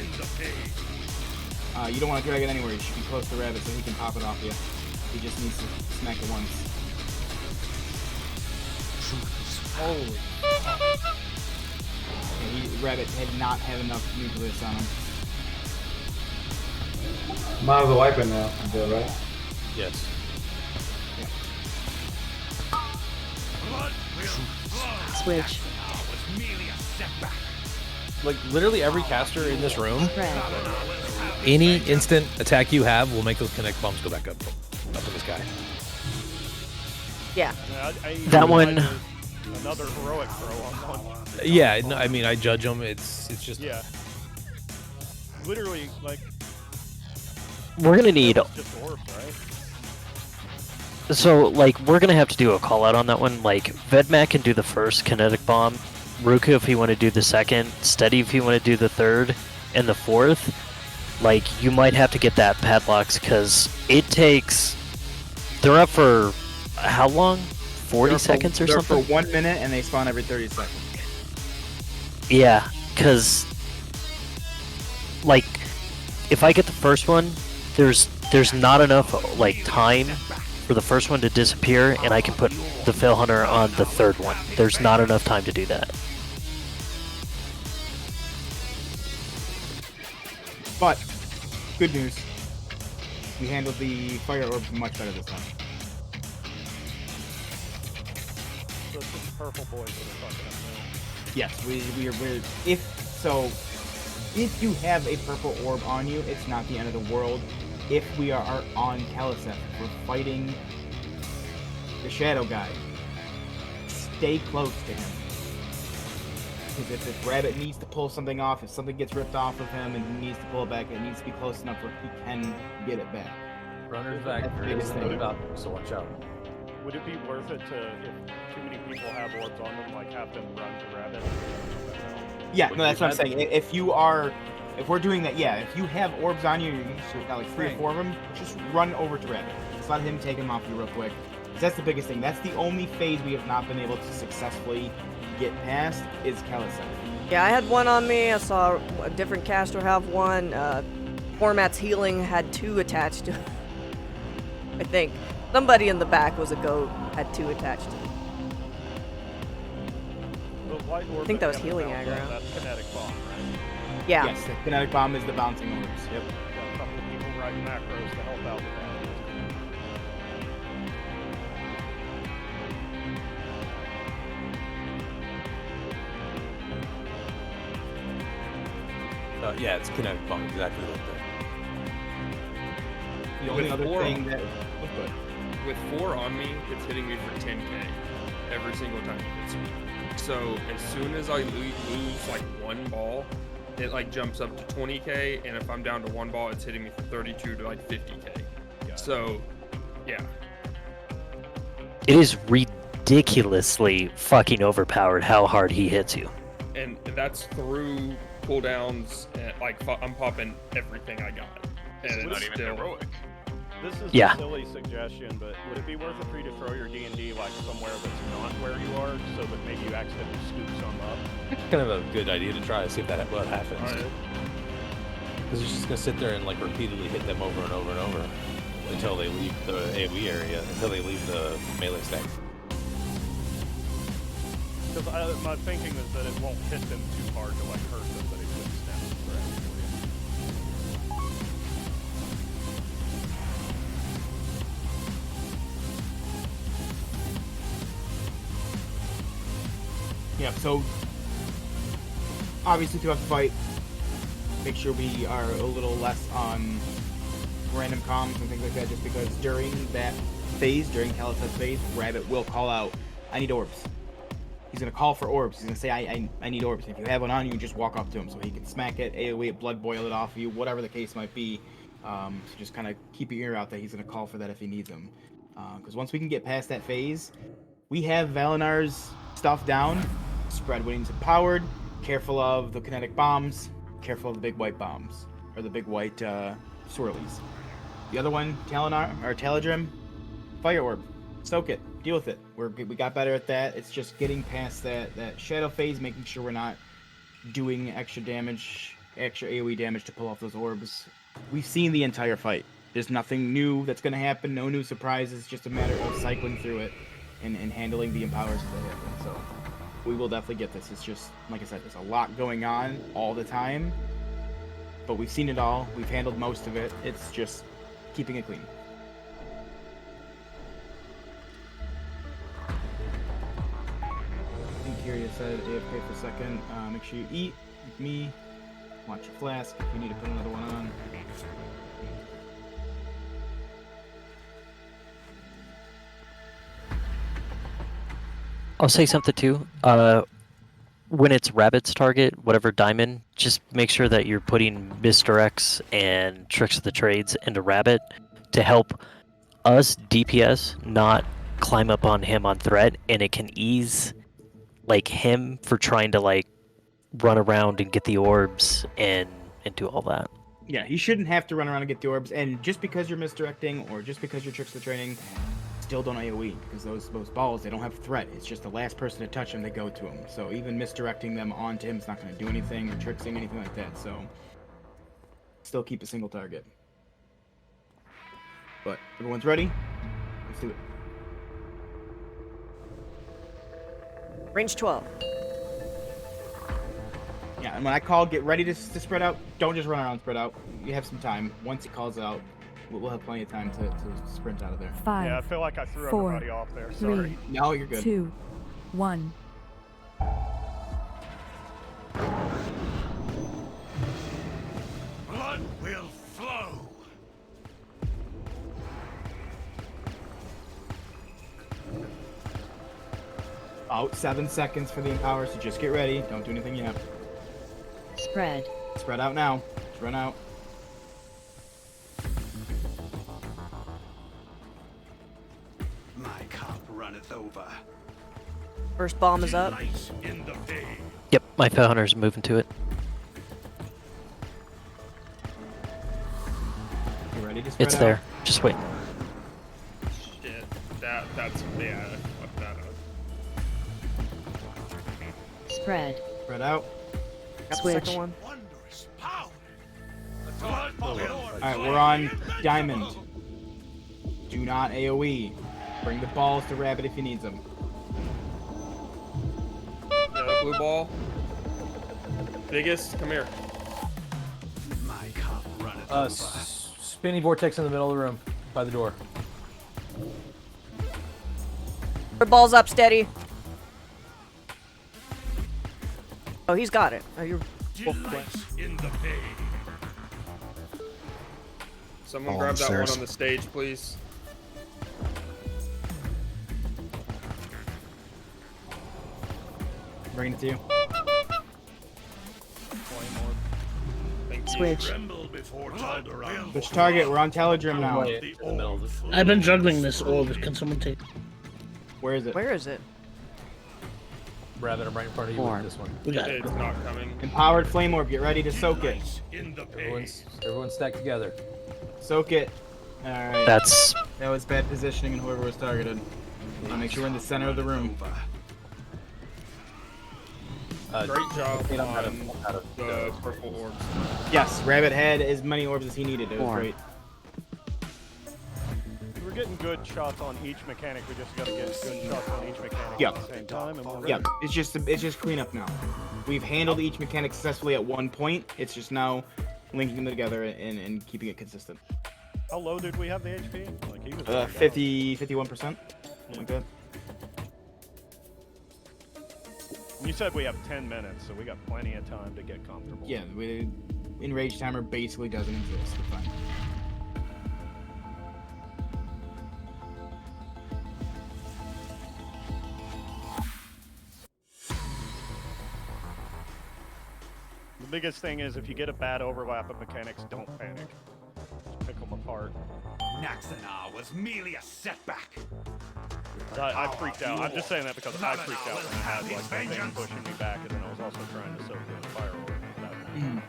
You don't want to drag it anywhere. You should be close to Rabbit so he can pop it off you. He just needs to smack it once. Holy. Yeah, Rabbit did not have enough nucleus on him. Might as well wipe it now, is that right? Yes. Switch. Like literally every caster in this room, any instant attack you have will make those connect bombs go back up in the sky. Yeah. That one. Another heroic throw on one. Yeah, no, I mean I judge them. It's just Yeah. Literally, like. We're gonna need. Just orbs, right? So, like, we're gonna have to do a call out on that one. Like, Vedmak can do the first kinetic bomb, Ruku if you want to do the second, Steady if you want to do the third, and the fourth. Like, you might have to get that padlocks because it takes. They're up for how long? 40 seconds or they're something? for 1 minute and they spawn every 30 seconds. Yeah, because. Like, if I get the first one, there's not enough, like, time for the first one to disappear, and I can put the Fail Hunter on the third one. There's not enough time to do that. But, good news. We handled the fire orb much better this time. So it's just purple boys that are fucking up now. Yes, we're if you have a purple orb on you, it's not the end of the world. If we are on Kaliseth, we're fighting the Shadow Guy. Stay close to him. Because if Rabbit needs to pull something off, if something gets ripped off of him and he needs to pull it back, it needs to be close enough where he can get it back. Runner's back. So watch out. Would it be worth it to, if too many people have orbs on them, like have them run to Rabbit? Yeah, no, that's what I'm saying. If we're doing that, yeah, if you have orbs on you, you've got like 3 or 4 of them, just run over to Rabbit. Just let him take them off you real quick. That's the biggest thing. That's the only phase we have not been able to successfully get past is Kaliseth. Yeah, I had one on me. I saw a different caster have one. Format's healing had 2 attached to it. I think. Somebody in the back was a goat, had 2 attached to it. I think that was healing aggro. That's kinetic bomb, right? Yeah. Yes, the kinetic bomb is the bouncing orbs. Yep. Got a couple of people writing macros to help out with that. Yeah, it's kinetic bomb, exactly like that. The only other thing that... With 4 on me, it's hitting me for 10k every single time it hits me. So as soon as I lose like 1 ball, it like jumps up to 20k, and if I'm down to 1 ball, it's hitting me for 32 to like 50k. So, yeah. It is ridiculously fucking overpowered how hard he hits you. And that's through cooldowns, and like I'm popping everything I got. And It's not even still heroic. This is Yeah. a silly suggestion, but would it be worth it for you to throw your D&D like somewhere that's not where you are, so that maybe you accidentally scoop some up? It's kind of a good idea to try to see if what happens. Alright. Because you're just gonna sit there and like repeatedly hit them over and over and over until they leave the AoE area, until they leave the melee stack. Because my thinking is that it won't hit them too hard to like hurt them, but it could snap them forever. Yeah, so obviously throughout the fight, make sure we are a little less on random comms and things like that, just because during that phase, during Kaliseth's phase, Rabbit will call out, I need orbs. He's going to call for orbs. He's going to say, I need orbs. If you have one on you, just walk up to him so he can smack it, AoE it, blood boil it off of you, whatever the case might be. So just kind of keep your ear out that he's going to call for that if he needs them. Because once we can get past that phase, we have Valinar's stuff down. Spread winnings empowered. Careful of the kinetic bombs. Careful of the big white bombs. Or the big white swirlies. The other one, Taladrim, Fire Orb. Soak it. Deal with it. We got better at that. It's just getting past that shadow phase, making sure we're not doing extra damage, extra AoE damage to pull off those orbs. We've seen the entire fight. There's nothing new that's going to happen, no new surprises, just a matter of cycling through it and handling the empowers as they happen. So we will definitely get this. It's just, like I said, there's a lot going on all the time, but we've seen it all. We've handled most of it. It's just keeping it clean. I think Kyria said AFK for a second. Make sure you eat, like me. Watch your flask if you need to put another one on. I'll say something too. When it's Rabbit's target, whatever diamond, just make sure that you're putting misdirects and tricks of the trades into Rabbit to help us DPS not climb up on him on threat, and it can ease like him for trying to like run around and get the orbs and do all that. Yeah, he shouldn't have to run around and get the orbs, and just because you're misdirecting or just because your tricks of the training, still don't AoE, because those balls, they don't have threat. It's just the last person to touch them, they go to him. So even misdirecting them onto him is not going to do anything, or tricksing, anything like that. So still keep a single target. But everyone's ready? Let's do it. Range 12. Yeah, and when I call, get ready to spread out. Don't just run around and spread out. You have some time. Once he calls out, we'll have plenty of time to sprint out of there. 5. Yeah, I feel like I threw 4, everybody off there. 3, Sorry. No, you're good. 2, 1. Blood will flow. About 7 seconds for the empower, so just get ready. Don't do anything yet. Spread. Spread out now. Just run out. My cup runneth over. First bomb is up. In the vein. Yep, my Founder's moving to it. You ready to spread It's out? there. Just wait. Shit. That's yeah. Fuck that up. Spread. Spread out. Got the Switch. second one. Wondrous power. The blood Alright, we're on Diamond. Do not AoE. Bring the balls to Rabbit if he needs them. Yeah, blue ball. Biggest, come here. My cup runneth over. Spinning vortex in the middle of the room, by the door. Balls up, steady. Oh, he's got it. Oh, you're. Delight in the vein. Someone All grab that one upstairs. on the stage, please. Bring it to you. Thank you. Switch. Tremble before Tal'Daram. Switch target. We're on Teledrim now. I've been juggling this orb. Can someone take? Where is it? Where is it? Rabbit, I'm right in front of you 4. with this one. We got it. It's not coming. Empowered Flame Orb. Get ready to soak it. In the vein. Everyone's stacked together. Soak it. Alright. That's That was bad positioning and whoever was targeted. Make sure we're in the center of the room. Great job Out of on the purple orbs. Yes, Rabbit had as many orbs as he needed. It was 4. great. We're getting good shots on each mechanic. We just gotta get good shots on each mechanic Yep. at the same time. And we're Yeah, ready. it's just cleanup now. We've handled each mechanic successfully at one point. It's just now linking them together and keeping it consistent. How low did we have the HP? Like he was 51%. Like that. You said we have 10 minutes, so we got plenty of time to get comfortable. Yeah, Enrage Timer basically doesn't exist. We're fine. The biggest thing is if you get a bad overlap of mechanics, don't panic. Just pick them apart. Naxanar was merely a setback. I freaked out. I'm just saying that because I freaked out when I had like that thing pushing me back, and then I was also trying to soak in fire orb.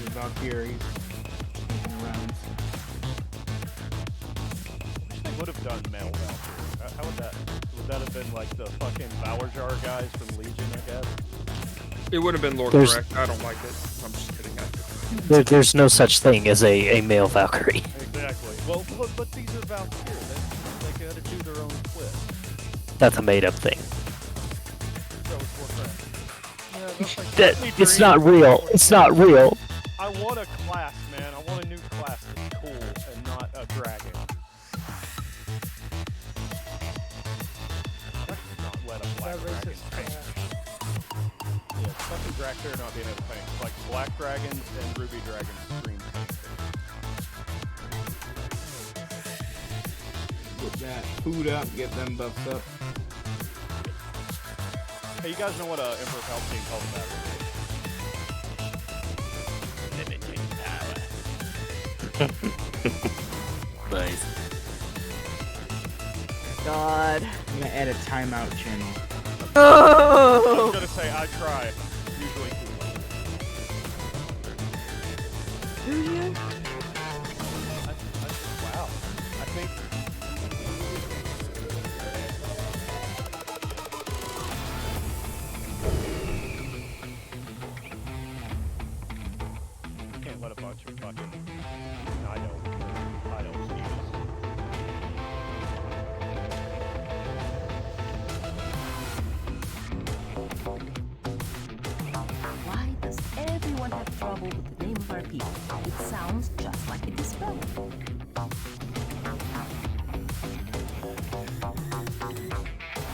The Valkyries. Around. They would have done male Valkyrie. How would that have been like the fucking Valor Jar guys from Legion, I guess? It would have been Lord There's- correct. I don't like it. I'm just kidding. There's no such thing as a male Valkyrie. Exactly. Well, but these are Valkyrie. They gotta do their own twist. That's a made-up thing. So it's Warcraft. Yeah, that's like That, Disney it's Dream. not real. It's not real. I want a class, man. I want a new class that's cool and not a dragon. That could not let a black dragon paint. Yeah, fucking Drakthir not being able to paint. Like black dragons and ruby dragons scream paint. Get that food up, get them buffs up. Hey, you guys know what Emperor Palpatine called the battle? Nice. God. I'm gonna add a timeout channel. Oh! I was gonna say I try. Usually Do you? wow. I think you can't let a bunch of fucking I don't use. Why does everyone have trouble with the name of our people? It sounds just like it is spelled.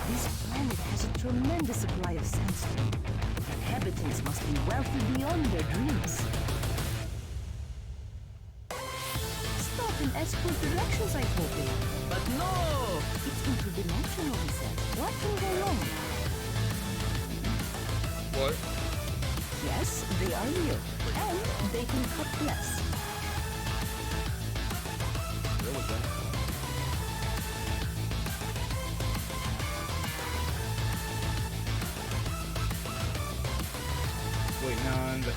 This planet has a tremendous supply of sandstone. Inhabitants must be wealthy beyond their dreams. Stop and ask for directions, I told you. But no! It's interdimensional, he said. What can go wrong? What? Yes, they are real. And they can cut less. Waiting on the...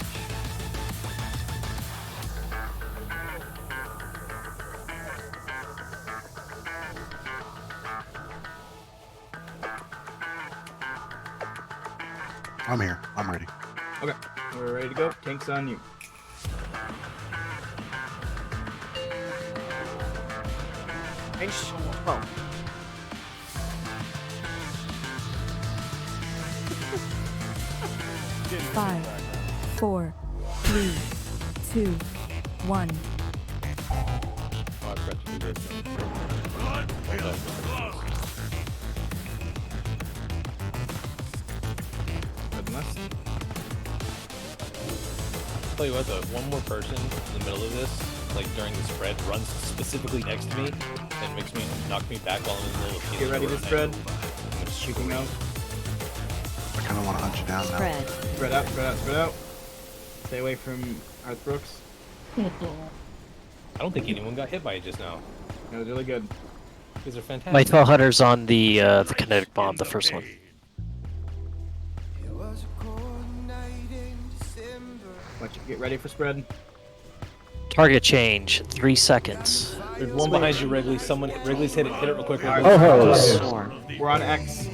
I'm here. I'm ready. Okay, we're ready to go. Tank's on you. Oh. Five, 4, 3, 2, 1. Tell you what though, if one more person in the middle of this, like during the spread, runs specifically next to me and knock me back while I'm in the middle of Get ready to spread. Speaking of. I kind of want to hunt you down now. Spread. Spread out, spread out, spread out. Stay away from Arth Brooks. I don't think anyone got hit by it just now. That was really good. These are fantastic. My 12 hunters on the kinetic bomb, the first one. Get ready for spread. Target change, 3 seconds. There's one behind you, Wrigley. Wrigley's hit it. Hit it real quick. Oh, hose. We're on X.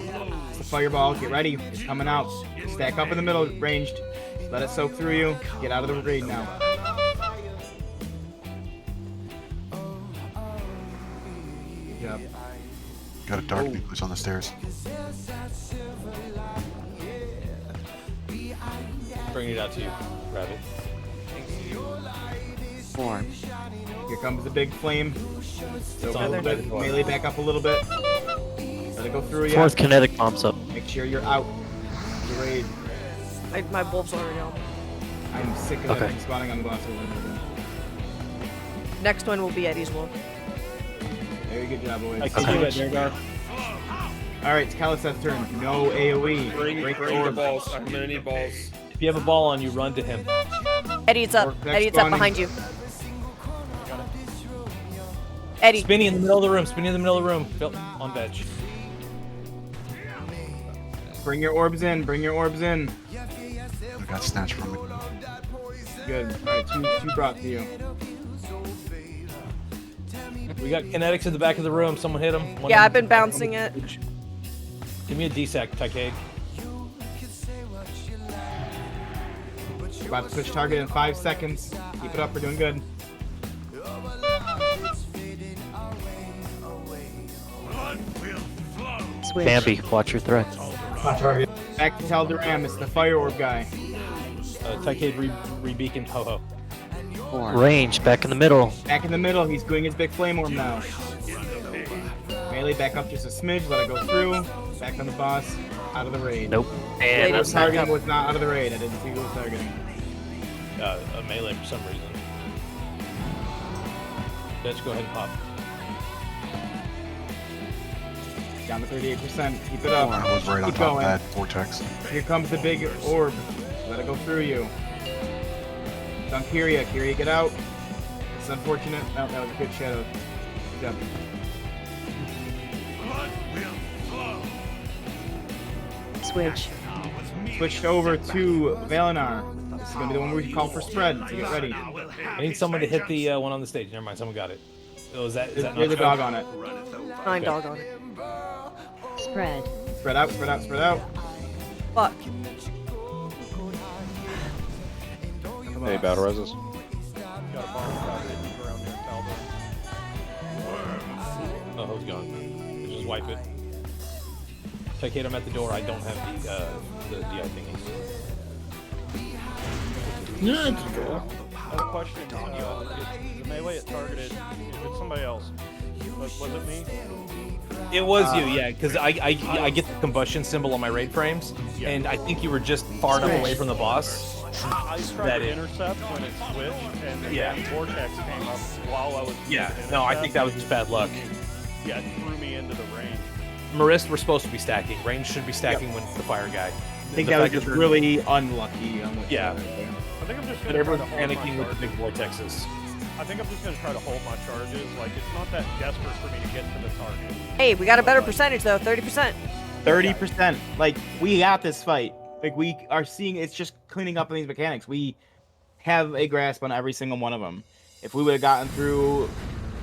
It's the fireball. Get ready. It's coming out. Stack up in the middle, ranged. Let it soak through you. Get out of the raid now. Good job. Got a dark nucleus on the stairs. Bring it out to you, Rabbit. 4. Here comes the big flame. Go a little bit. Melee back up a little bit. Let it go through you. 4th kinetic bomb's up. Make sure you're out. The raid. My bulb's already on. I'm sick of Okay. that thing spawning on the boss. Next one will be Eddie's one. Very good job, boys. I can do that, Nergar. Alright, it's Kaliseth's turn. No AoE. Bring Break the orb. balls. I'm gonna need balls. If you have a ball on you, run to him. Eddie, it's up. Vortex Eddie, it's up spawning. behind you. Eddie. Spinny in the middle of the room. Spinny in the middle of the room. Phil, on veg. Bring your orbs in. Bring your orbs in. I got snatched from it. Good. Alright, two brought to you. We got kinetics at the back of the room. Someone hit him. Yeah, I've been bouncing it. Give me a DSAC, Tycade. About to switch target in 5 seconds. Keep it up, we're doing good. Switch. Bambi, watch your threat. Back to Tal'Daram, it's the fire orb guy. Tycade re-beacon Ho-Ho. Range, back in the middle. Back in the middle, he's doing his big flame orb now. Melee back up just a smidge, let it go through. Back on the boss, out of the raid. Nope. And Whoever targeting was not out of the raid, I didn't see who was targeting. A melee for some reason. Let's go ahead and pop. Down to 38%. Keep it up. I was right on Keep top going. of that vortex. Here comes the big orb. Let it go through you. It's on Kyria. Kyria, get out. It's unfortunate. No, that was a good shadow. Good job. Switch. Switched over to Valenar. This is going to be the one we call for spread, so get ready. I need someone to hit the one on the stage. Never mind, someone got it. Oh, is that There's not a dog on it. 9 dog on it. Spread. Spread out, spread out, spread out. Fuck. Hey, battle reses. Got a bomb target around near Talbot. Oh, who's gone? Let's just wipe it. Tycade, I'm at the door. I don't have the DI thingy. No, it's cool. I have a question. The melee it targeted, it's somebody else. Was it me? It was you, yeah, because I get the combustion symbol on my raid frames, and I think you were just far enough away from the boss. I tried to intercept when it switched, and the vortex came up while I was. Yeah, no, I think that was just bad luck. Yeah, it threw me into the range. Marist, we're supposed to be stacking. Range should be stacking when the fire guy. I think that was just really unlucky. Yeah. I think I'm just But gonna try to everyone's hold my panicking with the charges. big vortexes. I think I'm just gonna try to hold my charges. Like it's not that desperate for me to get to the target. Hey, we got a better percentage though, 30%. 30%. Like, we got this fight. Like, we are seeing, it's just cleaning up on these mechanics. We have a grasp on every single one of them. If we would have gotten through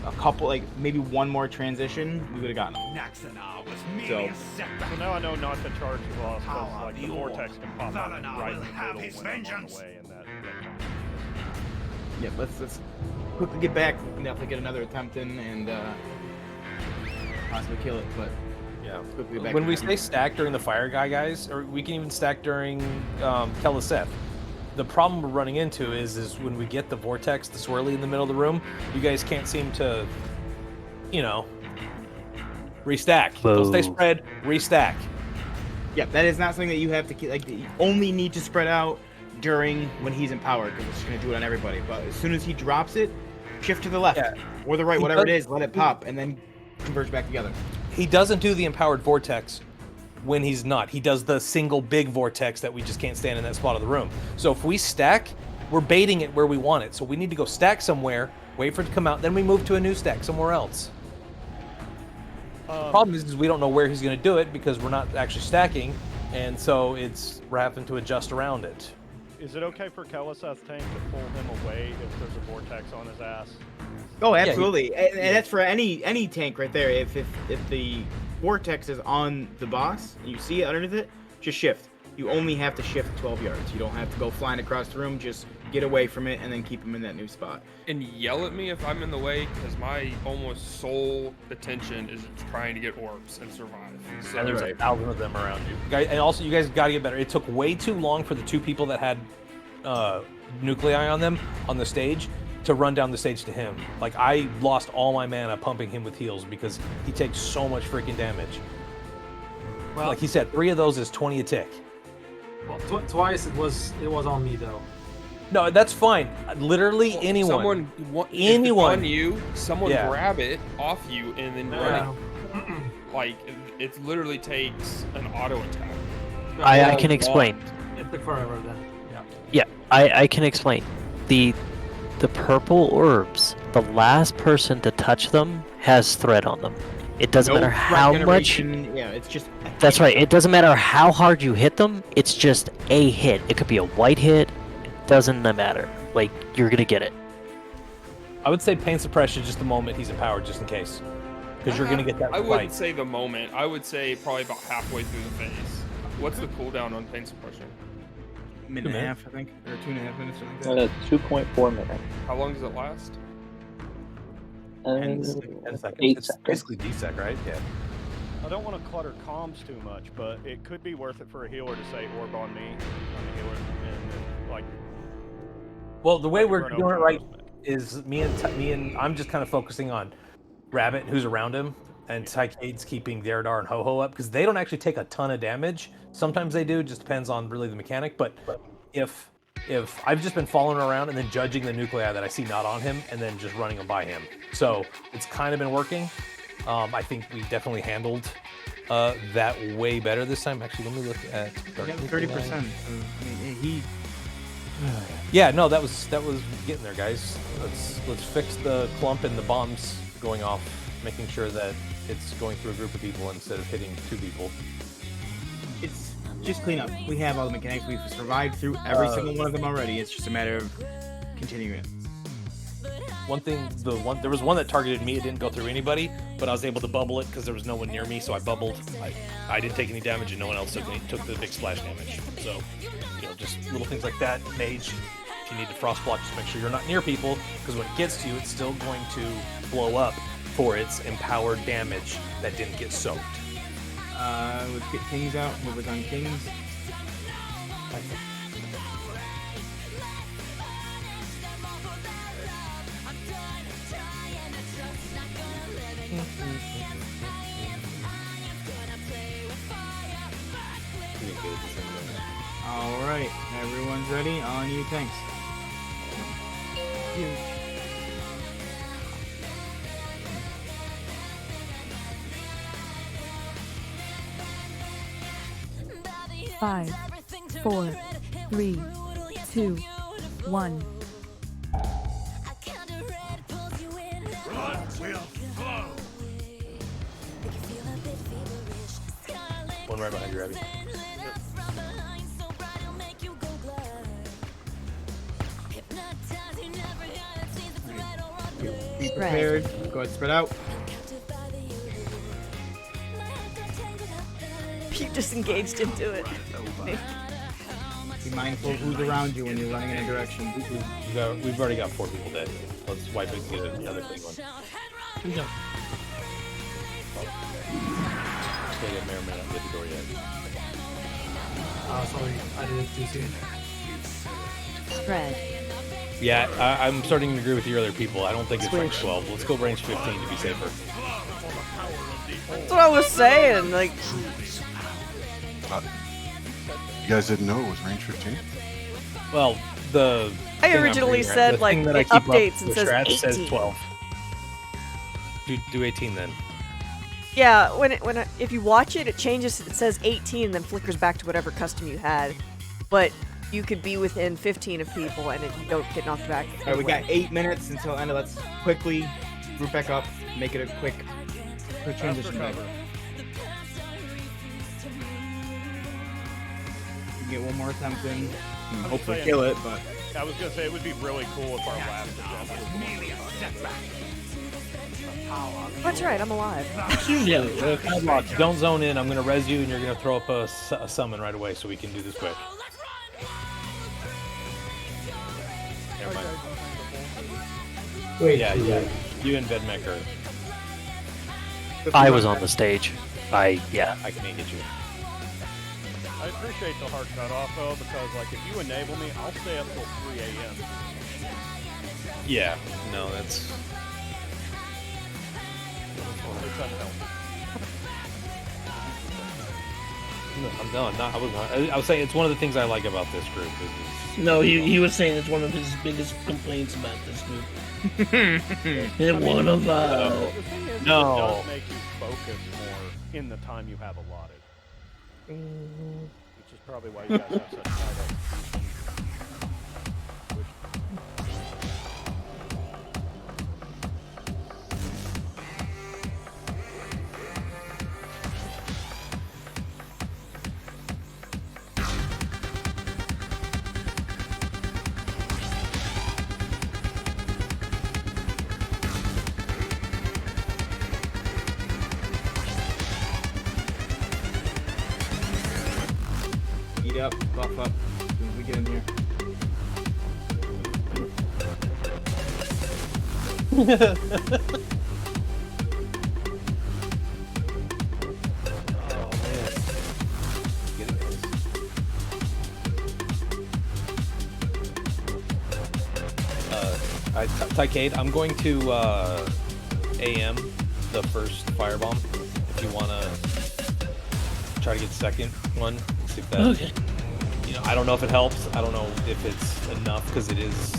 a couple, like, maybe one more transition, we would have gotten them. So now I know not to charge the boss because like the vortex can pop up right in the middle when I'm on the way, and that yeah, let's quickly get back. We can definitely get another attempt in and possibly kill it, but yeah. Quickly back When to we the- stay stacked during the fire guy, guys, or we can even stack during Keliseth. The problem we're running into is when we get the vortex, the swirly in the middle of the room, you guys can't seem to, you know, restack. Don't stay spread, restack. Yeah, that is not something that you have to keep, like, you only need to spread out during when he's empowered, because it's going to do it on everybody. But as soon as he drops it, shift to the left or the right, whatever it is, let it pop, and then converge back together. He doesn't do the empowered vortex when he's not. He does the single big vortex that we just can't stand in that spot of the room. So if we stack, we're baiting it where we want it. So we need to go stack somewhere, wait for it to come out, then we move to a new stack somewhere else. The problem is we don't know where he's going to do it because we're not actually stacking, and so we're having to adjust around it. Is it okay for Keliseth Tank to pull him away if there's a vortex on his ass? Oh, absolutely, and that's for any tank right there. If the vortex is on the boss, and you see it underneath it, just shift. You only have to shift 12 yards. You don't have to go flying across the room. Just get away from it and then keep him in that new spot. And yell at me if I'm in the way, because my almost sole attention is trying to get orbs and survive. So And there's 1,000 of them around you. Guys, and also, you guys got to get better. It took way too long for the two people that had nuclei on them on the stage to run down the stage to him. Like, I lost all my mana pumping him with heals because he takes so much freaking damage. Well, like he said, 3 of those is 20 a tick. Well, twice it was on me though. No, that's fine. Literally anyone. If anyone. it's on you, someone Yeah. grab it off you and then run it. Like, it literally takes an auto attack. I can explain. It took forever then. Yeah, I can explain. The purple orbs, the last person to touch them has thread on them. It doesn't matter how much. Yeah, it's just. That's right. It doesn't matter how hard you hit them. It's just a hit. It could be a white hit. It doesn't matter. Like, you're gonna get it. I would say pain suppression just the moment he's empowered, just in case. Because you're gonna get that I fight. wouldn't say the moment. I would say probably about halfway through the phase. What's the cooldown on pain suppression? Minute and a half, I think, or 2.5 minutes, something like that. 2.4 minutes. How long does it last? 10 seconds. 8 It's seconds. basically DSEC, right? Yeah. I don't want to clutter comms too much, but it could be worth it for a healer to say orb on me. I'm a healer, and then, like. Well, the way we're run doing over it all right those is me and I'm just kind of focusing on Rabbit, who's around him, and Tycade's keeping Deradar and Ho-Ho up, because they don't actually take a ton of damage. Sometimes they do, just depends on really the mechanic. But if I've just been following around and then judging the nuclei that I see not on him, and then just running them by him, so it's kind of been working. I think we definitely handled that way better this time. Actually, let me look at 30%. I mean, he. Yeah, no, that was getting there, guys. Let's fix the clump and the bombs going off, making sure that it's going through a group of people instead of hitting 2 people. It's just clean up. We have all the mechanics. We've survived through every single one of them already. It's just a matter of continuing it. One thing, there was one that targeted me. It didn't go through anybody, but I was able to bubble it because there was no one near me, so I bubbled. I didn't take any damage, and no one else took the big splash damage. So, just little things like that. Mage, if you need to frost block, just make sure you're not near people, because when it gets to you, it's still going to blow up for its empowered damage that didn't get soaked. Let's get Kings out. Whoever's on Kings. Alright, everyone's ready. On you, tanks. Five, 4, 3, 2, 1. One right behind you, Abby. Be prepared. Go ahead, spread out. You disengaged into it. Be mindful of who's around you when you're running in a direction. We've already got 4 people dead. Let's wipe it and get another clean one. Yeah. Still get Merriman out the door yet. Sorry, I didn't do soon. Spread. Yeah, I'm starting to agree with your other people. I don't think it's range 12. Let's go range 15 to be safer. That's what I was saying. Like, You guys didn't know it was range 15? Well, the I originally said, like, it updates and says 18. Says 12. Do 18 then. Yeah, if you watch it, it changes. It says 18 and then flickers back to whatever custom you had. But you could be within 15 of people and you don't get knocked back. Alright, we got 8 minutes until end. Let's quickly group back up, make it a quick transition back. Get one more attempt in. Hopefully kill it, but I was gonna say it would be really cool if our last attempt was That's right, I'm alive. Don't zone in. I'm gonna res you, and you're gonna throw up a summon right away, so we can do this quick. Never mind. Wait, yeah. You and Vedmek are. I was on the stage. I can make it you. I appreciate the hard cutoff though, because like if you enable me, I'll stay up till 3 a.m. Yeah. No, that's. It's unhealthy. No, I'm done. I was saying it's one of the things I like about this group. No, he was saying it's one of his biggest complaints about this group. It one of The thing is, No. it does make you focus more in the time you have allotted. Which is probably why you guys have such high execution. speed up, buff up as soon as we get in here. Tycade, I'm going to AM the first firebomb. If you want to try to get the second one, see if that. Okay. You know, I don't know if it helps. I don't know if it's enough because it is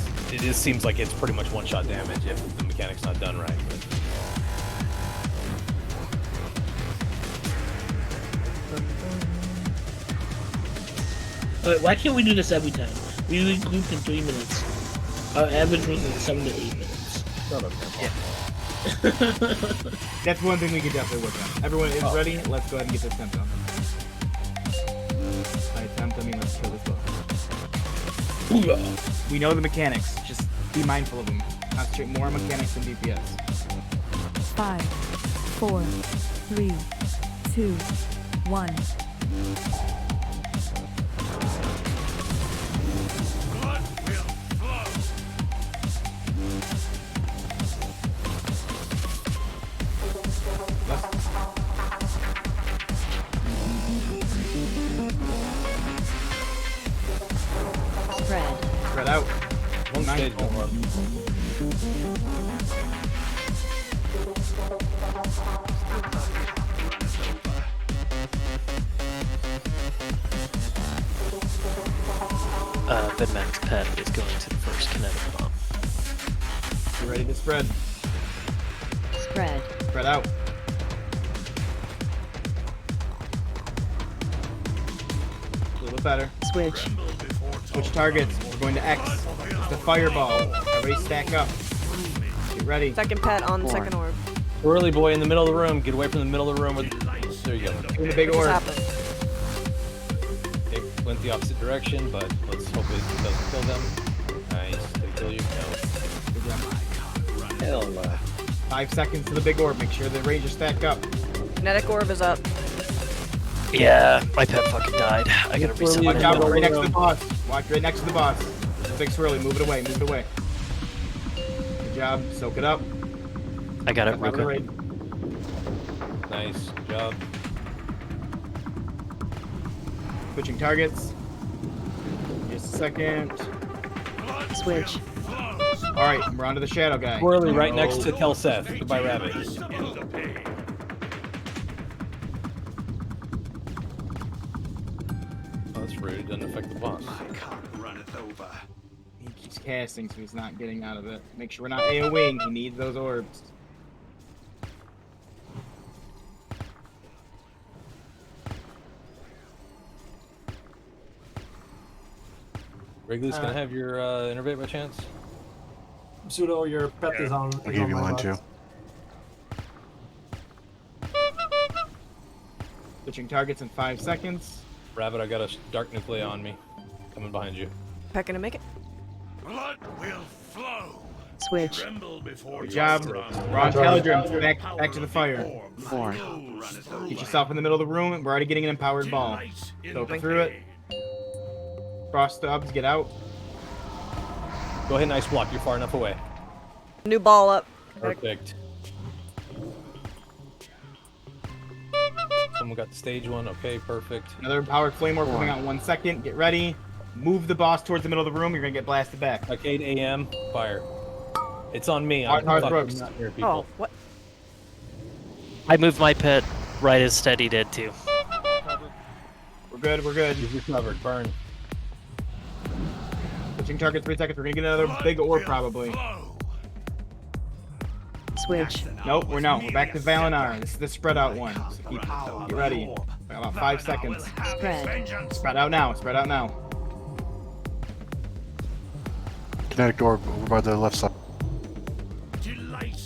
seems like it's pretty much one-shot damage if the mechanic's not done right. Alright, why can't we do this every time? We regrouped in 3 minutes. Our average was like 7 to 8 minutes. That's one thing we could definitely work on. Everyone is ready. Let's go ahead and get this temp on. By attempt, I mean let's kill this boss. We know the mechanics. Just be mindful of them. Concentrate more on mechanics than DPS. 5, 4, 3, 2, 1. Spread out. One stage, one more. Vidman's pet is going to the first kinetic bomb. You ready to spread? Spread. Spread out. A little better. Switch. Switch targets. We're going to X. It's the fireball. Everybody stack up. Get ready. Second pet on the second orb. Swirly boy in the middle of the room. Get away from the middle of the room. There you go. In the big orb. It went the opposite direction, but let's hope it doesn't kill them. Nice. Did it kill you? No. Good job. Hell no. 5 seconds to the big orb. Make sure the rangers stack up. Kinetic orb is up. Yeah, my pet fucking died. I gotta reset my Watch out, right next to the boss. Watch right next to the boss. Big swirly, move it away, move it away. Good job, soak it up. I got it, Step out of the Ruka. raid. Nice. Good job. Switching targets. Just a second. Switch. Alright, we're on to the shadow guy. Swirly right next to Kelseth. Goodbye, Rabbit. Oh, that's rude. It doesn't affect the boss. He keeps casting, so he's not getting out of it. Make sure we're not AoEing. He needs those orbs. Wrigley's gonna have your innervate by chance? Pseudo, your pet is on. I gave you one too. Switching targets in 5 seconds. Rabbit, I got a dark nuclei on me. Coming behind you. Pet gonna make it? Blood will flow. Switch. Good job. We're on Teledrim. Back to the fire. 4. Get yourself in the middle of the room. We're already getting an empowered ball. Soak through it. Cross stubs, get out. Go ahead and ice block. You're far enough away. New ball up. Perfect. Someone got the stage one. Okay, perfect. Another empowered flame orb coming out in 1 second. Get ready. Move the boss towards the middle of the room. You're gonna get blasted back. Arcade AM, fire. It's on me. I'm Hard fucking Brooks. not near people. Oh, what? I moved my pet right as Steady did too. We're good, we're good. You've recovered. Burn. Switching target 3 seconds. We're gonna get another big orb probably. Switch. Nope, we're not. We're back to Valinar. This is the spread out one. So get ready. Got about 5 seconds. Spread. Spread out now. Spread out now. Kinetic orb over by the left side.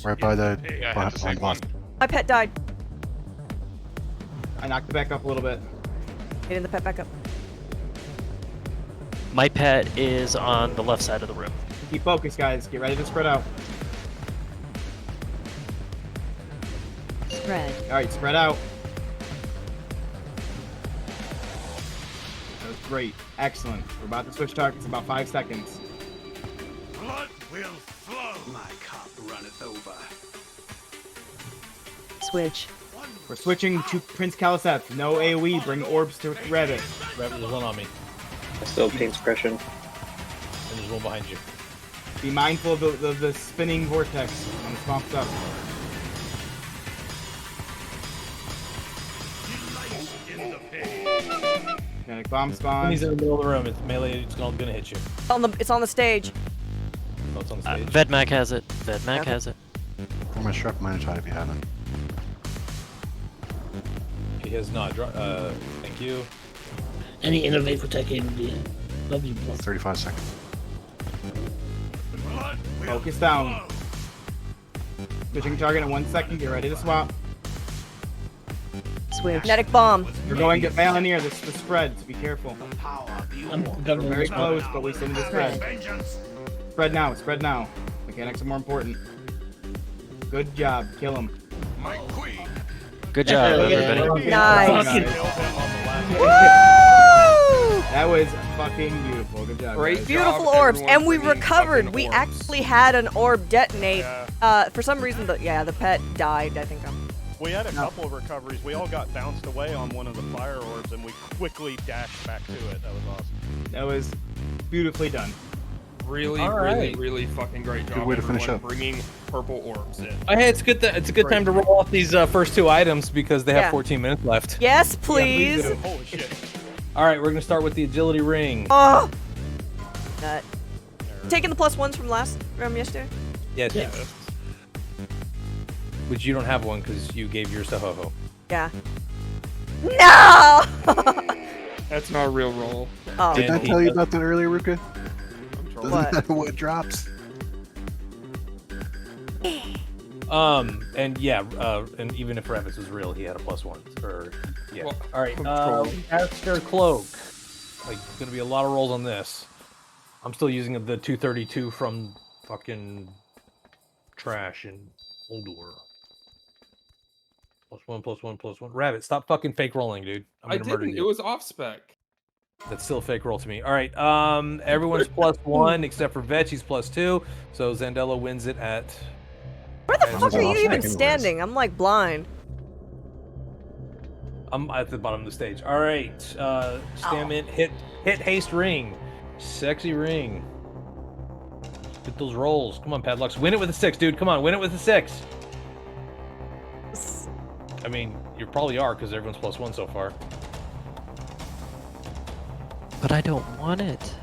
Right by the on left. My pet died. I knocked it back up a little bit. Getting the pet back up. My pet is on the left side of the room. Keep focused, guys. Get ready to spread out. Spread. Alright, spread out. Great. Excellent. We're about to switch targets in about 5 seconds. Blood will flow. My cup runneth over. Switch. We're switching to Prince Caliseth. No AoE. Bring orbs to Revit. Revit, there's one on me. Still pain suppression. And there's one behind you. Be mindful of the spinning vortex when it bumps up. Panic bomb spawn. He's in the middle of the room. It's melee. It's gonna hit you. It's on the stage. Oh, it's on the stage. Vedmac has it. Vedmac has it. From a sharp Minotaur if you haven't. He has not. Thank you. Any innovate for tech aid would be love you, bro. 35 seconds. Focus down. Switching target in 1 second. Get ready to swap. Switch. Kinetic bomb. You're going to get Bayoneer. This is the spread, so be careful. We're very close, but we still need to spread. Spread now. Spread now. Mechanics are more important. Good job. Kill him. Good job, everybody. Nice. That was fucking beautiful. Good job. Great Beautiful job, orbs, everyone, and we bringing recovered. fucking We orbs. actually had an orb detonate. For some reason, the pet died. I think. We had a couple of recoveries. We all got bounced away on one of the fire orbs, and we quickly dashed back to it. That was awesome. That was beautifully done. Really, All right. really fucking great job. Good way to finish everyone, up. bringing purple orbs in. Hey, it's good. It's a good time to roll off these first 2 items because they have Yeah. 14 minutes left. Yes, please. Holy shit. All right, we're gonna start with the agility ring. Oh. Taking the +1s from yesterday. Yes. Yeah. Which you don't have one because you gave yours to Ho-Ho. Yeah. No. That's not a real roll. Oh. Did I tell you about that earlier, Ruka? Doesn't What? matter what drops. And yeah, and even if Rabbits was real, he had a +1. Or yeah. Well, All right. control. Aster Cloak. Like, gonna be a lot of rolls on this. I'm still using the 232 from fucking trash in Oldor. +1, +1, +1. Rabbit, stop fucking fake rolling, dude. I didn't. It was off spec. That's still a fake roll to me. All right. Everyone's +1 except for Vetch. He's +2. So Zandela wins it at. Where the fuck are you even standing? I'm like blind. I'm at the bottom of the stage. All right. Stamina. Hit haste ring. Sexy ring. Get those rolls. Come on, Padlocks. Win it with a 6, dude. Come on, win it with a 6. I mean, you probably are because everyone's +1 so far. But I don't want it.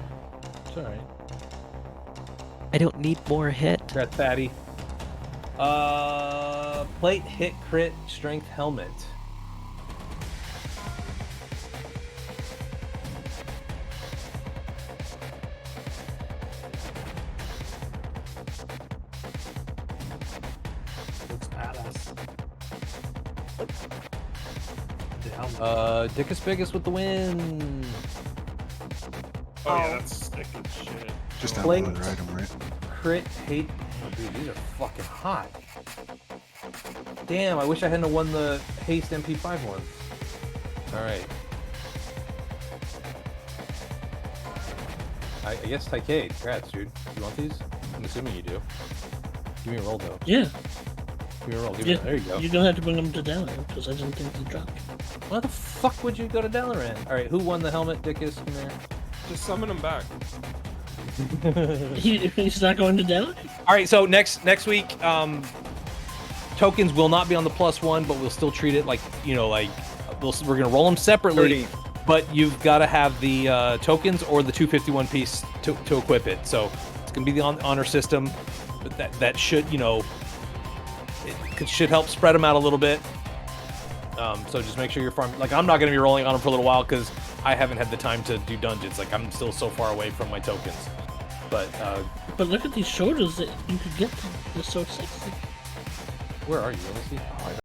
It's all right. I don't need more hit. That's fatty. Plate, hit, crit, strength, helmet. Looks badass. Dickus Biggest with the win. Oh, yeah, that's sick as shit. Just that Plate, one item, right? crit, hate. Oh, dude, these are fucking hot. Damn, I wish I hadn't won the haste MP5 one. All right. I guess Tycade. Congrats, dude. You want these? I'm assuming you do. Give me a roll, though. Yeah. Give me a roll. Give me a, there you go. You're gonna have to bring them to Dalaran because I didn't think they dropped. Why the fuck would you go to Dalaran? All right, who won the helmet, Dickus? Come here. Just summon him back. He's not going to Dalaran? All right, so next week, tokens will not be on the +1, but we'll still treat it like, you know, like we're gonna roll them separately. 30. But you've got to have the tokens or the 251 piece to equip it. So it's gonna be the honor system, but that should, you know, should help spread them out a little bit. So just make sure you're farming. Like, I'm not gonna be rolling on them for a little while because I haven't had the time to do dungeons. Like, I'm still so far away from my tokens. But look at these shoulders that you could get. They're so sexy. where are you? Let me see. Oh,